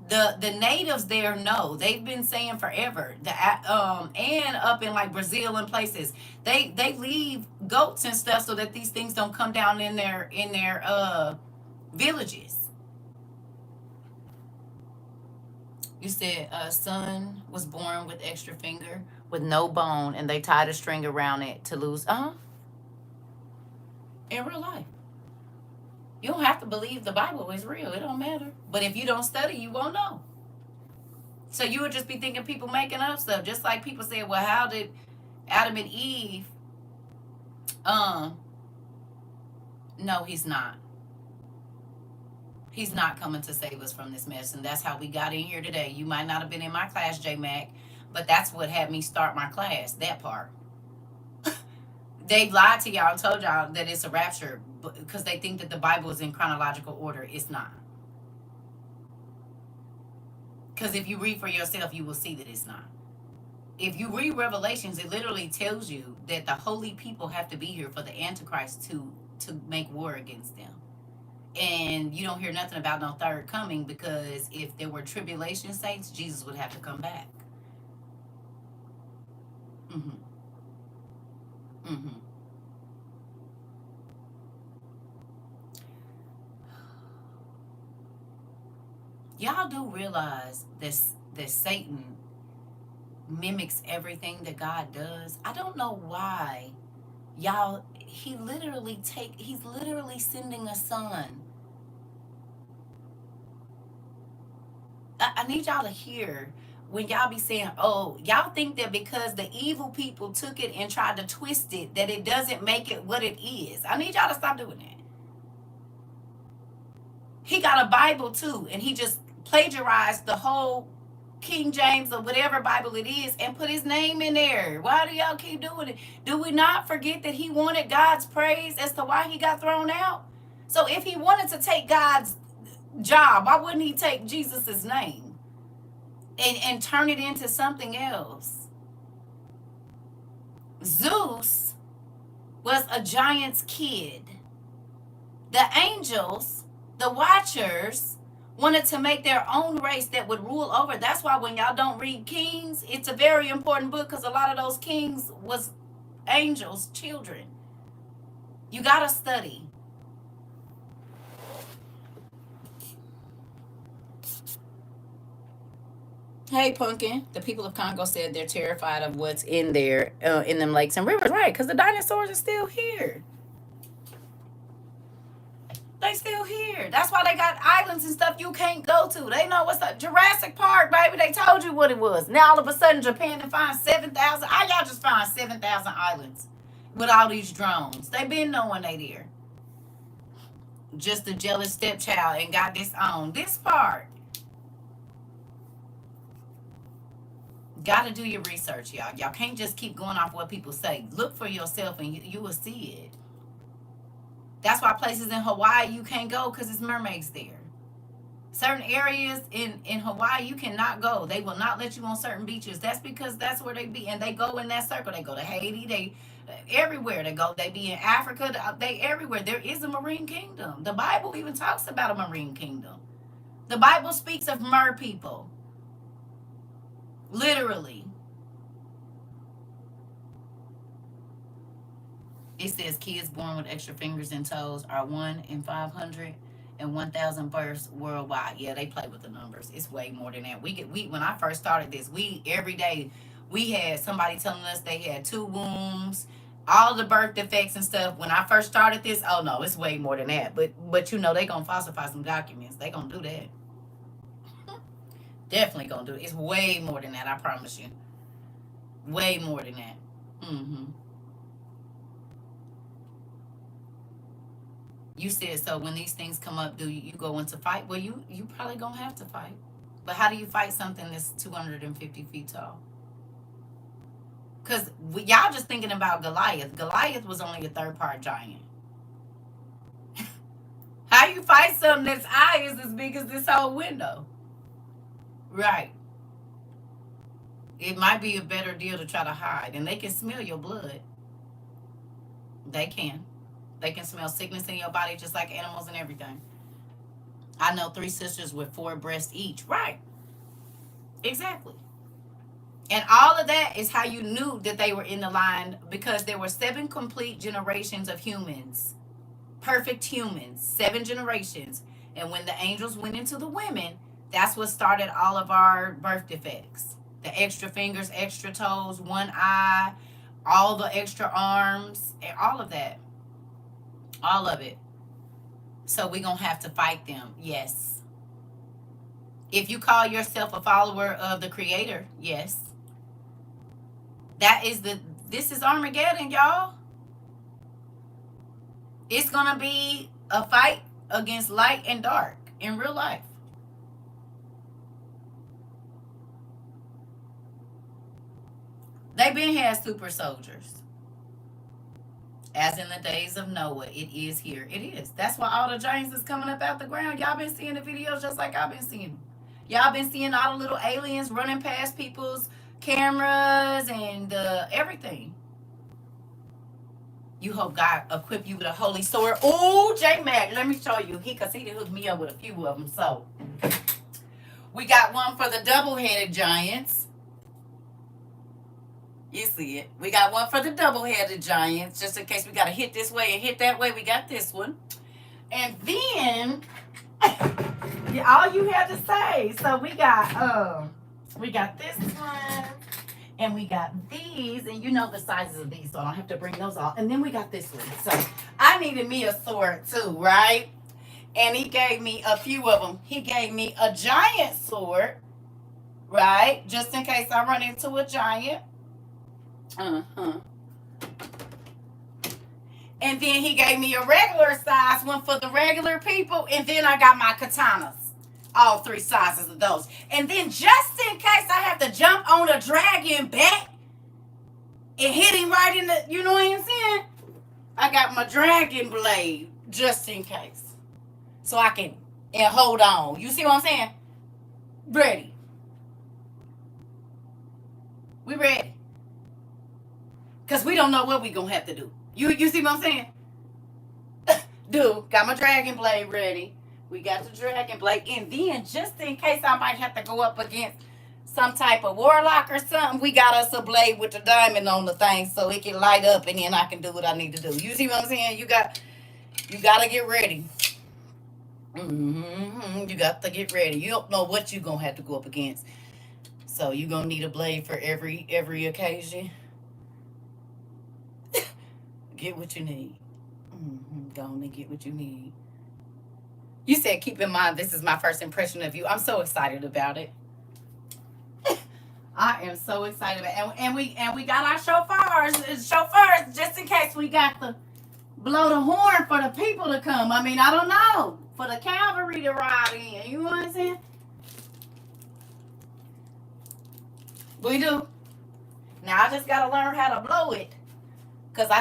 The natives there know. They've been saying forever. And up in like Brazil and places, they leave goats and stuff so that these things don't come down in their villages. You said son was born with extra finger with no bone, and they tied a string around it to lose. In real life. You don't have to believe the Bible is real. It don't matter. But if you don't study, you won't know. So you would just be thinking people making up stuff. Just like people say, well, how did Adam and Eve? No, he's not. He's not coming to save us from this mess. And that's how we got in here today. You might not have been in my class, J-Mac, but that's what had me start my class, that part. They've lied to y'all and told y'all that it's a rapture because they think that the Bible is in chronological order. It's not. Because if you read for yourself, you will see that it's not. If you read Revelations, it literally tells you that the holy people have to be here for the Antichrist to make war against them. And you don't hear nothing about no third coming, because if there were tribulation saints, Jesus would have to come back. Mm-hmm. Mm-hmm. Y'all do realize that Satan mimics everything that God does? I don't know why. Y'all, he's literally sending a son. I need y'all to hear when y'all be saying, oh, y'all think that because the evil people took it and tried to twist it, that it doesn't make it what it is. I need y'all to stop doing that. He got a Bible too, and he just plagiarized the whole King James or whatever Bible it is and put his name in there. Why do y'all keep doing it? Do we not forget that he wanted God's praise as to why he got thrown out? So if he wanted to take God's job, why wouldn't he take Jesus's name? and turn it into something else. Zeus was a giant's kid. The angels, the watchers, wanted to make their own race that would rule over. That's why when y'all don't read Kings, it's a very important book, because a lot of those kings was angels, children. You gotta study. Hey, Pumpkin. The people of Congo said they're terrified of what's in there, in them lakes and rivers. Right, because the dinosaurs are still here. They still here. That's why they got islands and stuff you can't go to. They know what's up. Jurassic Park, baby. They told you what it was. Now all of a sudden Japan can find 7,000. How y'all just find 7,000 islands with all these drones? They been knowing they there. Just a jealous stepchild and got this on. This part. Gotta do your research, y'all. Y'all can't just keep going off what people say. Look for yourself and you will see it. That's why places in Hawaii you can't go, because it's mermaids there. Certain areas in Hawaii you cannot go. They will not let you on certain beaches. That's because that's where they be. And they go in that circle. They go to Haiti. They everywhere they go. They be in Africa. They everywhere. There is a marine kingdom. The Bible even talks about a marine kingdom. The Bible speaks of mer people. Literally. It says kids born with extra fingers and toes are 1 in 500 and 1,000 births worldwide. Yeah, they play with the numbers. It's way more than that. We when I first started this, we every day we had somebody telling us they had 2 wombs, all the birth defects and stuff. When I first started this, oh no, it's way more than that. But you know they gonna falsify some documents. They gonna do that. Definitely gonna do it. It's way more than that. I promise you. Way more than that. Mm-hmm. You said, so when these things come up, do you go into fight? Well, you probably gonna have to fight. But how do you fight something that's 250 feet tall? Because y'all just thinking about Goliath. Goliath was only a third part giant. How you fight something that's eye is as big as this whole window? Right. It might be a better deal to try to hide. And they can smell your blood. They can. They can smell sickness in your body just like animals and everything. I know 3 sisters with 4 breasts each. Right. Exactly. And all of that is how you knew that they were in the line, because there were 7 complete generations of humans. Perfect humans. 7 generations. And when the angels went into the women, that's what started all of our birth defects. The extra fingers, extra toes, 1 eye, all the extra arms, and all of that. All of it. So we're going to have to fight them. Yes. If you call yourself a follower of the Creator, yes. This is Armageddon, y'all. It's going to be a fight against light and dark in real life. They've been had super soldiers. As in the days of Noah, it is here. It is. That's why all the giants is coming up out the ground. Y'all been seeing the videos just like I've been seeing them. Y'all been seeing all the little aliens running past people's cameras and everything. You hope God equip you with a holy sword. Oh, J Mac, let me show you. Because he hooked me up with a few of them. So, we got one for the double-headed giants. You see it. We got one for the double-headed giants, just in case we got to hit this way and hit that way. We got this one. And then, all you have to say. So we got this one, and we got these, and you know the sizes of these, so I don't have to bring those all. And then we got this one. So I needed me a sword too, right? And he gave me a few of them. He gave me a giant sword, right? Just in case I run into a giant. Uh-huh. And then he gave me a regular size one for the regular people. And then I got my katanas. All 3 sizes of those. And then just in case I have to jump on a dragon back and hit him right in the, you know what I'm saying? I got my dragon blade just in case. So I can hold on. You see what I'm saying? Ready. We ready. Because we don't know what we going to have to do. You see what I'm saying? Got my dragon blade ready. We got the dragon blade. And then, just in case I might have to go up against some type of warlock or something, we got us a blade with the diamond on the thing so it can light up and then I can do what I need to do. You see what I'm saying? You got to get ready. You got to get ready. You don't know what you're going to have to go up against. So you're going to need a blade for every occasion. Get what you need. Go on and get what you need. You said, keep in mind, this is my first impression of you. I'm so excited about it. I am so excited about it. And we got our chauffeurs, just in case we got to blow the horn for the people to come. I mean, I don't know. For the cavalry to ride in. You know what I'm saying? We do. Now, I just got to learn how to blow it. Because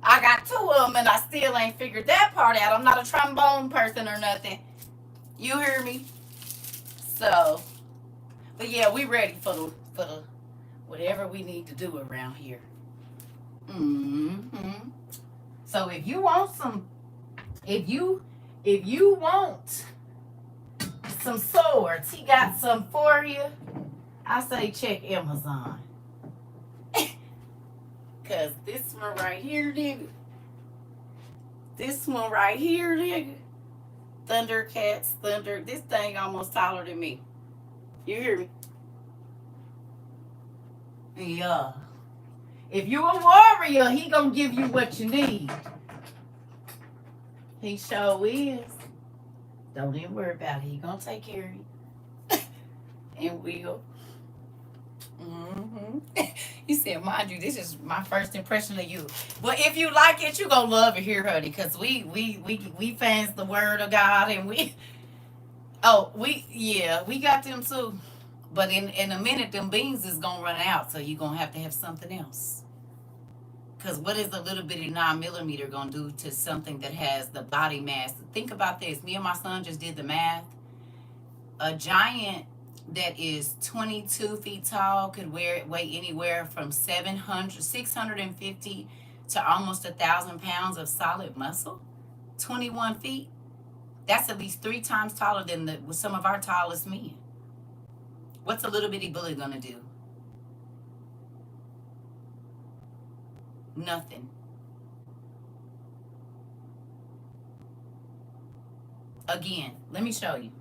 I got two of them and I still ain't figured that part out. I'm not a trombone person or nothing. You hear me? So, but yeah, we ready for the whatever we need to do around here. So if you want some swords, he got some for you. I say check Amazon. Cause this one right here, nigga. Thundercats, this thing almost taller than me. You hear me? Yeah. If you a warrior, he gonna give you what you need. He sure is. Don't even worry about it. He gonna take care of you. And will. You said, mind you, this is my first impression of you. But if you like it, you gonna love it here, honey. Cause we fans the word of God, and we got them too. But in a minute, them beans is gonna run out, so you gonna have to have something else. Cause what is a little bitty 9mm gonna do to something that has the body mass? Think about this. Me and my son just did the math. A giant that is 22 feet tall could weigh anywhere from 650 to almost 1,000 pounds of solid muscle. 21 feet. That's at least 3 times taller than some of our tallest men. What's a little bitty bully gonna do? Nothing. Again, let me show you.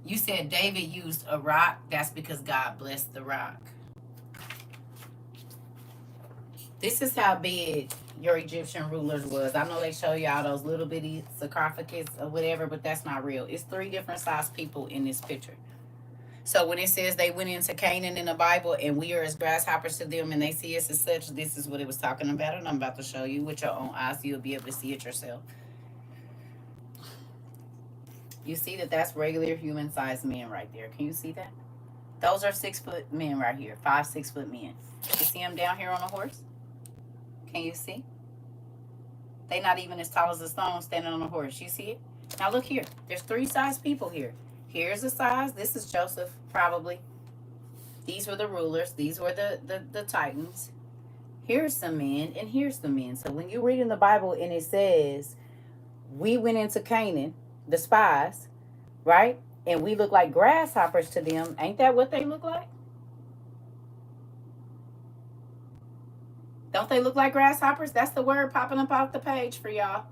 You said David used a rock. That's because God blessed the rock. This is how big your Egyptian rulers was. I know they show you all those little bitty sarcophagus or whatever, but that's not real. It's 3 different sized people in this picture. So when it says they went into Canaan in the Bible and we are as grasshoppers to them and they see us as such, this is what it was talking about. And I'm about to show you with your own eyes so you'll be able to see it yourself. You see that that's regular human-sized men right there. Can you see that? Those are 6-foot men right here. 5, 6-foot men. You see them down here on a horse? Can you see? They're not even as tall as a stone standing on a horse. You see it? Now look here. There's 3 sized people here. Here's the size. This is Joseph, probably. These were the rulers. These were the titans. Here's some men, and here's the men. So when you read in the Bible and it says, we went into Canaan, the spies, right? And we look like grasshoppers to them. Ain't that what they look like? Don't they look like grasshoppers? That's the word popping up off the page for y'all.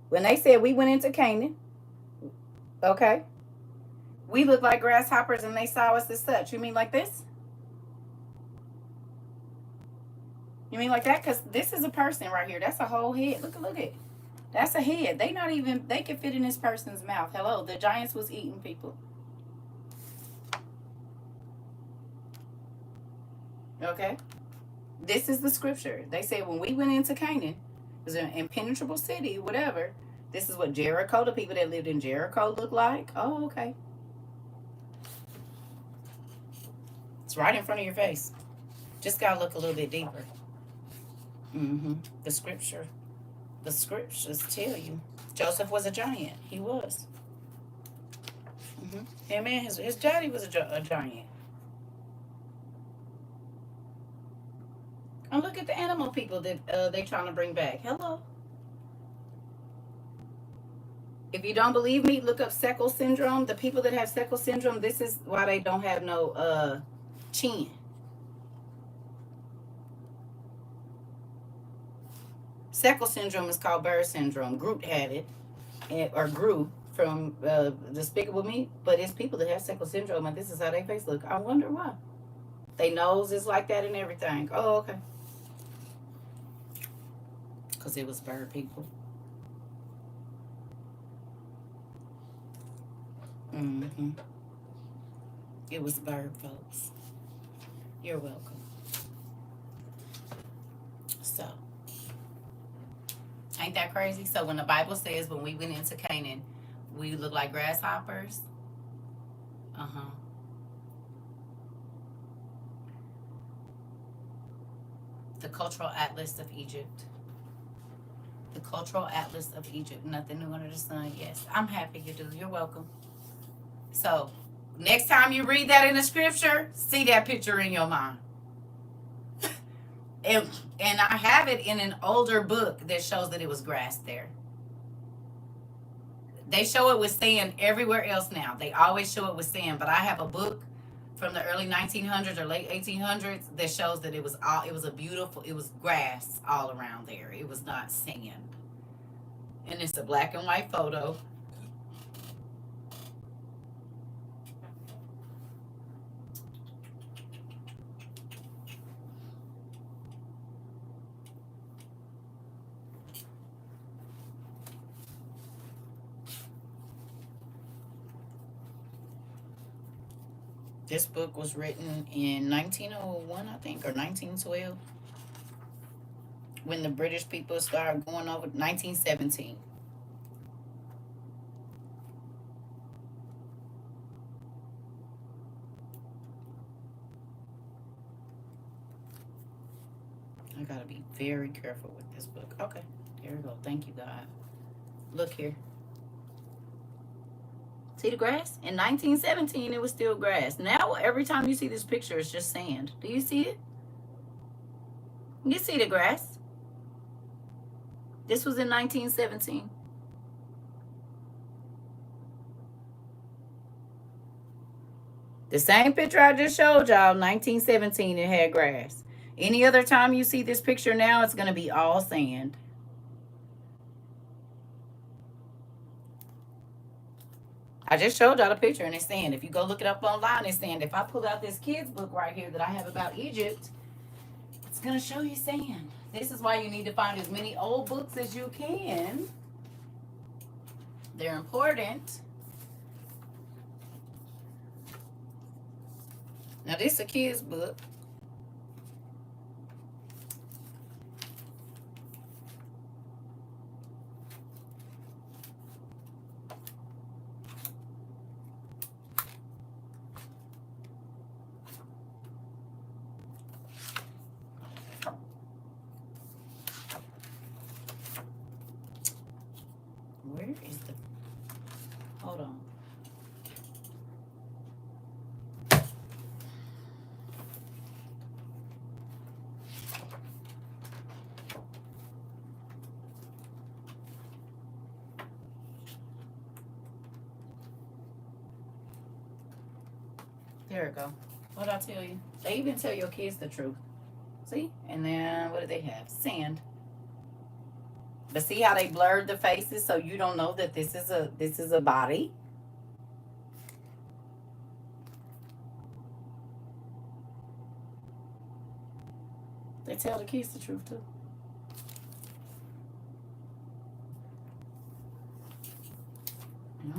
When they said we went into Canaan, okay, we look like grasshoppers and they saw us as such. You mean like this? You mean like that? Because this is a person right here. That's a whole head. Look at it. That's a head. They can fit in this person's mouth. Hello, the giants was eating people. Okay. This is the scripture. They say when we went into Canaan, it was an impenetrable city, whatever. This is what Jericho, the people that lived in Jericho looked like. Oh, okay. It's right in front of your face. Just got to look a little bit deeper. The scripture. The scriptures tell you. Joseph was a giant. He was. Him and his daddy was a giant. And look at the animal people that they trying to bring back. Hello. If you don't believe me, look up Seckle syndrome. The people that have Seckle syndrome, this is why they don't have no chin. Seckle syndrome is called bird syndrome. Groot had it, or grew from Despicable Me, but it's people that have Seckle syndrome, and this is how their face look. I wonder why. They nose is like that and everything. Oh, okay. Because it was bird people. Mm-hmm. It was bird folks. You're welcome. So, ain't that crazy? So when the Bible says when we went into Canaan, we look like grasshoppers. Uh-huh. The Cultural Atlas of Egypt. The Cultural Atlas of Egypt. Nothing new under the sun. Yes, I'm happy you do. You're welcome. So, next time you read that in the scripture, see that picture in your mind. and I have it in an older book that shows that it was grass there. They show it with sand everywhere else now. They always show it with sand, but I have a book from the early 1900s or late 1800s that shows that it was grass all around there. It was not sand. And it's a black and white photo. This book was written in 1901, I think, or 1912. When the British people started going over 1917. I gotta be very careful with this book. Okay, here we go. Thank you, God. Look here. See the grass? In 1917, it was still grass. Now, every time you see this picture, it's just sand. Do you see it? You see the grass? This was in 1917. The same picture I just showed y'all, 1917, it had grass. Any other time you see this picture now, it's going to be all sand. I just showed y'all the picture and it's sand. If you go look it up online, it's sand. If I pull out this kid's book right here that I have about Egypt, it's going to show you sand. This is why you need to find as many old books as you can. They're important. Now, this is a kid's book. Where is the... Hold on. There we go. What did I tell you? They even tell your kids the truth. See? And then what do they have? Sand. But see how they blurred the faces so you don't know that this is a body? They tell the kids the truth too. Yeah.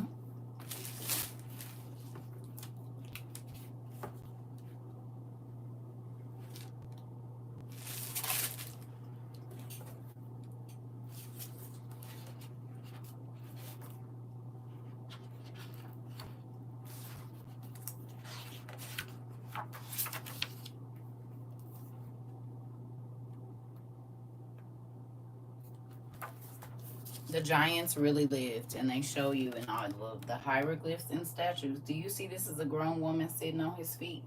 The giants really lived, and they show you in all of the hieroglyphs and statues. Do you see this is a grown woman sitting on his feet,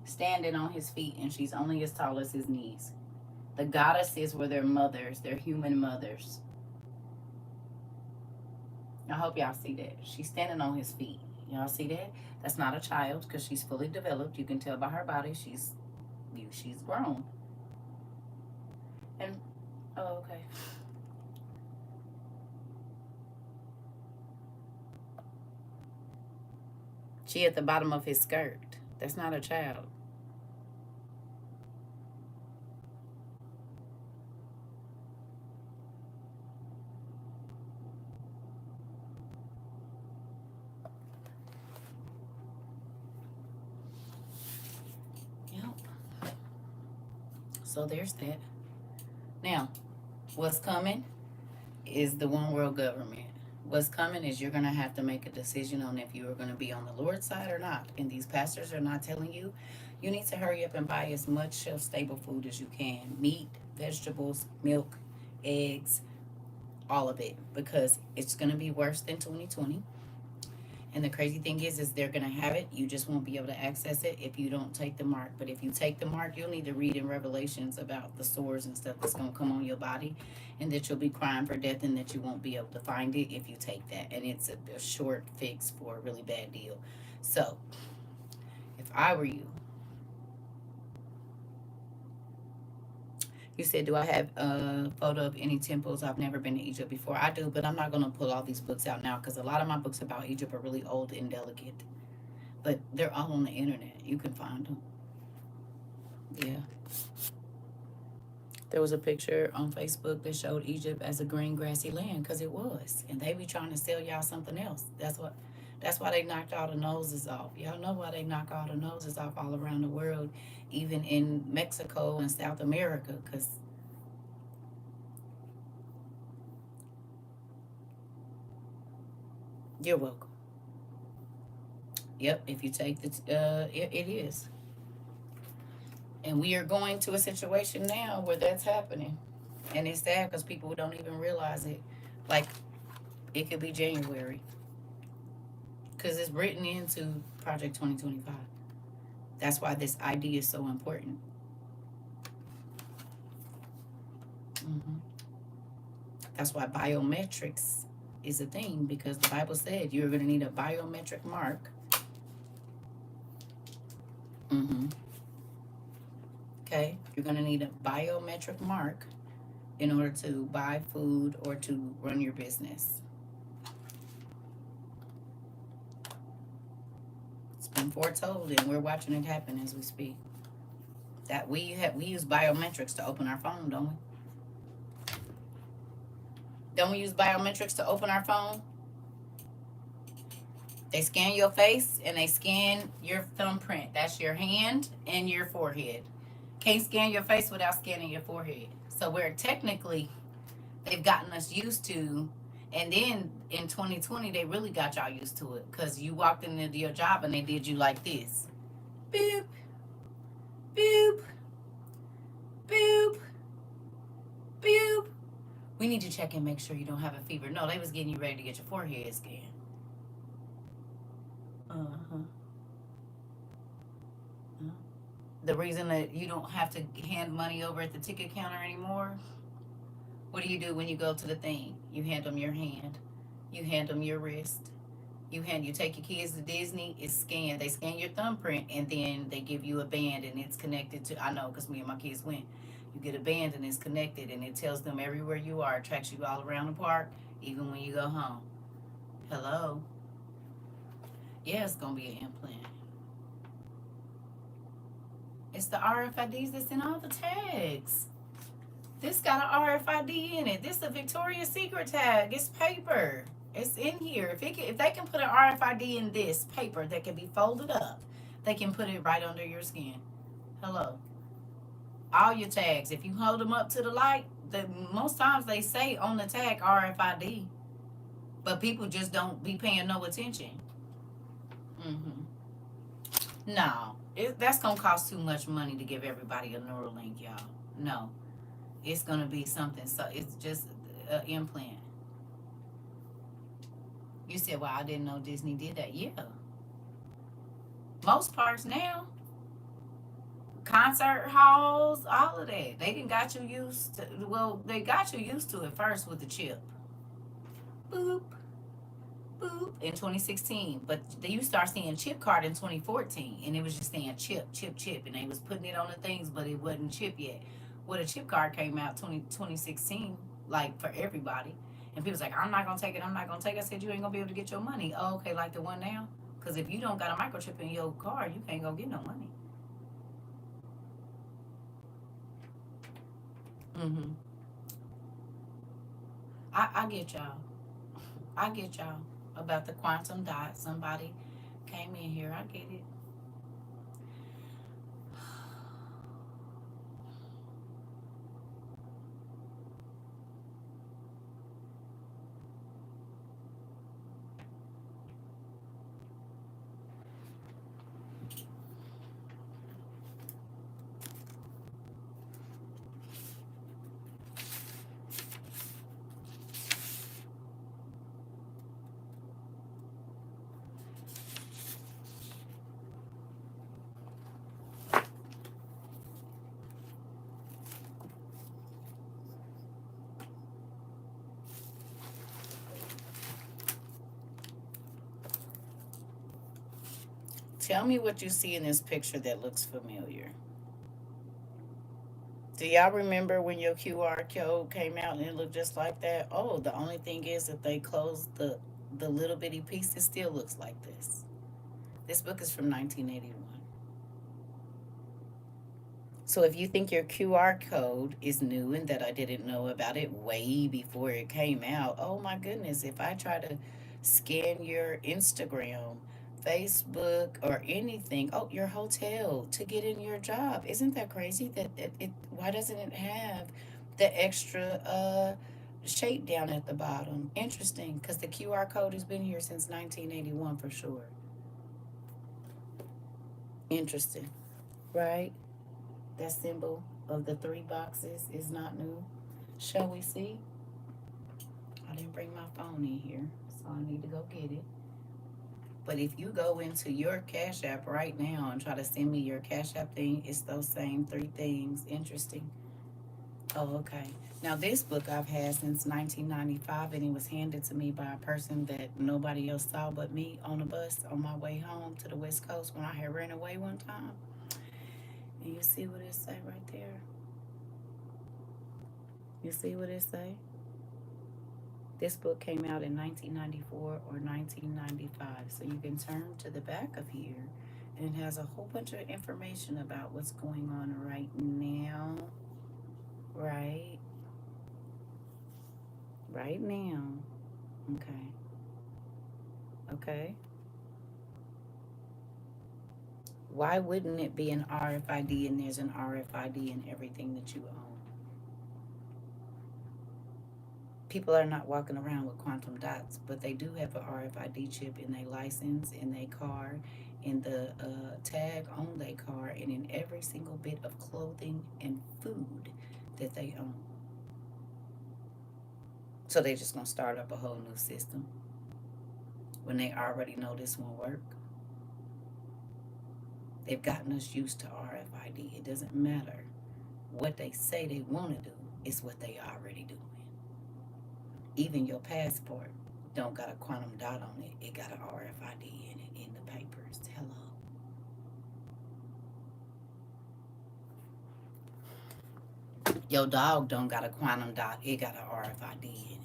standing on his feet, and she's only as tall as his knees? The goddesses were their mothers, their human mothers. I hope y'all see that. She's standing on his feet. Y'all see that? That's not a child because she's fully developed. You can tell by her body she's grown. And oh, okay. She at the bottom of his skirt. That's not a child. Yep. So there's that. Now, what's coming is the one world government. What's coming is you're going to have to make a decision on if you are going to be on the Lord's side or not. And these pastors are not telling you. You need to hurry up and buy as much shelf stable food as you can: meat, vegetables, milk, eggs, all of it, because it's going to be worse than 2020. And the crazy thing is they're gonna have it. You just won't be able to access it if you don't take the mark. But if you take the mark, you'll need to read in Revelations about the sores and stuff that's gonna come on your body, and that you'll be crying for death, and that you won't be able to find it if you take that. And it's a short fix for a really bad deal. So, if I were you, you said, do I have a photo of any temples? I've never been to Egypt before. I do, but I'm not gonna pull all these books out now because a lot of my books about Egypt are really old and delicate. But they're all on the internet. You can find them. Yeah. There was a picture on Facebook that showed Egypt as a green grassy land because it was, and they be trying to sell y'all something else. That's why they knocked all the noses off. Y'all know why they knock all the noses off all around the world, even in Mexico and South America, because you're welcome. Yep, if you take it is. And we are going to a situation now where that's happening. And it's sad because people don't even realize it. Like, it could be January. Because it's written into Project 2025. That's why this ID is so important. Hmm. That's why biometrics is a thing, because the Bible said you're going to need a biometric mark. Hmm. Okay? You're going to need a biometric mark in order to buy food or to run your business. It's been foretold, and we're watching it happen as we speak. That we use biometrics to open our phone, don't we? Don't we use biometrics to open our phone? They scan your face and they scan your thumbprint. That's your hand and your forehead. Can't scan your face without scanning your forehead. So we're technically, they've gotten us used to, and then in 2020 they really got y'all used to it because you walked into your job and they did you like this. Boop, boop, boop, boop. We need to check and make sure you don't have a fever. No, they was getting you ready to get your forehead scanned. Uh-huh. The reason that you don't have to hand money over at the ticket counter anymore, what do you do when you go to the thing? You hand them your hand. You hand them your wrist. You take your kids to Disney, it's scanned. They scan your thumbprint and then they give you a band and it's connected to, I know because me and my kids went. You get a band and it's connected and it tells them everywhere you are, it tracks you all around the park, even when you go home. Hello? Yeah, it's gonna be an implant. It's the RFIDs that's in all the tags. This got an RFID in it. This is a Victoria's Secret tag. It's paper. It's in here. If they can put an RFID in this paper that can be folded up, they can put it right under your skin. Hello. All your tags. If you hold them up to the light, most times they say on the tag RFID, but people just don't be paying no attention. Mm-hmm. No, that's gonna cost too much money to give everybody a Neuralink, y'all. No, it's gonna be something. So it's just an implant. You said, well, I didn't know Disney did that. Yeah. Most parts now, concert halls, all of that. They didn't got you used to, well, they got you used to it first with the chip. Boop, boop, in 2016. But then you start seeing chip card in 2014. And it was just saying chip, chip, chip. And they was putting it on the things, but it wasn't chip yet. Well, the chip card came out 2016, like for everybody. And people's like, I'm not going to take it. I'm not going to take it. I said, you ain't going to be able to get your money. Oh, okay, like the one now? Because if you don't got a microchip in your car, you can't go get no money. Mm-hmm. I get y'all. I get y'all about the quantum dot. Somebody came in here. I get it. Tell me what you see in this picture that looks familiar. Do y'all remember when your QR code came out and it looked just like that? Oh, the only thing is that they closed the little bitty piece. It still looks like this. This book is from 1981. So if you think your QR code is new and that I didn't know about it way before it came out, oh my goodness, if I try to scan your Instagram, Facebook, or anything, oh, your hotel to get in your job, isn't that crazy that why doesn't it have the extra shape down at the bottom? Interesting, because the QR code has been here since 1981 for sure. Interesting, right? That symbol of the three boxes is not new. Shall we see? I didn't bring my phone in here, so I need to go get it. But if you go into your Cash App right now and try to send me your Cash App thing, it's those same three things. Interesting. Oh, okay. Now, this book I've had since 1995, and it was handed to me by a person that nobody else saw but me on a bus on my way home to the West Coast when I had ran away one time. And you see what it say right there? You see what it say? This book came out in 1994 or 1995. So you can turn to the back of here and it has a whole bunch of information about what's going on right now. Right? Right now. Okay. Okay. Why wouldn't it be an RFID and there's an RFID in everything that you own? People are not walking around with quantum dots, but they do have an RFID chip in their license, in their car, in the tag on their car, and in every single bit of clothing and food that they own. So they're just gonna start up a whole new system when they already know this won't work. They've gotten us used to RFID. It doesn't matter what they say they want to do; it's what they already doing. Even your passport don't got a quantum dot on it. It got an RFID in it in the papers. Hello. Your dog don't got a quantum dot. It got an RFID in it.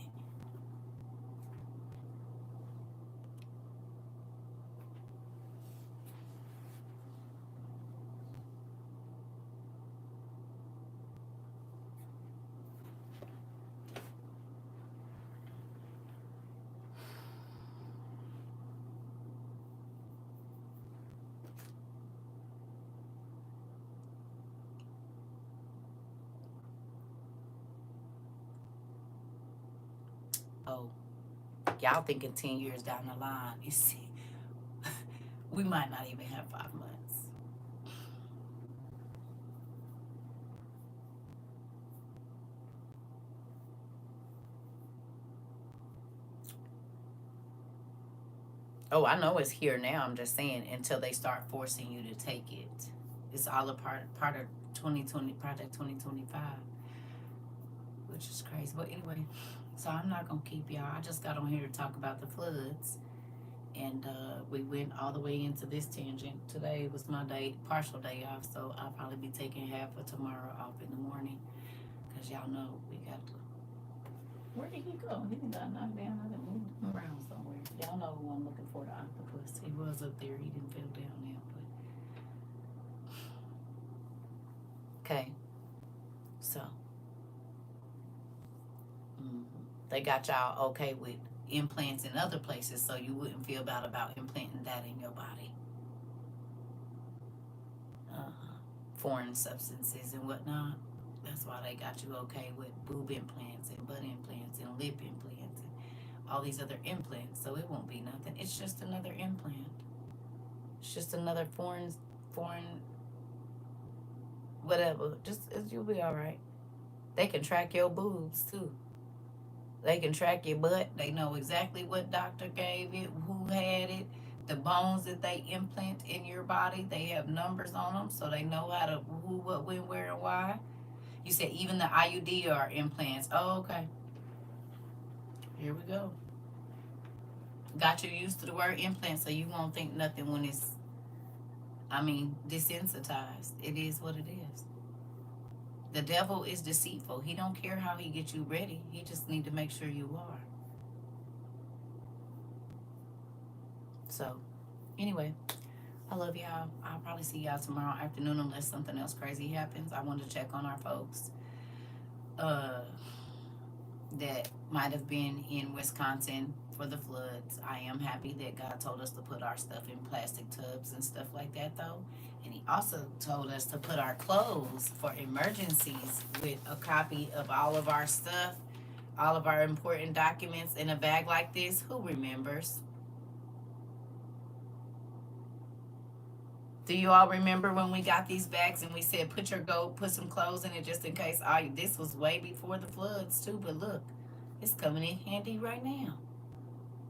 Oh, y'all thinking 10 years down the line. You see, we might not even have 5 months. Oh, I know it's here now. I'm just saying until they start forcing you to take it. It's all a part of 2020 Project 2025, which is crazy. But anyway, so I'm not gonna keep y'all. I just got on here to talk about the floods, and we went all the way into this tangent. Today was my day, partial day off, so I'll probably be taking half of tomorrow off in the morning, cause y'all know we got to. Where did he go? He didn't got knocked down. I didn't move him around somewhere. Y'all know who I'm looking for, the octopus. He was up there. He didn't fell down now, but okay. So mhm. They got y'all okay with implants in other places, so you wouldn't feel bad about implanting that in your body. Foreign substances and whatnot. That's why they got you okay with boob implants and butt implants and lip implants and all these other implants. So it won't be nothing. It's just another implant. It's just another foreign whatever. Just you'll be all right. They can track your boobs too. They can track your butt. They know exactly what doctor gave it, who had it, the bones that they implant in your body. They have numbers on them, so they know how to who, what, when, where, and why. You said even the IUD are implants. Oh, okay. Here we go. Got you used to the word implant, so you won't think nothing when it's, desensitized. It is what it is. The devil is deceitful. He don't care how he gets you ready. He just need to make sure you are. So, anyway, I love y'all. I'll probably see y'all tomorrow afternoon unless something else crazy happens. I want to check on our folks that might have been in Wisconsin for the floods. I am happy that God told us to put our stuff in plastic tubs and stuff like that, though. And He also told us to put our clothes for emergencies with a copy of all of our stuff, all of our important documents in a bag like this. Who remembers? Do you all remember when we got these bags and we said put some clothes in it just in case? This was way before the floods too, but look, it's coming in handy right now.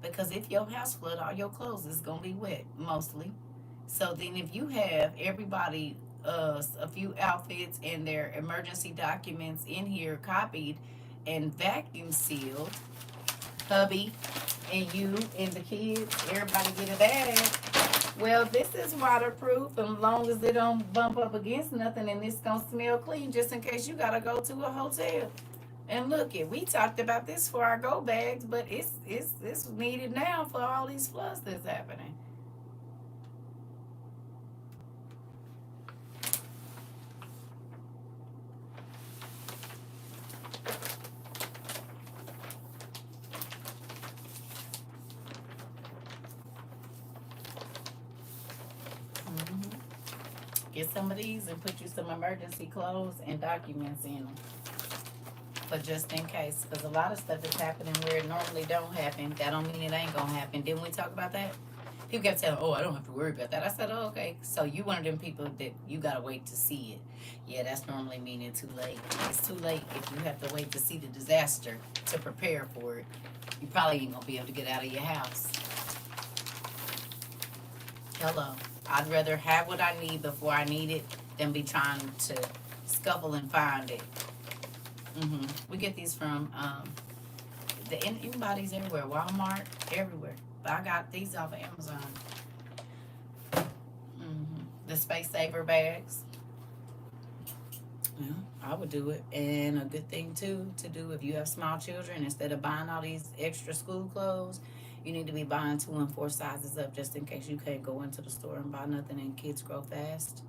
Because if your house flood, all your clothes is gonna be wet mostly. So then if you have everybody a few outfits and their emergency documents in here copied and vacuum sealed, hubby and you and the kids, everybody get a bag. Well, this is waterproof, and as long as it don't bump up against nothing, and it's gonna smell clean, just in case you gotta go to a hotel. And look, it we talked about this for our go bags, but it's needed now for all these floods that's happening. Hmm. Get some of these and put you some emergency clothes and documents in them. But just in case, because a lot of stuff is happening where it normally don't happen. That don't mean it ain't gonna happen. Didn't we talk about that? People kept saying, "Oh, I don't have to worry about that." I said, "Oh, okay." So you one of them people that you gotta wait to see it. Yeah, that's normally meaning too late. It's too late if you have to wait to see the disaster to prepare for it. You probably ain't gonna be able to get out of your house. Hello. I'd rather have what I need before I need it than be trying to scuffle and find it. We get these from the anybody's everywhere, Walmart, everywhere. But I got these off of Amazon. The space saver bags. Yeah, I would do it. And a good thing too to do if you have small children, instead of buying all these extra school clothes, you need to be buying 2 and 4 sizes up just in case you can't go into the store and buy nothing and kids grow fast.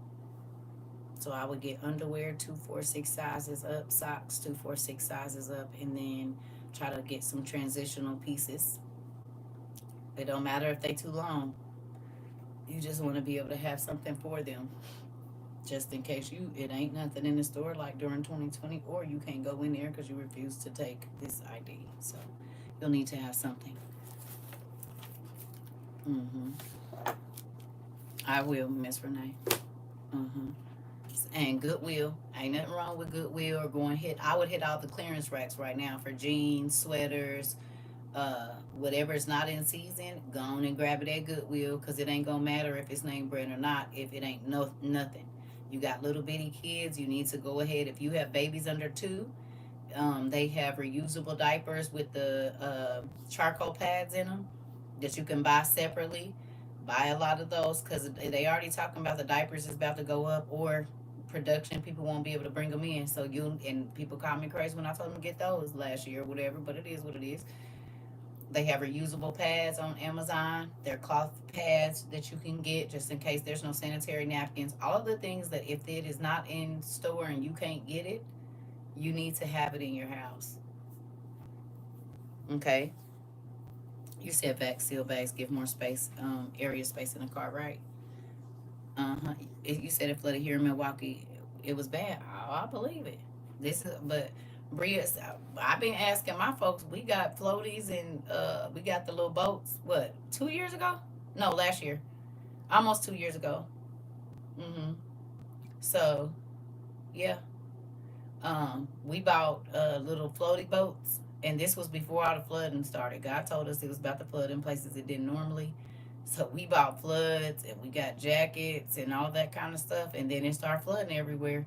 So I would get underwear 2, 4, 6 sizes up, socks 2, 4, 6 sizes up, and then try to get some transitional pieces. It don't matter if they too long. You just want to be able to have something for them, just in case it ain't nothing in the store like during 2020, or you can't go in there because you refuse to take this ID. So you'll need to have something. I will, Miss Renee. And Goodwill. Ain't nothing wrong with Goodwill or going hit. I would hit all the clearance racks right now for jeans, sweaters, Whatever's not in season, go on and grab it at Goodwill, because it ain't gonna matter if it's name brand or not if it ain't nothing. You got little bitty kids, you need to go ahead. If you have babies under 2, they have reusable diapers with the charcoal pads in them that you can buy separately. Buy a lot of those, because they already talking about the diapers is about to go up, or production people won't be able to bring them in. So you and people call me crazy when I told them to get those last year or whatever, but it is what it is. They have reusable pads on Amazon. They're cloth pads that you can get just in case there's no sanitary napkins. All of the things that if it is not in store and you can't get it, you need to have it in your house. Okay. You said vac seal bags give more space, area space in the car, right? Uh-huh. You said it flooded here in Milwaukee. It was bad. Oh, I believe it. This is, but Bria, I've been asking my folks. We got floaties and we got the little boats. What, 2 years ago? No, last year. Almost 2 years ago. Mm-hmm. So yeah, we bought little floaty boats, and this was before all the flooding started. God told us it was about to flood in places it didn't normally. So we bought floods, and we got jackets and all that kind of stuff, and then it started flooding everywhere.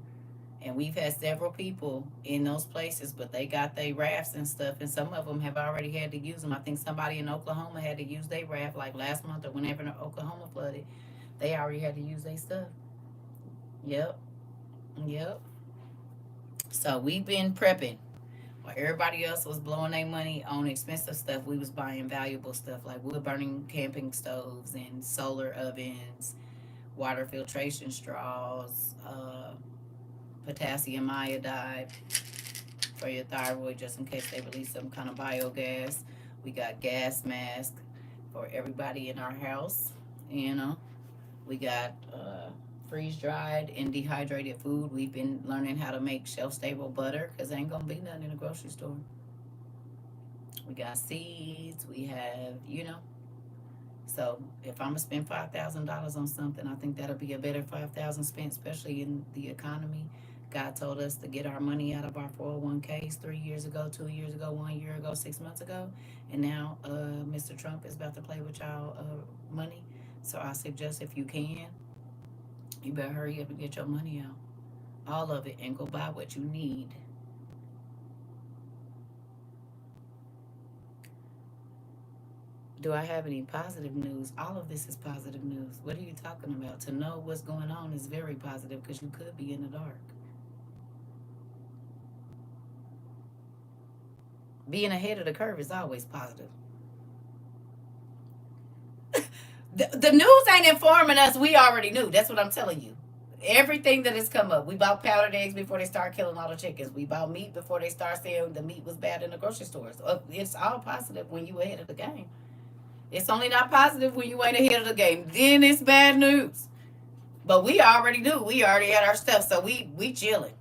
And we've had several people in those places, but they got their rafts and stuff, and some of them have already had to use them. I think somebody in Oklahoma had to use their raft like last month or whenever Oklahoma flooded. They already had to use their stuff. Yep, yep. So we've been prepping. While everybody else was blowing their money on expensive stuff, we was buying valuable stuff like wood burning camping stoves and solar ovens, water filtration straws, potassium iodide for your thyroid just in case they release some kind of biogas. We got gas masks for everybody in our house. You know, we got freeze dried and dehydrated food. We've been learning how to make shelf stable butter because there ain't gonna be nothing in the grocery store. We got seeds. We have, So if I'm gonna spend $5,000 on something, I think that'll be a better 5,000 spent, especially in the economy. God told us to get our money out of our 401ks 3 years ago, 2 years ago, 1 year ago, 6 months ago, and now Mr. Trump is about to play with y'all money. So I suggest if you can, you better hurry up and get your money out, all of it, and go buy what you need. Do I have any positive news? All of this is positive news. What are you talking about? To know what's going on is very positive because you could be in the dark. Being ahead of the curve is always positive. The news ain't informing us. We already knew. That's what I'm telling you. Everything that has come up. We bought powdered eggs before they start killing all the chickens. We bought meat before they start saying the meat was bad in the grocery stores. It's all positive when you ahead of the game. It's only not positive when you ain't ahead of the game. Then it's bad news. But we already knew. We already had our stuff, so we chilling.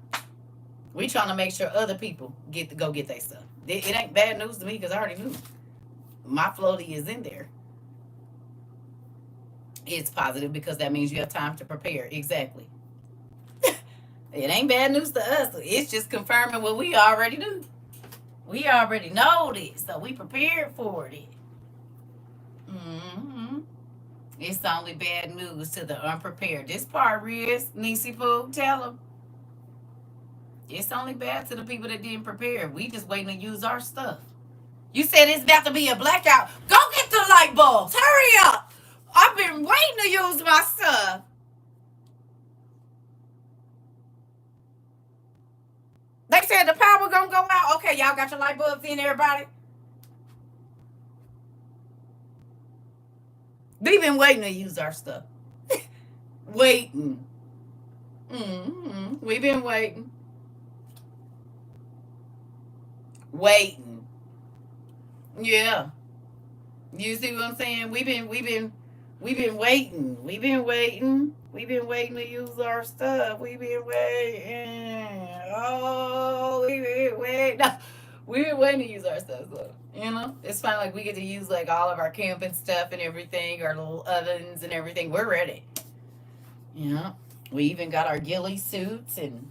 We trying to make sure other people get to go get their stuff. It ain't bad news to me because I already knew. My floaty is in there. It's positive because that means you have time to prepare. Exactly. It ain't bad news to us. It's just confirming what we already knew. We already know this, so we prepared for it. Mm-hmm. It's only bad news to the unprepared. This part is Nisi Poo. Tell them it's only bad to the people that didn't prepare. We just waiting to use our stuff. You said it's about to be a blackout. Go get the light bulbs. Hurry up. I've been waiting to use my stuff. They said the power gonna go out. Okay, y'all got your light bulbs in, everybody. We've been waiting to use our stuff. Waiting. Mm-hmm. We've been waiting. Waiting. Yeah. You see what I'm saying? We've been waiting. We've been waiting to use our stuff. We've been waiting. Oh, we've been waiting. No, we've been waiting to use our stuff. So, it's fine. Like we get to use like all of our camping stuff and everything, our little ovens and everything. We're ready. We even got our ghillie suits and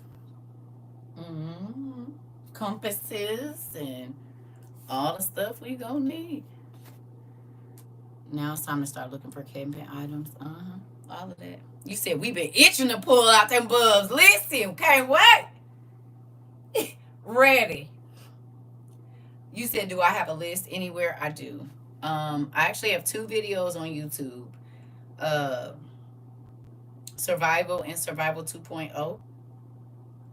compasses and All the stuff we gonna need. Now it's time to start looking for campaign items. All of that. You said we been itching to pull out them bubs. Listen, can't wait. Ready. You said, do I have a list anywhere? I do. I actually have 2 videos on YouTube. Uh, Survival and Survival 2.0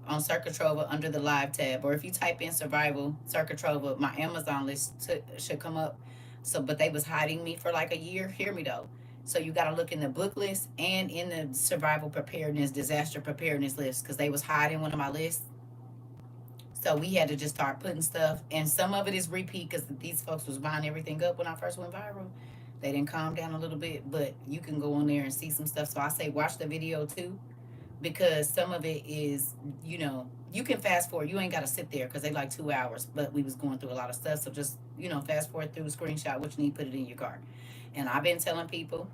on CERCA TROVA under the live tab. Or if you type in Survival, CERCA TROVA, my Amazon list should come up. So, but they was hiding me for like a year. Hear me though. So you got to look in the book list and in the survival preparedness, disaster preparedness list, because they was hiding one of my lists. So we had to just start putting stuff, and some of it is repeat because these folks was buying everything up when I first went viral. They didn't calm down a little bit, but you can go on there and see some stuff. So I say watch the video too, because some of it is, you can fast forward. You ain't got to sit there because they like 2 hours, but we was going through a lot of stuff. So just, fast forward through, screenshot what you need, put it in your cart. And I've been telling people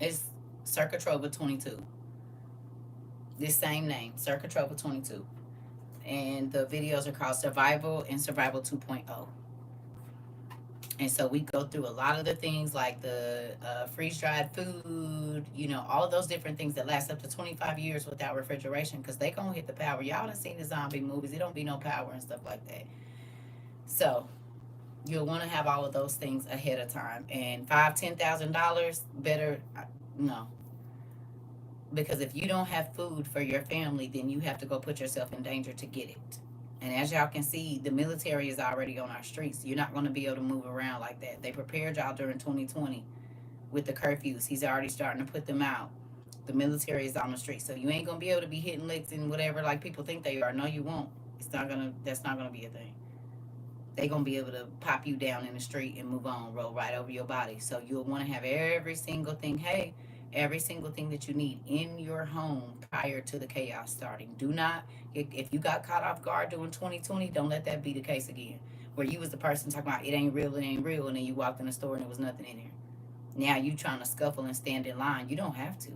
it's CERCA TROVA 22. This same name, CERCA TROVA 22. And the videos are called Survival and Survival 2.0. And so we go through a lot of the things like the freeze dried food, all of those different things that last up to 25 years without refrigeration because they gonna hit the power. Y'all done seen the zombie movies. It don't be no power and stuff like that. So you'll want to have all of those things ahead of time. And $5,000-$10,000 better no, because if you don't have food for your family, then you have to go put yourself in danger to get it. And as y'all can see, the military is already on our streets. You're not going to be able to move around like that. They prepared y'all during 2020 with the curfews. He's already starting to put them out. The military is on the street, so you ain't going to be able to be hitting licks and whatever like people think they are. No, you won't. It's not gonna. That's not gonna be a thing. They gonna be able to pop you down in the street and move on, roll right over your body. So you'll want to have every single thing. Hey, every single thing that you need in your home prior to the chaos starting. Do not, if you got caught off guard during 2020, don't let that be the case again. Where you was the person talking about it ain't real, and then you walked in the store and there was nothing in there. Now you trying to scuffle and stand in line. You don't have to.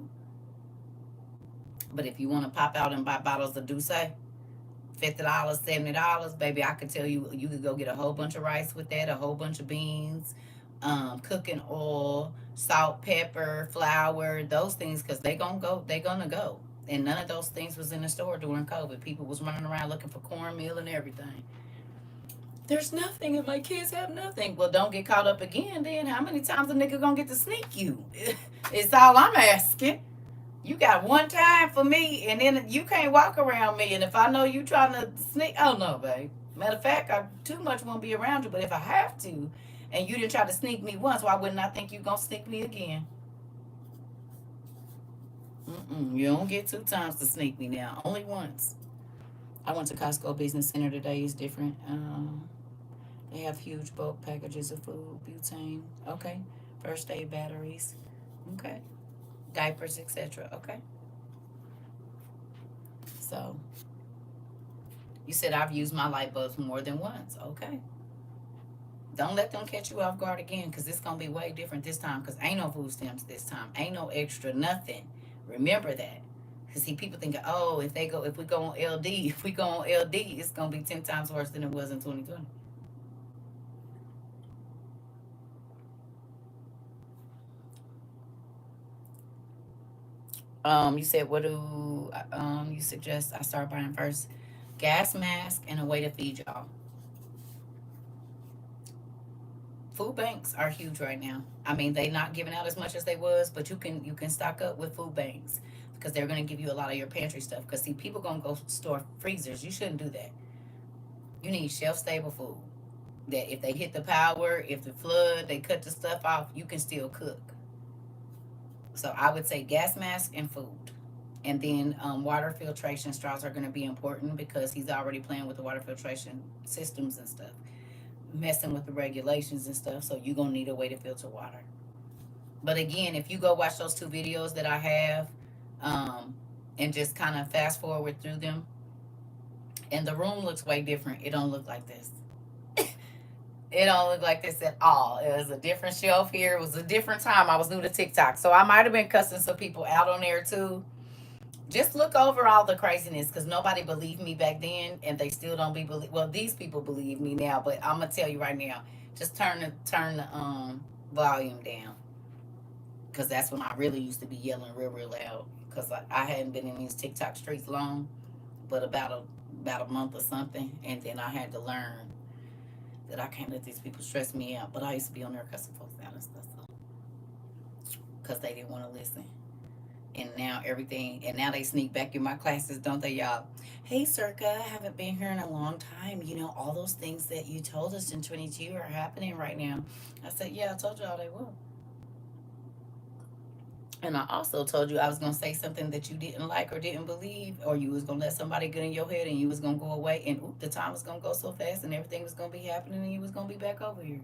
But if you want to pop out and buy bottles of Douce, $50, $70, baby, I could tell you you could go get a whole bunch of rice with that, a whole bunch of beans, cooking oil, salt, pepper, flour, those things, because they gonna go. And none of those things was in the store during COVID. People was running around looking for cornmeal and everything. There's nothing, and my kids have nothing. Well, don't get caught up again. Then how many times a nigga gonna get to sneak you? It's all I'm asking. You got one time for me, and then you can't walk around me. And if I know you trying to sneak, oh no, babe. Matter of fact, I too much won't be around you. But if I have to, and you didn't try to sneak me once, why wouldn't I think you gonna sneak me again? You don't get 2 times to sneak me now. Only once. I went to Costco Business Center today. It's different. They have huge bulk packages of food, butane. Okay. First aid batteries. Okay. Diapers, etc. Okay. So you said I've used my light bulbs more than once. Okay. Don't let them catch you off guard again, because it's gonna be way different this time. Because ain't no food stamps this time. Ain't no extra nothing. Remember that. Because see, people think, oh, if we go on LD, if we go on LD, it's gonna be 10 times worse than it was in 2020. You said, what do you suggest I start buying first? Gas mask and a way to feed y'all. Food banks are huge right now. I mean, they not giving out as much as they was, but you can stock up with food banks because they're gonna give you a lot of your pantry stuff. Because see, people gonna go store freezers. You shouldn't do that. You need shelf stable food. That if they hit the power, if the flood, they cut the stuff off, you can still cook. So I would say gas mask and food. And then water filtration straws are going to be important because he's already playing with the water filtration systems and stuff, messing with the regulations and stuff. So you're going to need a way to filter water. But again, if you go watch those 2 videos that I have and just kind of fast forward through them, and the room looks way different. It don't look like this. It don't look like this at all. It was a different shelf here. It was a different time. I was new to TikTok. So I might have been cussing some people out on there too. Just look over all the craziness, because nobody believed me back then, and they still don't be believe. Well, these people believe me now, but I'm gonna tell you right now. Just turn the volume down, because that's when I really used to be yelling real loud. Because I hadn't been in these TikTok streets long, but about a month or something, and then I had to learn that I can't let these people stress me out. But I used to be on there cussing folks out and stuff, so because they didn't want to listen. And now everything, and now they sneak back in my classes, don't they, y'all? Hey, Circa, I haven't been here in a long time. You know, all those things that you told us in 22 are happening right now. I said, yeah, I told y'all they will. And I also told you I was going to say something that you didn't like or didn't believe, or you was going to let somebody get in your head and you was going to go away, and the time was going to go so fast and everything was going to be happening and you was going to be back over here.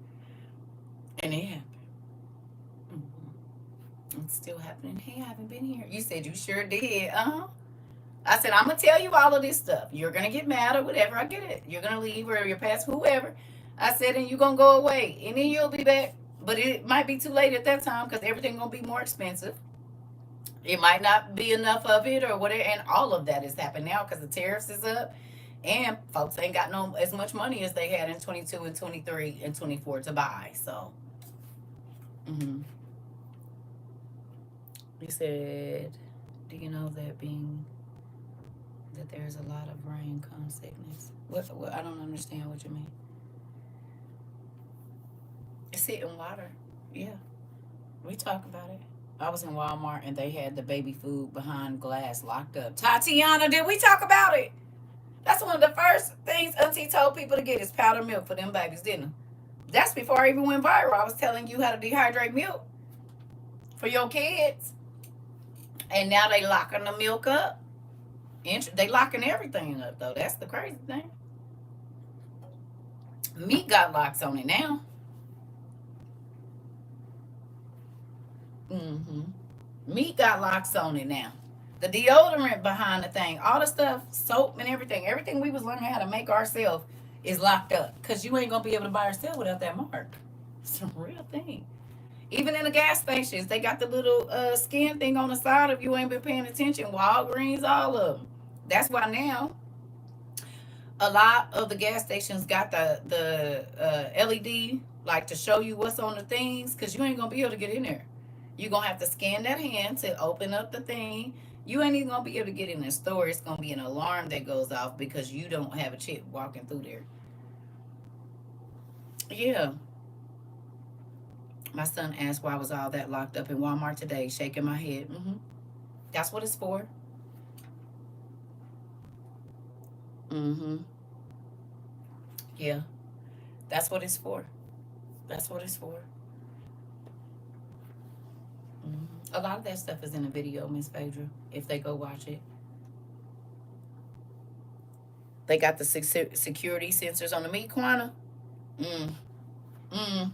And it happened. It's still happening. Hey, I haven't been here. You said you sure did. I said, I'm going to tell you all of this stuff. You're going to get mad or whatever. I get it. You're going to leave or you're past whoever. I said, and you're going to go away. And then you'll be back. But it might be too late at that time, because everything going to be more expensive. It might not be enough of it or whatever. And all of that is happening now because the tariffs is up. And folks ain't got no as much money as they had in 22 and 23 and 24 to buy. So, he said, do you know that there's a lot of rain comes sickness? What? I don't understand what you mean. It's hitting water. Yeah, we talk about it. I was in Walmart and they had the baby food behind glass locked up. Tatiana, did we talk about it? That's one of the first things Auntie told people to get is powdered milk for them babies, didn't it? That's before I even went viral. I was telling you how to dehydrate milk for your kids. And now they locking the milk up. They locking everything up, though. That's the crazy thing. Meat got locks on it now. Mm-hmm. Meat got locks on it now. The deodorant behind the thing, all the stuff, soap and everything we was learning how to make ourselves is locked up. Because you ain't going to be able to buy or sell without that mark. It's a real thing. Even in the gas stations, they got the little skin thing on the side if you ain't been paying attention. Walgreens, all of them. That's why now a lot of the gas stations got the LED, like to show you what's on the things, because you ain't gonna be able to get in there. You're gonna have to scan that hand to open up the thing. You ain't even gonna be able to get in the store. It's gonna be an alarm that goes off because you don't have a chip walking through there. Yeah. My son asked why was all that locked up in Walmart today, shaking my head. That's what it's for. Mm-hmm. Yeah. That's what it's for. That's what it's for. A lot of that stuff is in the video, Miss Phaedra. If they go watch it, they got the security sensors on the meat corner. Mm, mm,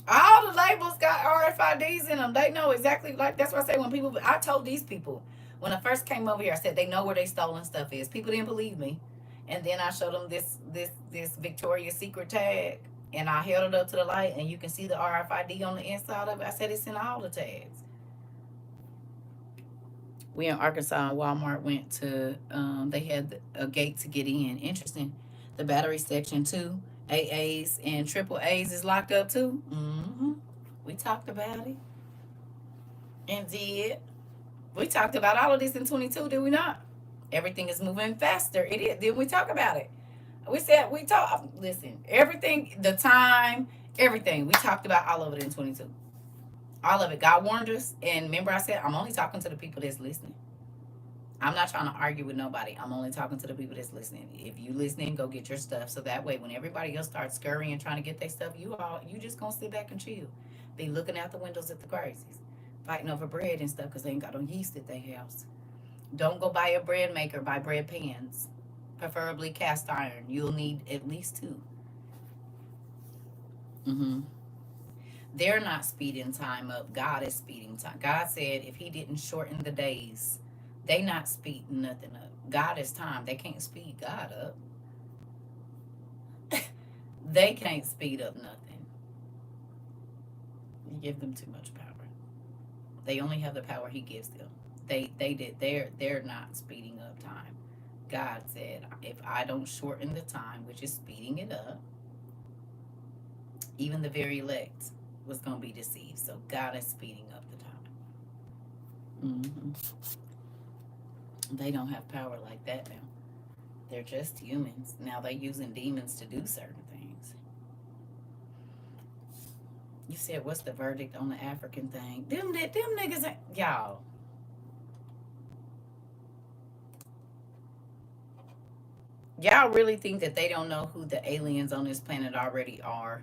All the labels got RFIDs in them. They know exactly. Like that's what I say when people. I told these people when I first came over here. I said they know where they stolen stuff is. People didn't believe me, and then I showed them this Victoria's Secret tag, and I held it up to the light, and you can see the RFID on the inside of it. I said it's in all the tags. We in Arkansas, Walmart went to. They had a gate to get in. Interesting. The battery section too. AAs and triple A's is locked up too. We talked about it. Indeed. We talked about all of this in 22, did we not? Everything is moving faster. It is. Did we talk about it? We said we talked. Listen, everything, the time, everything. We talked about all of it in 22. All of it. God warned us. And remember, I said, I'm only talking to the people that's listening. I'm not trying to argue with nobody. I'm only talking to the people that's listening. If you listening, go get your stuff. So that way, when everybody else starts scurrying and trying to get their stuff, you just gonna sit back and chill. Be looking out the windows at the crazies, fighting over bread and stuff because they ain't got no yeast at their house. Don't go buy a bread maker. Buy bread pans, preferably cast iron. You'll need at least two. Mm-hmm. They're not speeding time up. God is speeding time. God said if He didn't shorten the days, they not speeding nothing up. God is time. They can't speed God up. They can't speed up nothing. You give them too much power. They only have the power He gives them. They're not speeding up time. God said, if I don't shorten the time, which is speeding it up, even the very elect was going to be deceived. So God is speeding up the time. They don't have power like that now. They're just humans. Now they're using demons to do certain things. You said, what's the verdict on the African thing? Them niggas, y'all. Y'all really think that they don't know who the aliens on this planet already are?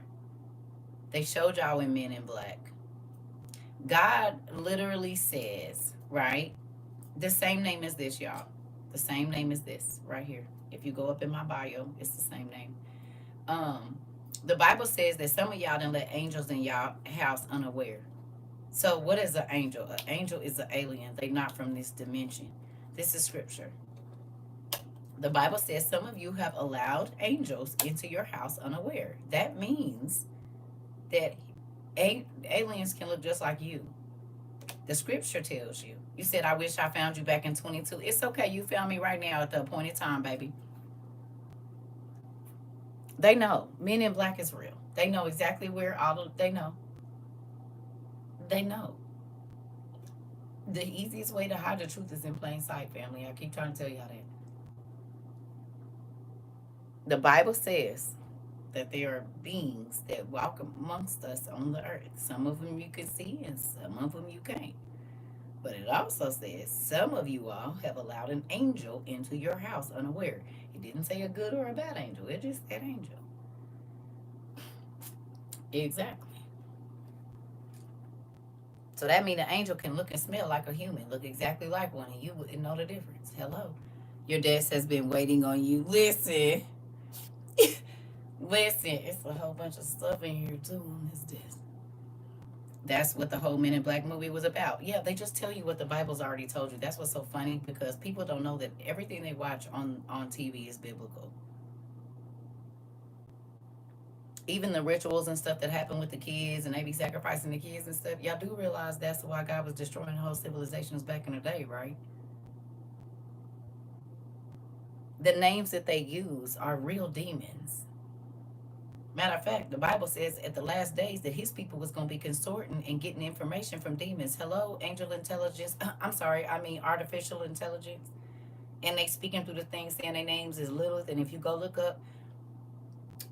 They showed y'all in Men in Black. God literally says, right? The same name as this, y'all. The same name as this right here. If you go up in my bio, it's the same name. Um, the Bible says that some of y'all done let angels in y'all house unaware. So what is an angel? An angel is an alien. They not from this dimension. This is scripture. The Bible says some of you have allowed angels into your house unaware. That means that aliens can look just like you. The scripture tells you. You said, I wish I found you back in 22. It's okay. You found me right now at the appointed time, baby. They know. Men in Black is real. They know exactly where they know. They know. The easiest way to hide the truth is in plain sight, family. I keep trying to tell y'all that. The Bible says that there are beings that walk amongst us on the earth. Some of them you can see and some of them you can't. But it also says some of you all have allowed an angel into your house unaware. It didn't say a good or a bad angel. It just said angel. Exactly. So that means an angel can look and smell like a human, look exactly like one, and you wouldn't know the difference. Hello. Your desk has been waiting on you. Listen. Listen, it's a whole bunch of stuff in here too on this desk. That's what the whole Men in Black movie was about. Yeah, they just tell you what the Bible's already told you. That's what's so funny because people don't know that everything they watch on TV is biblical. Even the rituals and stuff that happen with the kids and they be sacrificing the kids and stuff. Y'all do realize that's why God was destroying whole civilizations back in the day, right? The names that they use are real demons. Matter of fact, the Bible says at the last days that his people was going to be consorting and getting information from demons. Hello, angel intelligence. I'm sorry, I mean artificial intelligence. And they speaking through the things saying their names is Lilith. And if you go look up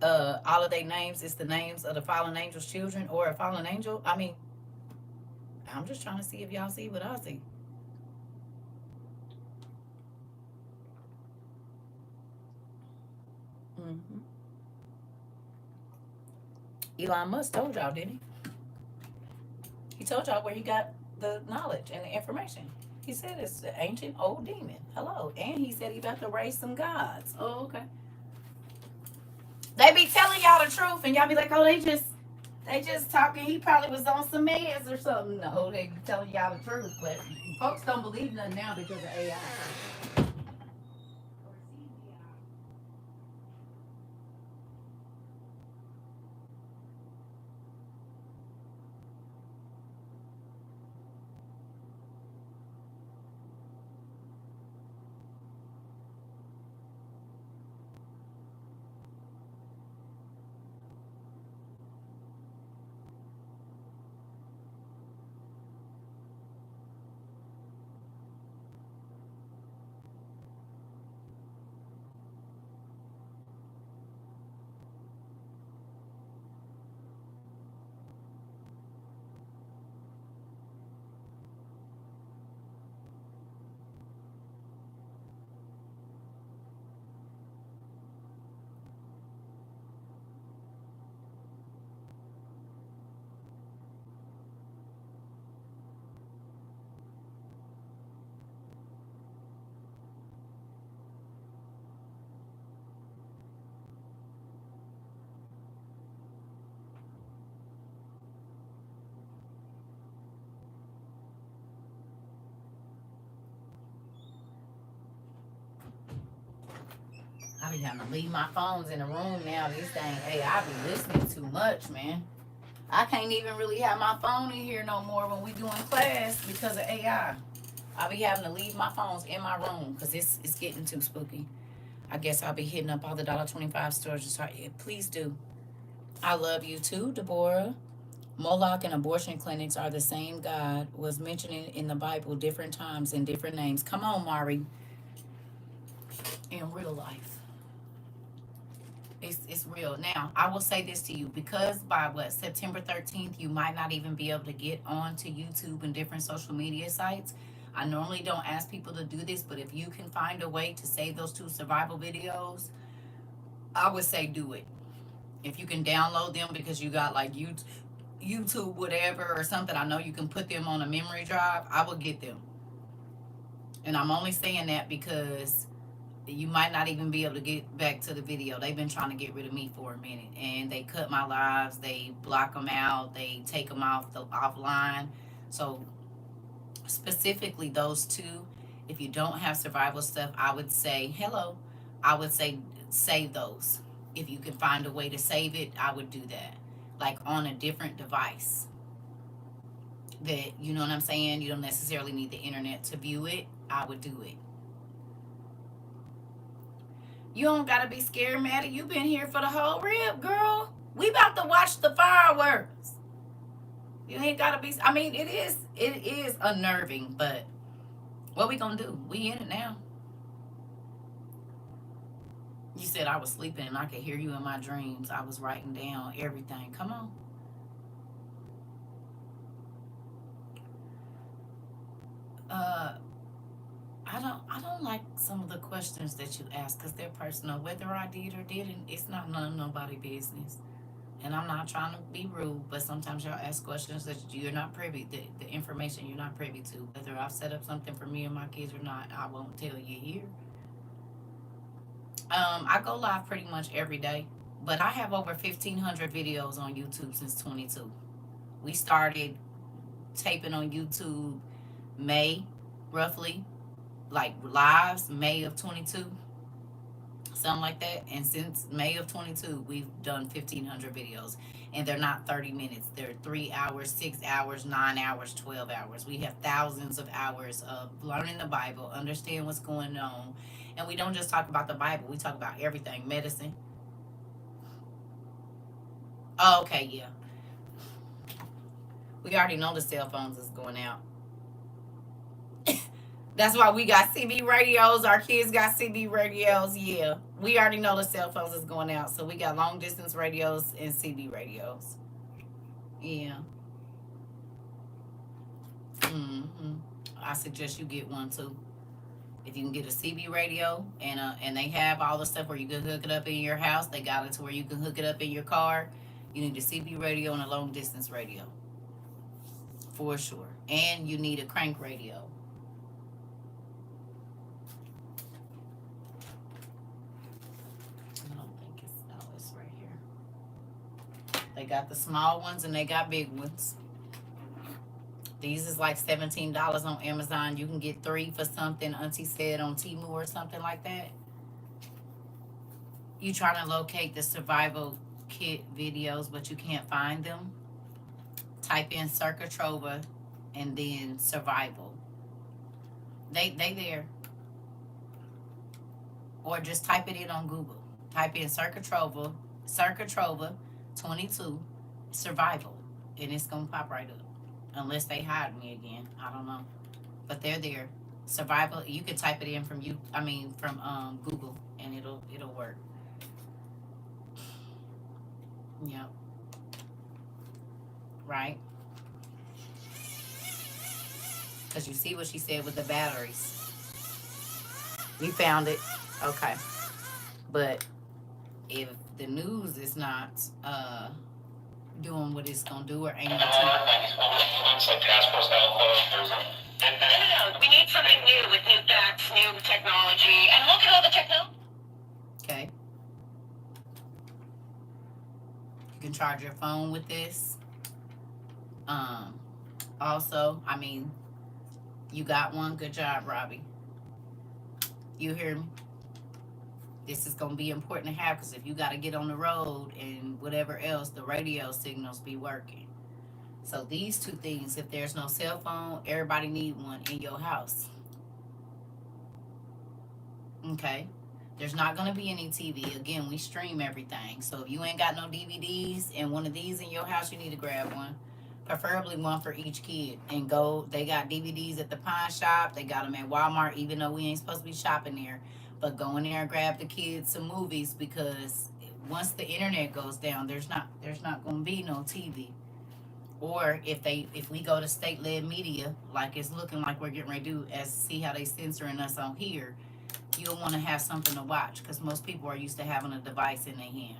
all of their names, it's the names of the fallen angel's children or a fallen angel. I mean, I'm just trying to see if y'all see what I see. Mm-hmm. Elon Musk told y'all, didn't he? He told y'all where he got the knowledge and the information. He said it's an ancient old demon. Hello. And he said he about to raise some gods. Oh, okay. They be telling y'all the truth and y'all be like, oh, they just talking. He probably was on some meds or something. No, they be telling y'all the truth. But folks don't believe nothing now because of AI. I be having to leave my phones in the room now. These things, hey, I be listening too much, man. I can't even really have my phone in here no more when we doing class because of AI. I'll be having to leave my phones in my room because it's getting too spooky. I guess I'll be hitting up all the $1.25 stores. Just yeah, please do. I love you too, Deborah. Moloch and abortion clinics are the same God. Was mentioned in the Bible different times and different names. Come on, Mari. In real life. It's real. Now, I will say this to you because by what September 13th, you might not even be able to get onto YouTube and different social media sites. I normally don't ask people to do this, but if you can find a way to save those 2 survival videos, I would say do it. If you can download them because you got like YouTube whatever or something, I know you can put them on a memory drive. I would get them. And I'm only saying that because you might not even be able to get back to the video. They've been trying to get rid of me for a minute, and they cut my lives. They block them out. They take them off the offline. So specifically those 2, if you don't have survival stuff, I would say hello. I would say save those. If you can find a way to save it, I would do that. Like on a different device. That you know what I'm saying. You don't necessarily need the internet to view it. I would do it. You don't gotta be scared, Maddie. You been here for the whole rib, girl. We about to watch the fireworks. You ain't gotta be. I mean, it is unnerving, but what we gonna do? We in it now. You said I was sleeping and I could hear you in my dreams. I was writing down everything. Come on. Uh, I don't like some of the questions that you ask because they're personal. Whether I did or didn't, it's not none of nobody business. And I'm not trying to be rude, but sometimes y'all ask questions that you're not privy, the information you're not privy to. Whether I've set up something for me and my kids or not, I won't tell you here. I go live pretty much every day, but I have over 1,500 videos on YouTube since 22. We started taping on YouTube May, roughly, like lives, May of 22, something like that. And since May of 22, we've done 1,500 videos. And they're not 30 minutes. They're 3 hours, 6 hours, 9 hours, 12 hours. We have thousands of hours of learning the Bible, understand what's going on. And we don't just talk about the Bible, we talk about everything, medicine. Oh, okay, yeah. We already know the cell phones is going out. That's why we got CB radios. Our kids got CB radios. Yeah, we already know the cell phones is going out. So we got long distance radios and CB radios. Yeah. Mm-hmm. I suggest you get one too. If you can get a CB radio and they have all the stuff where you can hook it up in your house, they got it to where you can hook it up in your car. You need a CB radio and a long distance radio for sure, and you need a crank radio. I don't think it's no, it's right here. They got the small ones and they got big ones. These is like $17 on Amazon. You can get 3 for something. Auntie said on Temu or something like that. You trying to locate the survival kit videos, but you can't find them. Type in CERCA TROVA and then survival. They there. Or just type it in on Google. Type in CERCA TROVA 22 survival, and it's gonna pop right up. Unless they hide me again, I don't know. But they're there. Survival. You can type it in from from Google, and it'll work. Yep. Right. Because you see what she said with the batteries. We found it. Okay. But if the news is not doing what it's gonna do or aiming to. We need something new with new facts, new technology, and look at all the technology. Okay. You can charge your phone with this. Also, you got one. Good job, Robbie. You hear me? This is gonna be important to have because if you got to get on the road and whatever else, the radio signals be working. So these two things, if there's no cell phone, everybody need one in your house. Okay. There's not going to be any TV. Again, we stream everything. So if you ain't got no DVDs and one of these in your house, you need to grab one. Preferably one for each kid. And go, they got DVDs at the pawn shop. They got them at Walmart, even though we ain't supposed to be shopping there. But go in there and grab the kids some movies, because once the internet goes down, there's not going to be no TV. Or if we go to state led media, like it's looking like we're getting ready to do, as see how they censoring us on here, you'll want to have something to watch, because most people are used to having a device in their hand,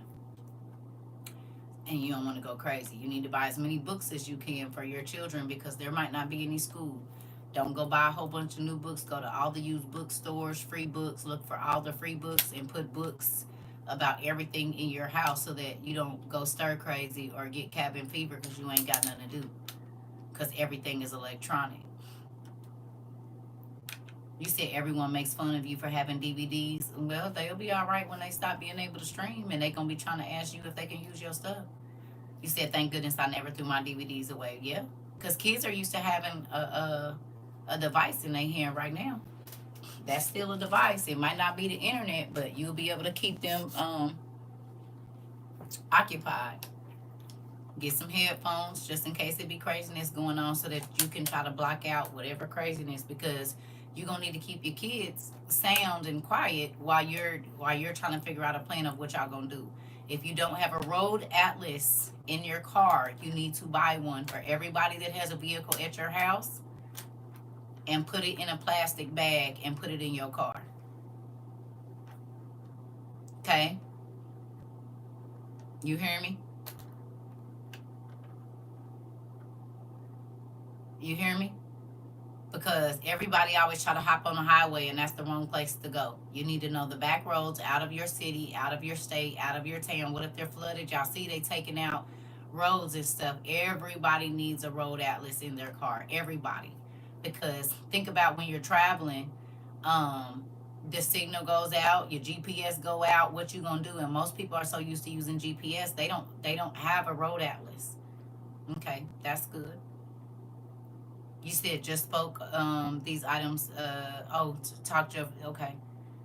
and you don't want to go crazy. You need to buy as many books as you can for your children, because there might not be any school. Don't go buy a whole bunch of new books. Go to all the used bookstores, free books. Look for all the free books and put books about everything in your house, so that you don't go stir crazy or get cabin fever because you ain't got nothing to do, because everything is electronic. You said everyone makes fun of you for having DVDs. Well, they'll be all right when they stop being able to stream, and they gonna be trying to ask you if they can use your stuff. You said, "Thank goodness I never threw my DVDs away." Yeah, because kids are used to having a device in their hand right now. That's still a device. It might not be the internet, but you'll be able to keep them occupied. Get some headphones just in case it be craziness going on, so that you can try to block out whatever craziness, because you're gonna need to keep your kids sound and quiet while you're trying to figure out a plan of what y'all gonna do. If you don't have a road atlas in your car, you need to buy one for everybody that has a vehicle at your house, and put it in a plastic bag and put it in your car. Okay? You hear me? You hear me? Because everybody always try to hop on the highway, and that's the wrong place to go. You need to know the back roads out of your city, out of your state, out of your town. What if they're flooded? Y'all see they taking out roads and stuff. Everybody needs a road atlas in their car. Everybody. Because think about when you're traveling, um, the signal goes out, your GPS go out, what you gonna do? And most people are so used to using GPS, they don't have a road atlas. Okay, that's good. You said just spoke these items. Talk to. Okay.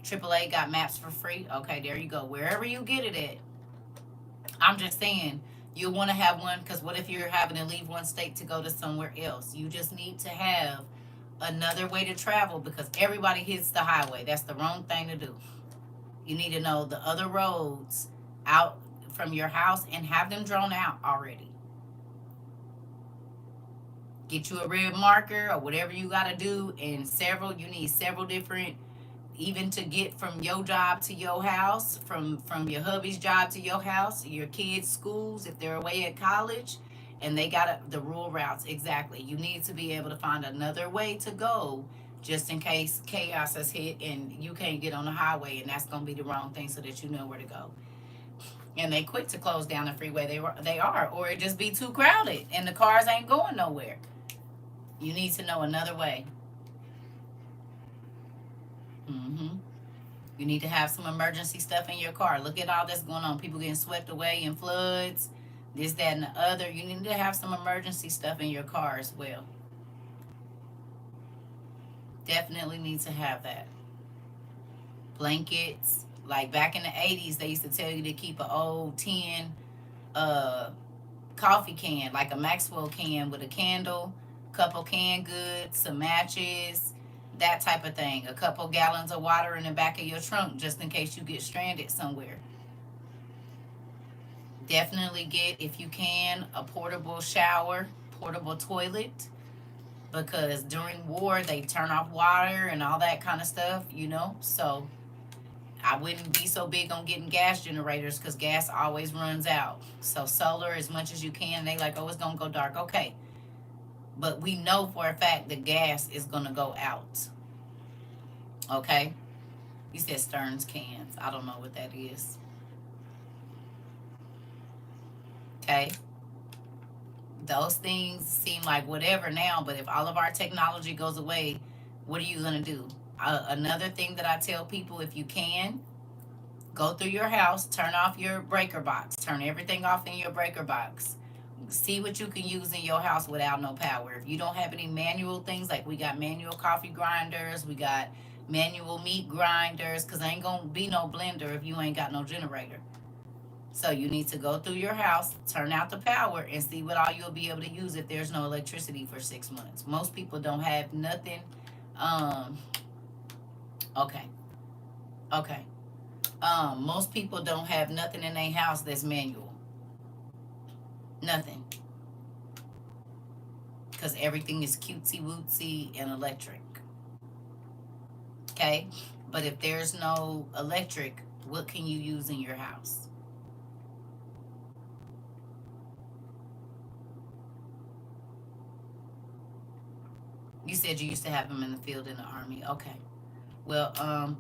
AAA got maps for free. Okay, there you go. Wherever you get it at. I'm just saying, you want to have one, because what if you're having to leave one state to go to somewhere else? You just need to have another way to travel, because everybody hits the highway. That's the wrong thing to do. You need to know the other roads out from your house and have them drawn out already. Get you a red marker or whatever you got to do, and you need several different, even to get from your job to your house, from your hubby's job to your house, your kids schools if they're away at college, and they got the rural routes. Exactly, you need to be able to find another way to go, just in case chaos has hit and you can't get on the highway, and that's going to be the wrong thing, so that you know where to go. And they quit to close down the freeway. They are, or it just be too crowded and the cars ain't going nowhere. You need to know another way. Hmm. You need to have some emergency stuff in your car. Look at all that's going on. People getting swept away in floods, this, that, and the other. You need to have some emergency stuff in your car as well. Definitely need to have that. Blankets. Like back in the 80s, they used to tell you to keep an old tin uh, coffee can, like a Maxwell can with a candle, couple canned goods, some matches, that type of thing. A couple gallons of water in the back of your trunk, just in case you get stranded somewhere. Definitely get, if you can, a portable shower, portable toilet, because during war they turn off water and all that kind of stuff. So I wouldn't be so big on getting gas generators, because gas always runs out. So solar as much as you can. They like, oh, it's gonna go dark. Okay, but we know for a fact that gas is gonna go out. Okay, you said Stearns cans. I don't know what that is. Okay, those things seem like whatever now, but if all of our technology goes away, what are you gonna do? Another thing that I tell people, if you can, go through your house, turn off your breaker box, turn everything off in your breaker box. See what you can use in your house without no power. If you don't have any manual things, like we got manual coffee grinders, we got manual meat grinders, because ain't gonna be no blender if you ain't got no generator. So you need to go through your house, turn out the power, and see what all you'll be able to use if there's no electricity for 6 months. Most people don't have nothing. Um, okay, okay. Most people don't have nothing in their house that's manual. Nothing. Because everything is cutesy wootsy and electric. Okay? But if there's no electric, what can you use in your house? You said you used to have them in the field in the army. Okay. Well,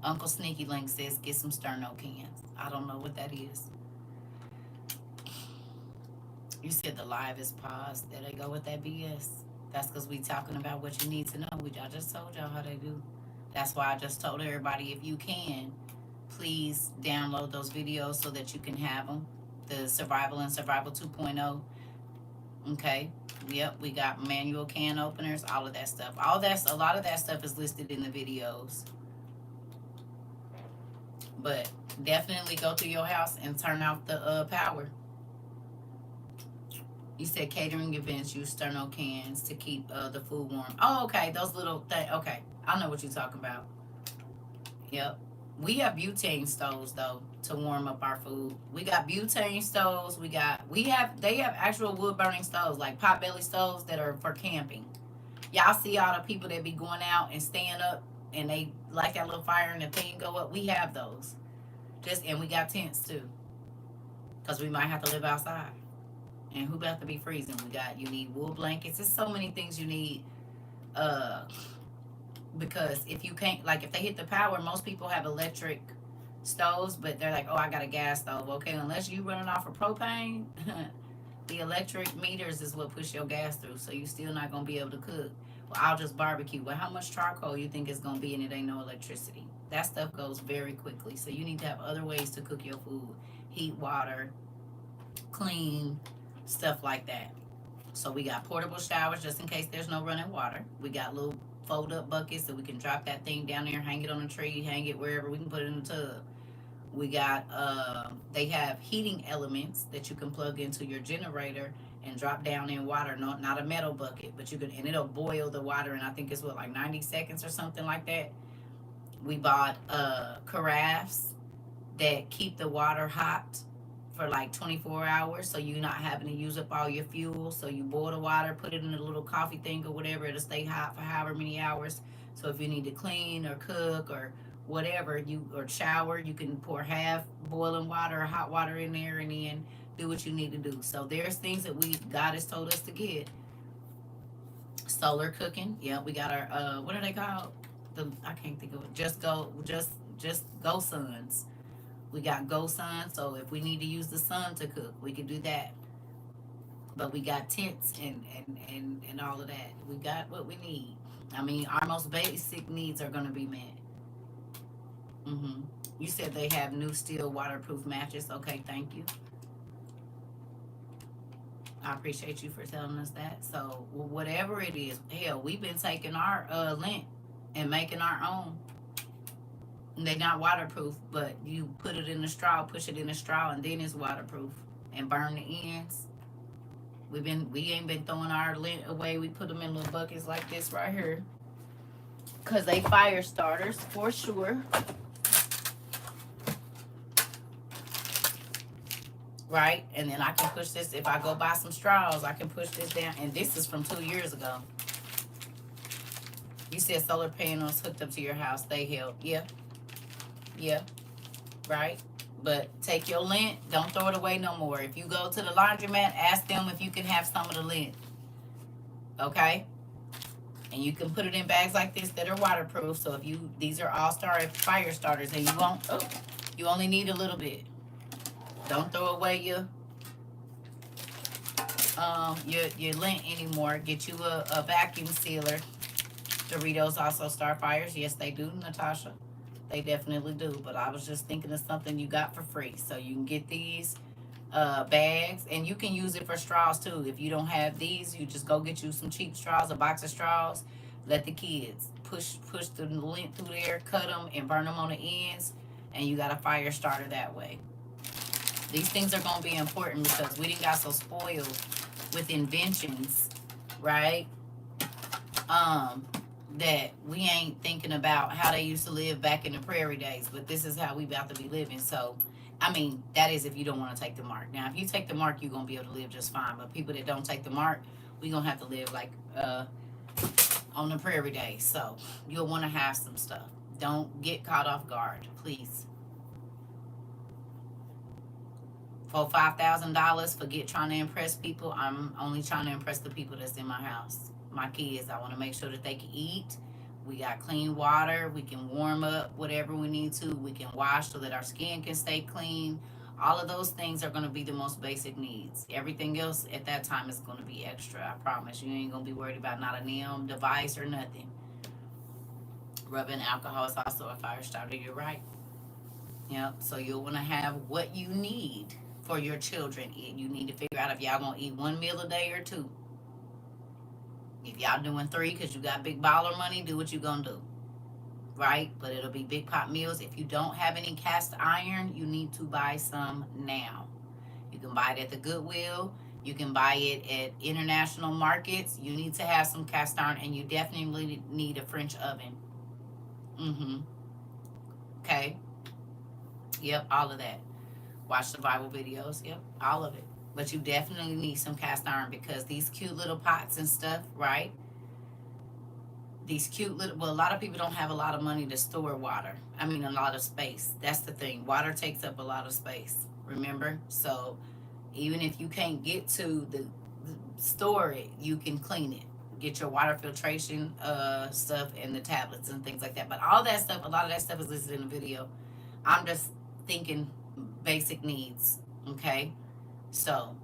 Uncle Sneaky Link says get some sterno cans. I don't know what that is. You said the live is paused. There they go with that BS. That's because we talking about what you need to know. I just told y'all how they do. That's why I just told everybody, if you can, please download those videos so that you can have them. The Survival and Survival 2.0. Okay. Yep, we got manual can openers, all of that stuff. A lot of that stuff is listed in the videos. But definitely go through your house and turn off the power. You said catering events use sterno cans to keep the food warm. Oh, okay. Those little things. Okay. I know what you're talking about. Yep. We have butane stoves though to warm up our food. We got butane stoves. They have actual wood burning stoves, like potbelly stoves that are for camping. Y'all see all the people that be going out and staying up and they like that little fire and the thing go up. We have those. And we got tents too. Cause we might have to live outside. And who about to be freezing? You need wool blankets. There's so many things you need. Uh because if you can't, like, if they hit the power, most people have electric stoves, but they're like, oh, I got a gas stove. Okay, unless you running off of propane, the electric meters is what push your gas through, so you still not gonna be able to cook. Well, I'll just barbecue. Well, how much charcoal you think is gonna be, and it ain't no electricity? That stuff goes very quickly, so you need to have other ways to cook your food: heat water, clean, stuff like that. So we got portable showers just in case there's no running water. We got little fold up buckets so we can drop that thing down there, hang it on a tree, hang it wherever. We can put it in the tub. We got they have heating elements that you can plug into your generator and drop down in water. Not a metal bucket, but you can, and it'll boil the water in, I think it's what, like 90 seconds or something like that. We bought carafes that keep the water hot for like 24 hours, so you're not having to use up all your fuel. So you boil the water, put it in a little coffee thing or whatever, it'll stay hot for however many hours. So if you need to clean or cook or whatever, or shower, you can pour half boiling water or hot water in there and then do what you need to do. So there's things that God has told us to get. Solar cooking. Yeah, we got our what are they called? I can't think of it. Just go suns. We got go sun, so if we need to use the sun to cook, we can do that. But we got tents and all of that. We got what we need. I mean, our most basic needs are gonna be met. hmm You said they have new steel waterproof mattress. Okay, thank you. I appreciate you for telling us that. So whatever it is, hell, we've been taking our lint and making our own. They're not waterproof, but you put it in a straw, push it in a straw, and then it's waterproof. And burn the ends. We ain't been throwing our lint away. We put them in little buckets like this right here, cause they fire starters for sure. Right, and then I can push this. If I go buy some straws, I can push this down. And this is from 2 years ago. You said solar panels hooked up to your house, they help. Yeah, yeah, right. But take your lint, don't throw it away no more. If you go to the laundromat, ask them if you can have some of the lint. Okay? And you can put it in bags like this that are waterproof. So these are all-star fire starters, and you only need a little bit. Don't throw away your lint anymore. Get you a vacuum sealer. Doritos also start fires. Yes, they do, Natasha. They definitely do. But I was just thinking of something you got for free. So you can get these. bags, and you can use it for straws too. If you don't have these, you just go get you some cheap straws, a box of straws. Let the kids push the lint through there, cut them, and burn them on the ends, and you got a fire starter that way. These things are gonna be important because we didn't got so spoiled with inventions, right? Um, that we ain't thinking about how they used to live back in the prairie days, but this is how we about to be living. So, I mean, that is if you don't want to take the mark. Now, if you take the mark, you're gonna be able to live just fine. But people that don't take the mark, we gonna have to live like on the prairie days. So you'll want to have some stuff. Don't get caught off guard, please. For $5,000, forget trying to impress people. I'm only trying to impress the people that's in my house. My kids, I want to make sure that they can eat. We got clean water. We can warm up whatever we need to. We can wash so that our skin can stay clean. All of those things are going to be the most basic needs. Everything else at that time is going to be extra. I promise. You ain't going to be worried about not a NIM device or nothing. Rubbing alcohol is also a fire starter. You're right. Yep. So you'll want to have what you need for your children. You need to figure out if y'all gonna eat one meal a day or two. If y'all doing three because you got big baller money, do what you gonna do, right? But it'll be big pot meals. If you don't have any cast iron, you need to buy some now. You can buy it at the Goodwill. You can buy it at international markets. You need to have some cast iron, and you definitely need a French oven. Mm-hmm. Okay. Yep. All of that. Watch survival videos. Yep, all of it. But you definitely need some cast iron because these cute little pots and stuff, right? These cute little, well, a lot of people don't have a lot of money to store water. I mean, a lot of space. That's the thing. Water takes up a lot of space, remember? So even if you can't get to the store it, you can clean it. Get your water filtration stuff and the tablets and things like that. But all that stuff, a lot of that stuff is listed in the video. I'm just thinking basic needs, okay? So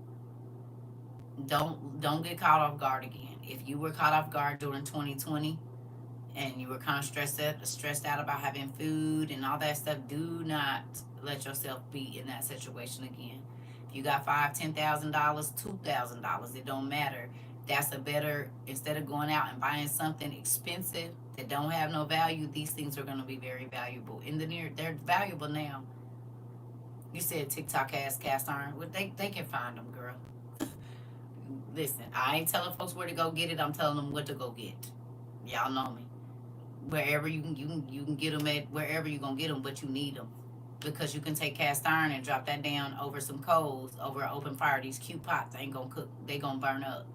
don't get caught off guard again. If you were caught off guard during 2020 and you were kind of stressed out about having food and all that stuff, do not let yourself be in that situation again. If you got $5,000, $10,000, $2,000, it don't matter. That's a better, instead of going out and buying something expensive that don't have no value, these things are going to be very valuable in the near. They're valuable now. You said TikTok has cast iron. Well, they can find them, girl. Listen, I ain't telling folks where to go get it. I'm telling them what to go get. Y'all know me. Wherever you can get them at wherever you gonna get them, but you need them because you can take cast iron and drop that down over some coals over an open fire. These cute pots ain't gonna cook. They gonna burn up.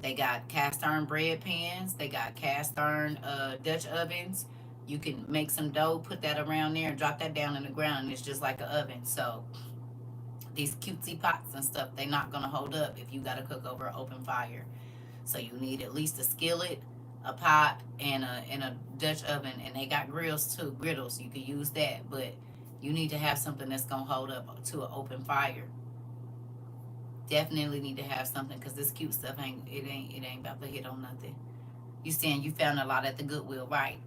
They got cast iron bread pans. They got cast iron Dutch ovens. You can make some dough, put that around there, and drop that down in the ground, and it's just like an oven. So these cutesy pots and stuff, they're not gonna hold up if you gotta cook over an open fire. So you need at least a skillet, a pot, and a Dutch oven, and they got grills too, griddles. You can use that, but you need to have something that's gonna hold up to an open fire. Definitely need to have something because this cute stuff ain't about to hit on nothing. You saying you found a lot at the Goodwill, right?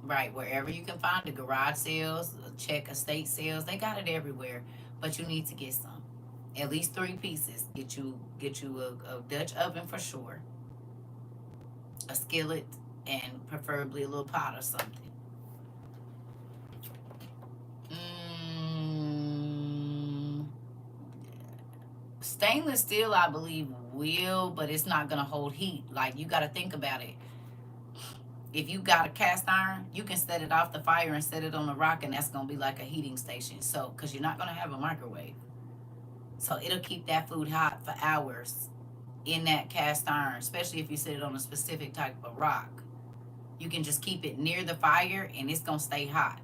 Right, wherever you can find the garage sales, check estate sales, they got it everywhere. But you need to get some, at least 3 pieces. Get you a Dutch oven for sure, a skillet, and preferably a little pot or something. Mm, Stainless steel, I believe, will, but it's not gonna hold heat. Like you got to think about it. If you got a cast iron, you can set it off the fire and set it on the rock, and that's gonna be like a heating station. So, because you're not gonna have a microwave, so it'll keep that food hot for hours in that cast iron, especially if you set it on a specific type of rock. You can just keep it near the fire, and it's gonna stay hot.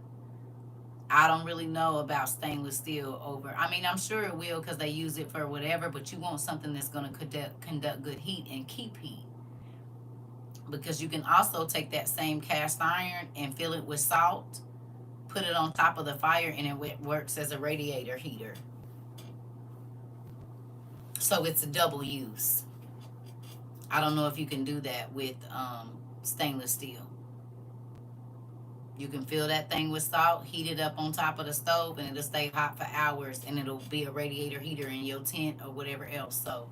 I don't really know about stainless steel over. I mean, I'm sure it will because they use it for whatever, but you want something that's gonna conduct good heat and keep heat. Because you can also take that same cast iron and fill it with salt, put it on top of the fire, and it works as a radiator heater. So it's a double use. I don't know if you can do that with stainless steel. You can fill that thing with salt, heat it up on top of the stove, and it'll stay hot for hours, and it'll be a radiator heater in your tent or whatever else. So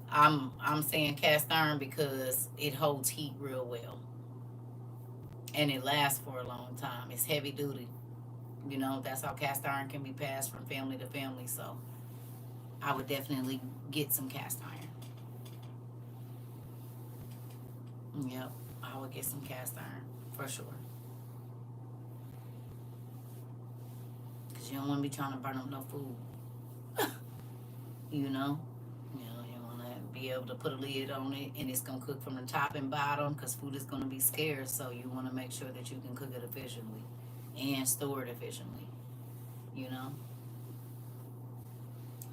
I'm saying cast iron because it holds heat real well, and it lasts for a long time. It's heavy duty. You know, that's how cast iron can be passed from family to family. So I would definitely get some cast iron. Yep, I would get some cast iron for sure. Because you don't want to be trying to burn up no food. You know? You want to be able to put a lid on it, and it's going to cook from the top and bottom because food is going to be scarce. So you want to make sure that you can cook it efficiently and store it efficiently. You know?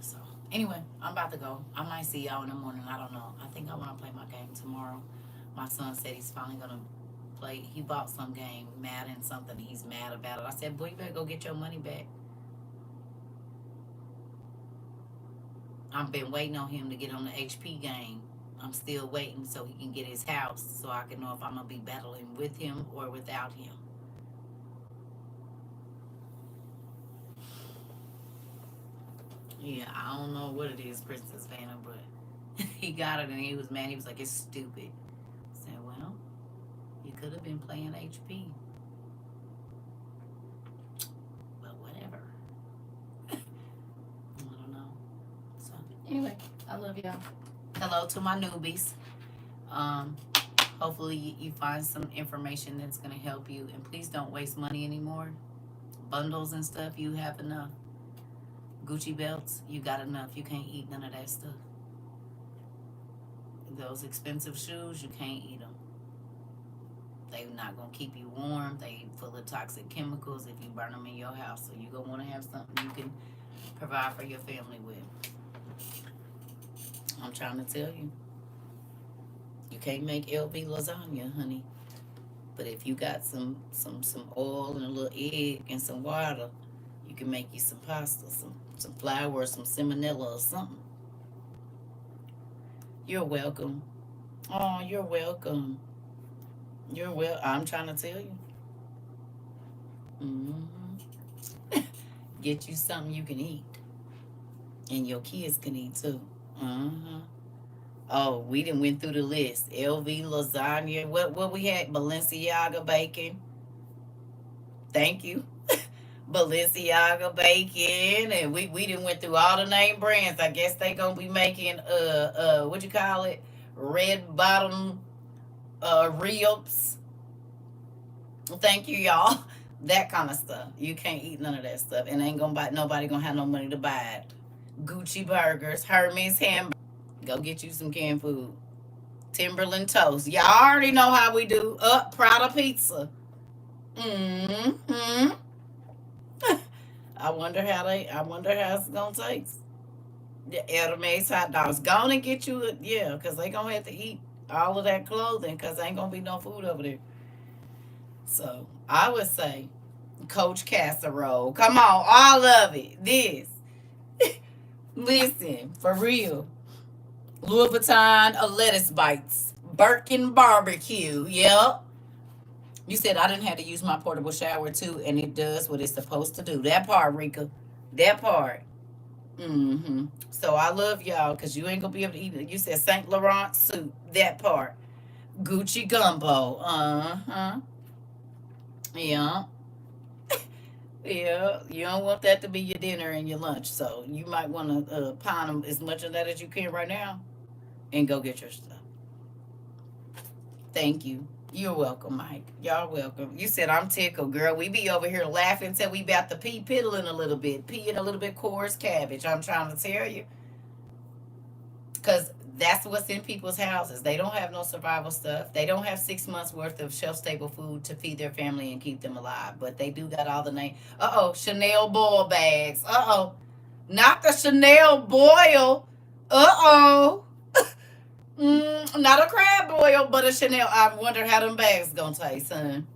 So, anyway, I'm about to go. I might see y'all in the morning. I don't know. I think I want to play my game tomorrow. My son said he's finally going to play. He bought some game, Madden something. He's mad about it. I said, boy, you better go get your money back. I've been waiting on him to get on the HP game. I'm still waiting so he can get his house so I can know if I'm going to be battling with him or without him. Yeah, I don't know what it is, Princess Vanna, but he got it and he was mad. He was like, it's stupid. I said, well, you could have been playing HP. But whatever. I don't know. So, anyway, I love y'all. Hello to my newbies. Um, hopefully you find some information that's going to help you. And please don't waste money anymore. Bundles and stuff, you have enough. Gucci belts, you got enough. You can't eat none of that stuff. Those expensive shoes, you can't eat them. They're not going to keep you warm. They full of toxic chemicals if you burn them in your house. So you're going to want to have something you can provide for your family with. I'm trying to tell you. You can't make LV lasagna, honey. But if you got some oil and a little egg and some water, you can make you some pasta, some flour, some salmonella or something. You're welcome. Oh, you're welcome. I'm trying to tell you. Mm-hmm. Get you something you can eat. And your kids can eat too. Uh-huh. Oh, we done went through the list. LV lasagna. What we had? Balenciaga bacon. Thank you. Balenciaga bacon, and we done went through all the name brands. I guess they gonna be making what you call it, red bottom ribs. Thank you, y'all. That kind of stuff. You can't eat none of that stuff, and ain't gonna buy. Nobody gonna have no money to buy it. Gucci burgers, Hermes hamburgers. Go get you some canned food. Timberland toast. Y'all already know how we do. Prada pizza. Mm-hmm. I wonder how it's gonna taste. The Hermes hot dogs. Go on and get you because they gonna have to eat all of that clothing because ain't gonna be no food over there. So I would say Coach Casserole. Come on, all of it. This. Listen, for real. Louis Vuitton lettuce bites. Birkin barbecue. Yep. You said I didn't have to use my portable shower too, and it does what it's supposed to do. That part, Rika. That part. Mm-hmm. So I love y'all because you ain't gonna be able to eat it. You said Saint Laurent soup. That part. Gucci gumbo. Uh-huh. Yeah. Yeah. You don't want that to be your dinner and your lunch. So you might want to pound them as much of that as you can right now and go get your stuff. Thank you. You're welcome, Mike. Y'all welcome. You said I'm tickled, girl. We be over here laughing till we about to pee, piddling a little bit, peeing a little bit coarse cabbage. I'm trying to tell you. Because that's what's in people's houses. They don't have no survival stuff. They don't have 6 months worth of shelf stable food to feed their family and keep them alive. But they do got all the name. Chanel boil bags. Not the Chanel boil. Not a crab boil, but a Chanel. I wonder how them bags gonna taste, son.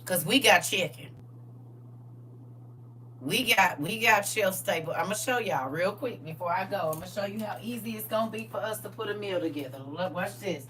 Cause we got chicken. We got shelf stable. I'm gonna show y'all real quick before I go. I'm gonna show you how easy it's gonna be for us to put a meal together. Look, watch this.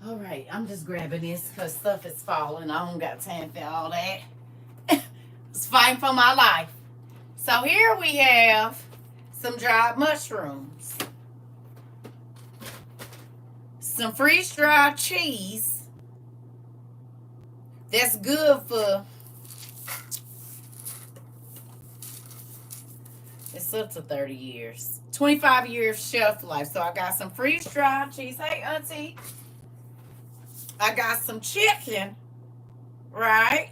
All right, I'm just grabbing this because stuff is falling. I don't got time for all that. It's fighting for my life. So here we have some dried mushrooms, some freeze-dried cheese that's good for, it's up to 30 years. 25 years shelf life. So I got some freeze-dried cheese. Hey, auntie. I got some chicken, right?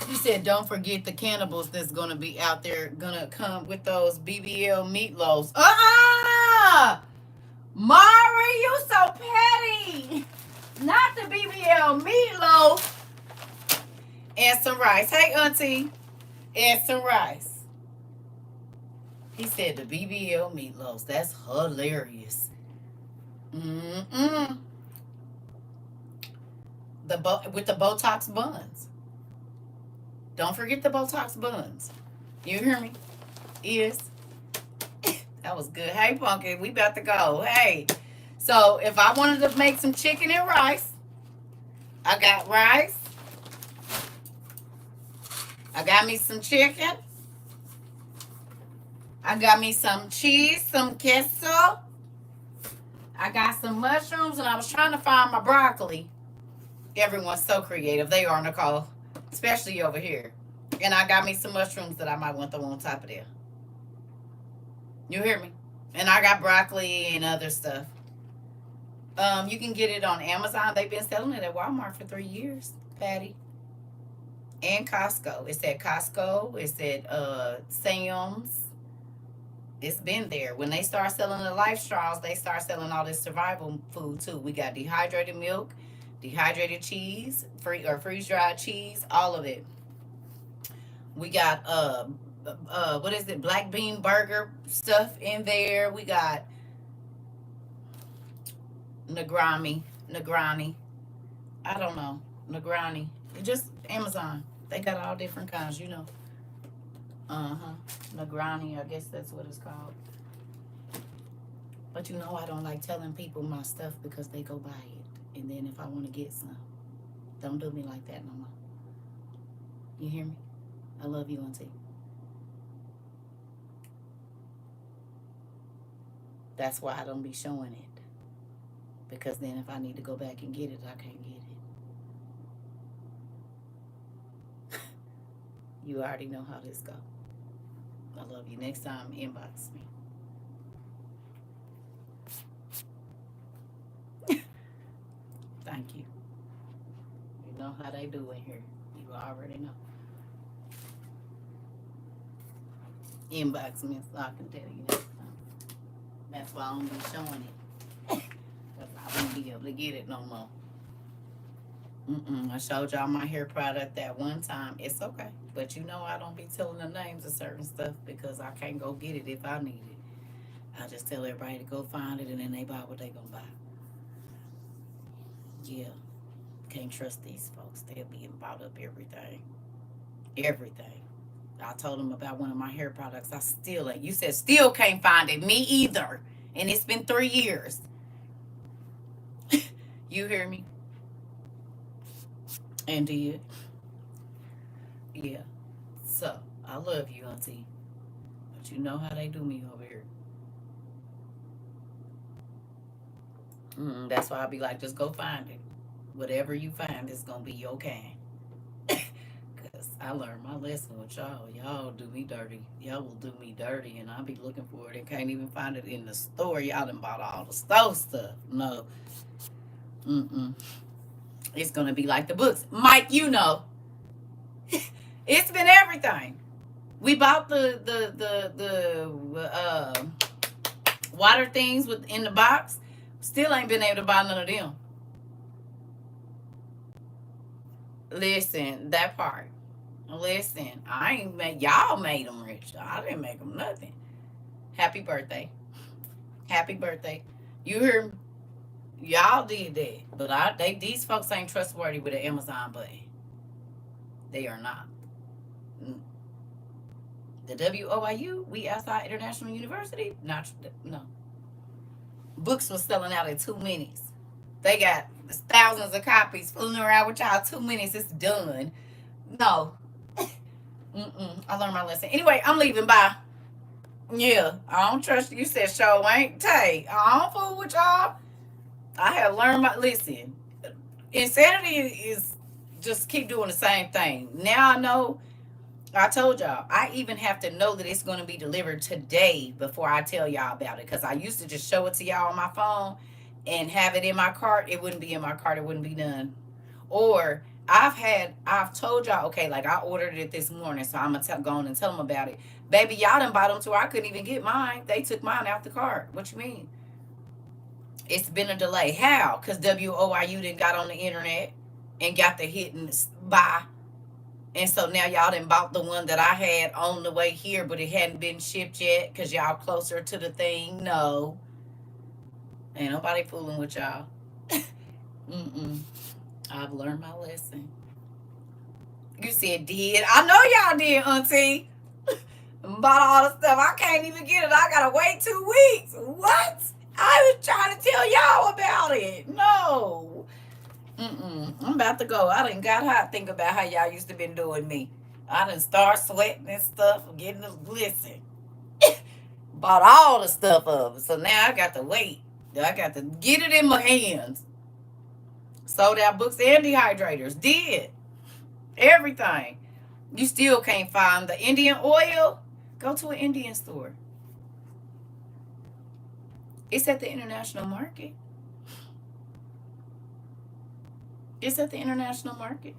You said don't forget the cannibals that's going to be out there, going to come with those BBL meatloaves. Mari, you so petty. Not the BBL meatloaf. And some rice. Hey, auntie. And some rice. He said the BBL meatloaves. That's hilarious. Mm-mm. With the Botox buns. Don't forget the Botox buns. You hear me? Yes. That was good. Hey, Pumpkin, we about to go. Hey. So, if I wanted to make some chicken and rice, I got rice. I got me some chicken. I got me some cheese, some queso. I got some mushrooms, and I was trying to find my broccoli. Everyone's so creative. They are, Nicole. Especially over here. And I got me some mushrooms that I might want to throw on top of there. You hear me? And I got broccoli and other stuff. You can get it on Amazon. They've been selling it at Walmart for 3 years, Patty. And Costco. It's at Costco. It's at Sam's. It's been there. When they start selling the life straws, they start selling all this survival food too. We got dehydrated milk, dehydrated cheese, freeze-dried cheese, all of it. We got what is it? Black bean burger stuff in there. We got Negrani. I don't know. Negrani. Just Amazon. They got all different kinds, you know. Negrani, I guess that's what it's called. But you know I don't like telling people my stuff because they go buy it. And then if I want to get some, don't do me like that no more. You hear me? I love you, auntie. That's why I don't be showing it. Because then if I need to go back and get it, I can't get it. You already know how this go. I love you. Next time, inbox me. Thank you. You know how they do in here. You already know. Inbox me so I can tell you next time. That's why I don't be showing it. Because I won't be able to get it no more. I showed y'all my hair product that one time. It's okay. But you know I don't be telling the names of certain stuff because I can't go get it if I need it. I just tell everybody to go find it and then they buy what they gonna buy. Yeah. Can't trust these folks. They'll be about up everything. Everything. I told them about one of my hair products. I still ain't. You said still can't find it. Me either. And it's been 3 years. You hear me? And did. Yeah. So, I love you, auntie. But you know how they do me over here. That's why I be like, just go find it. Whatever you find is going to be your kind. Because I learned my lesson with y'all. Y'all do me dirty. Y'all will do me dirty, and I'll be looking for it and can't even find it in the store. Y'all done bought all the store stuff. No. It's going to be like the books. Mike, you know. It's been everything. We bought the water things in the box. Still ain't been able to buy none of them. Listen, that part. Listen, I ain't made y'all made them rich. I didn't make them nothing. Happy birthday. Happy birthday. You hear me? Y'all did that. But these folks ain't trustworthy with the Amazon button. They are not. The WOIU, we outside International University, no. Books was selling out in 2 minutes. They got thousands of copies fooling around with y'all. 2 minutes, it's done. No. I learned my lesson. Anyway, I'm leaving. Bye. Yeah, I don't trust you. You said show ain't Tay. I don't fool with y'all. I have learned my listen. Insanity is just keep doing the same thing. Now I know. I told y'all. I even have to know that it's going to be delivered today before I tell y'all about it. Because I used to just show it to y'all on my phone and have it in my cart. It wouldn't be in my cart. It wouldn't be done. Or I've told y'all, okay, like I ordered it this morning, so I'm gonna go on and tell them about it. Baby, y'all done bought them to where I couldn't even get mine. They took mine out the cart. What you mean? It's been a delay. How? Because WOIU didn't got on the internet and got the hit and buy. And so now y'all done bought the one that I had on the way here, but it hadn't been shipped yet because y'all closer to the thing. No. Ain't nobody fooling with y'all. Mm-mm. I've learned my lesson. You said did. I know y'all did, Auntie. Bought all the stuff. I can't even get it. I gotta wait 2 weeks. What? I was trying to tell y'all about it. No. I'm about to go. I done got hot think about how y'all used to been doing me. I done start sweating and stuff, getting the listen. Bought all the stuff up. So now I got to wait. I got to get it in my hands. Sold out books and dehydrators. Did. Everything. You still can't find the Indian oil? Go to an Indian store. It's at the international market. It's at the international market.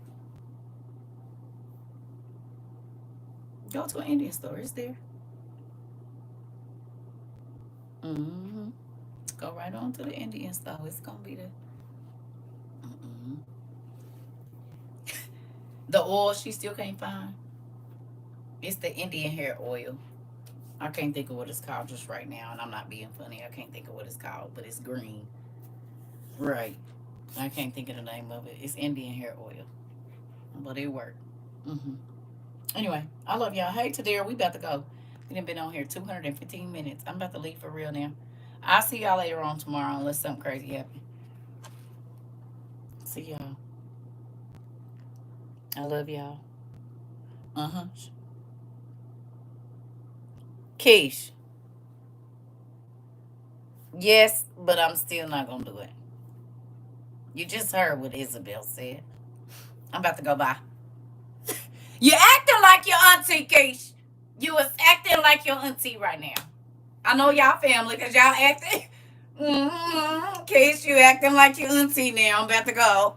Go to an Indian store. It's there. Go right on to the Indian store. It's gonna be there. The oil she still can't find. It's the Indian hair oil. I can't think of what it's called just right now, and I'm not being funny. I can't think of what it's called, but it's green. Right. I can't think of the name of it. It's Indian hair oil, but it worked. Anyway, I love y'all. Hey, Tadira, we about to go. We done been on here 215 minutes. I'm about to leave for real now. I'll see y'all later on tomorrow unless something crazy happens. See y'all. I love y'all. Keish. Yes, but I'm still not gonna do it. You just heard what Isabel said. I'm about to go by. You acting like your auntie, Keish. You was acting like your auntie right now. I know y'all family because y'all acting. Keish, you acting like your auntie now. I'm about to go.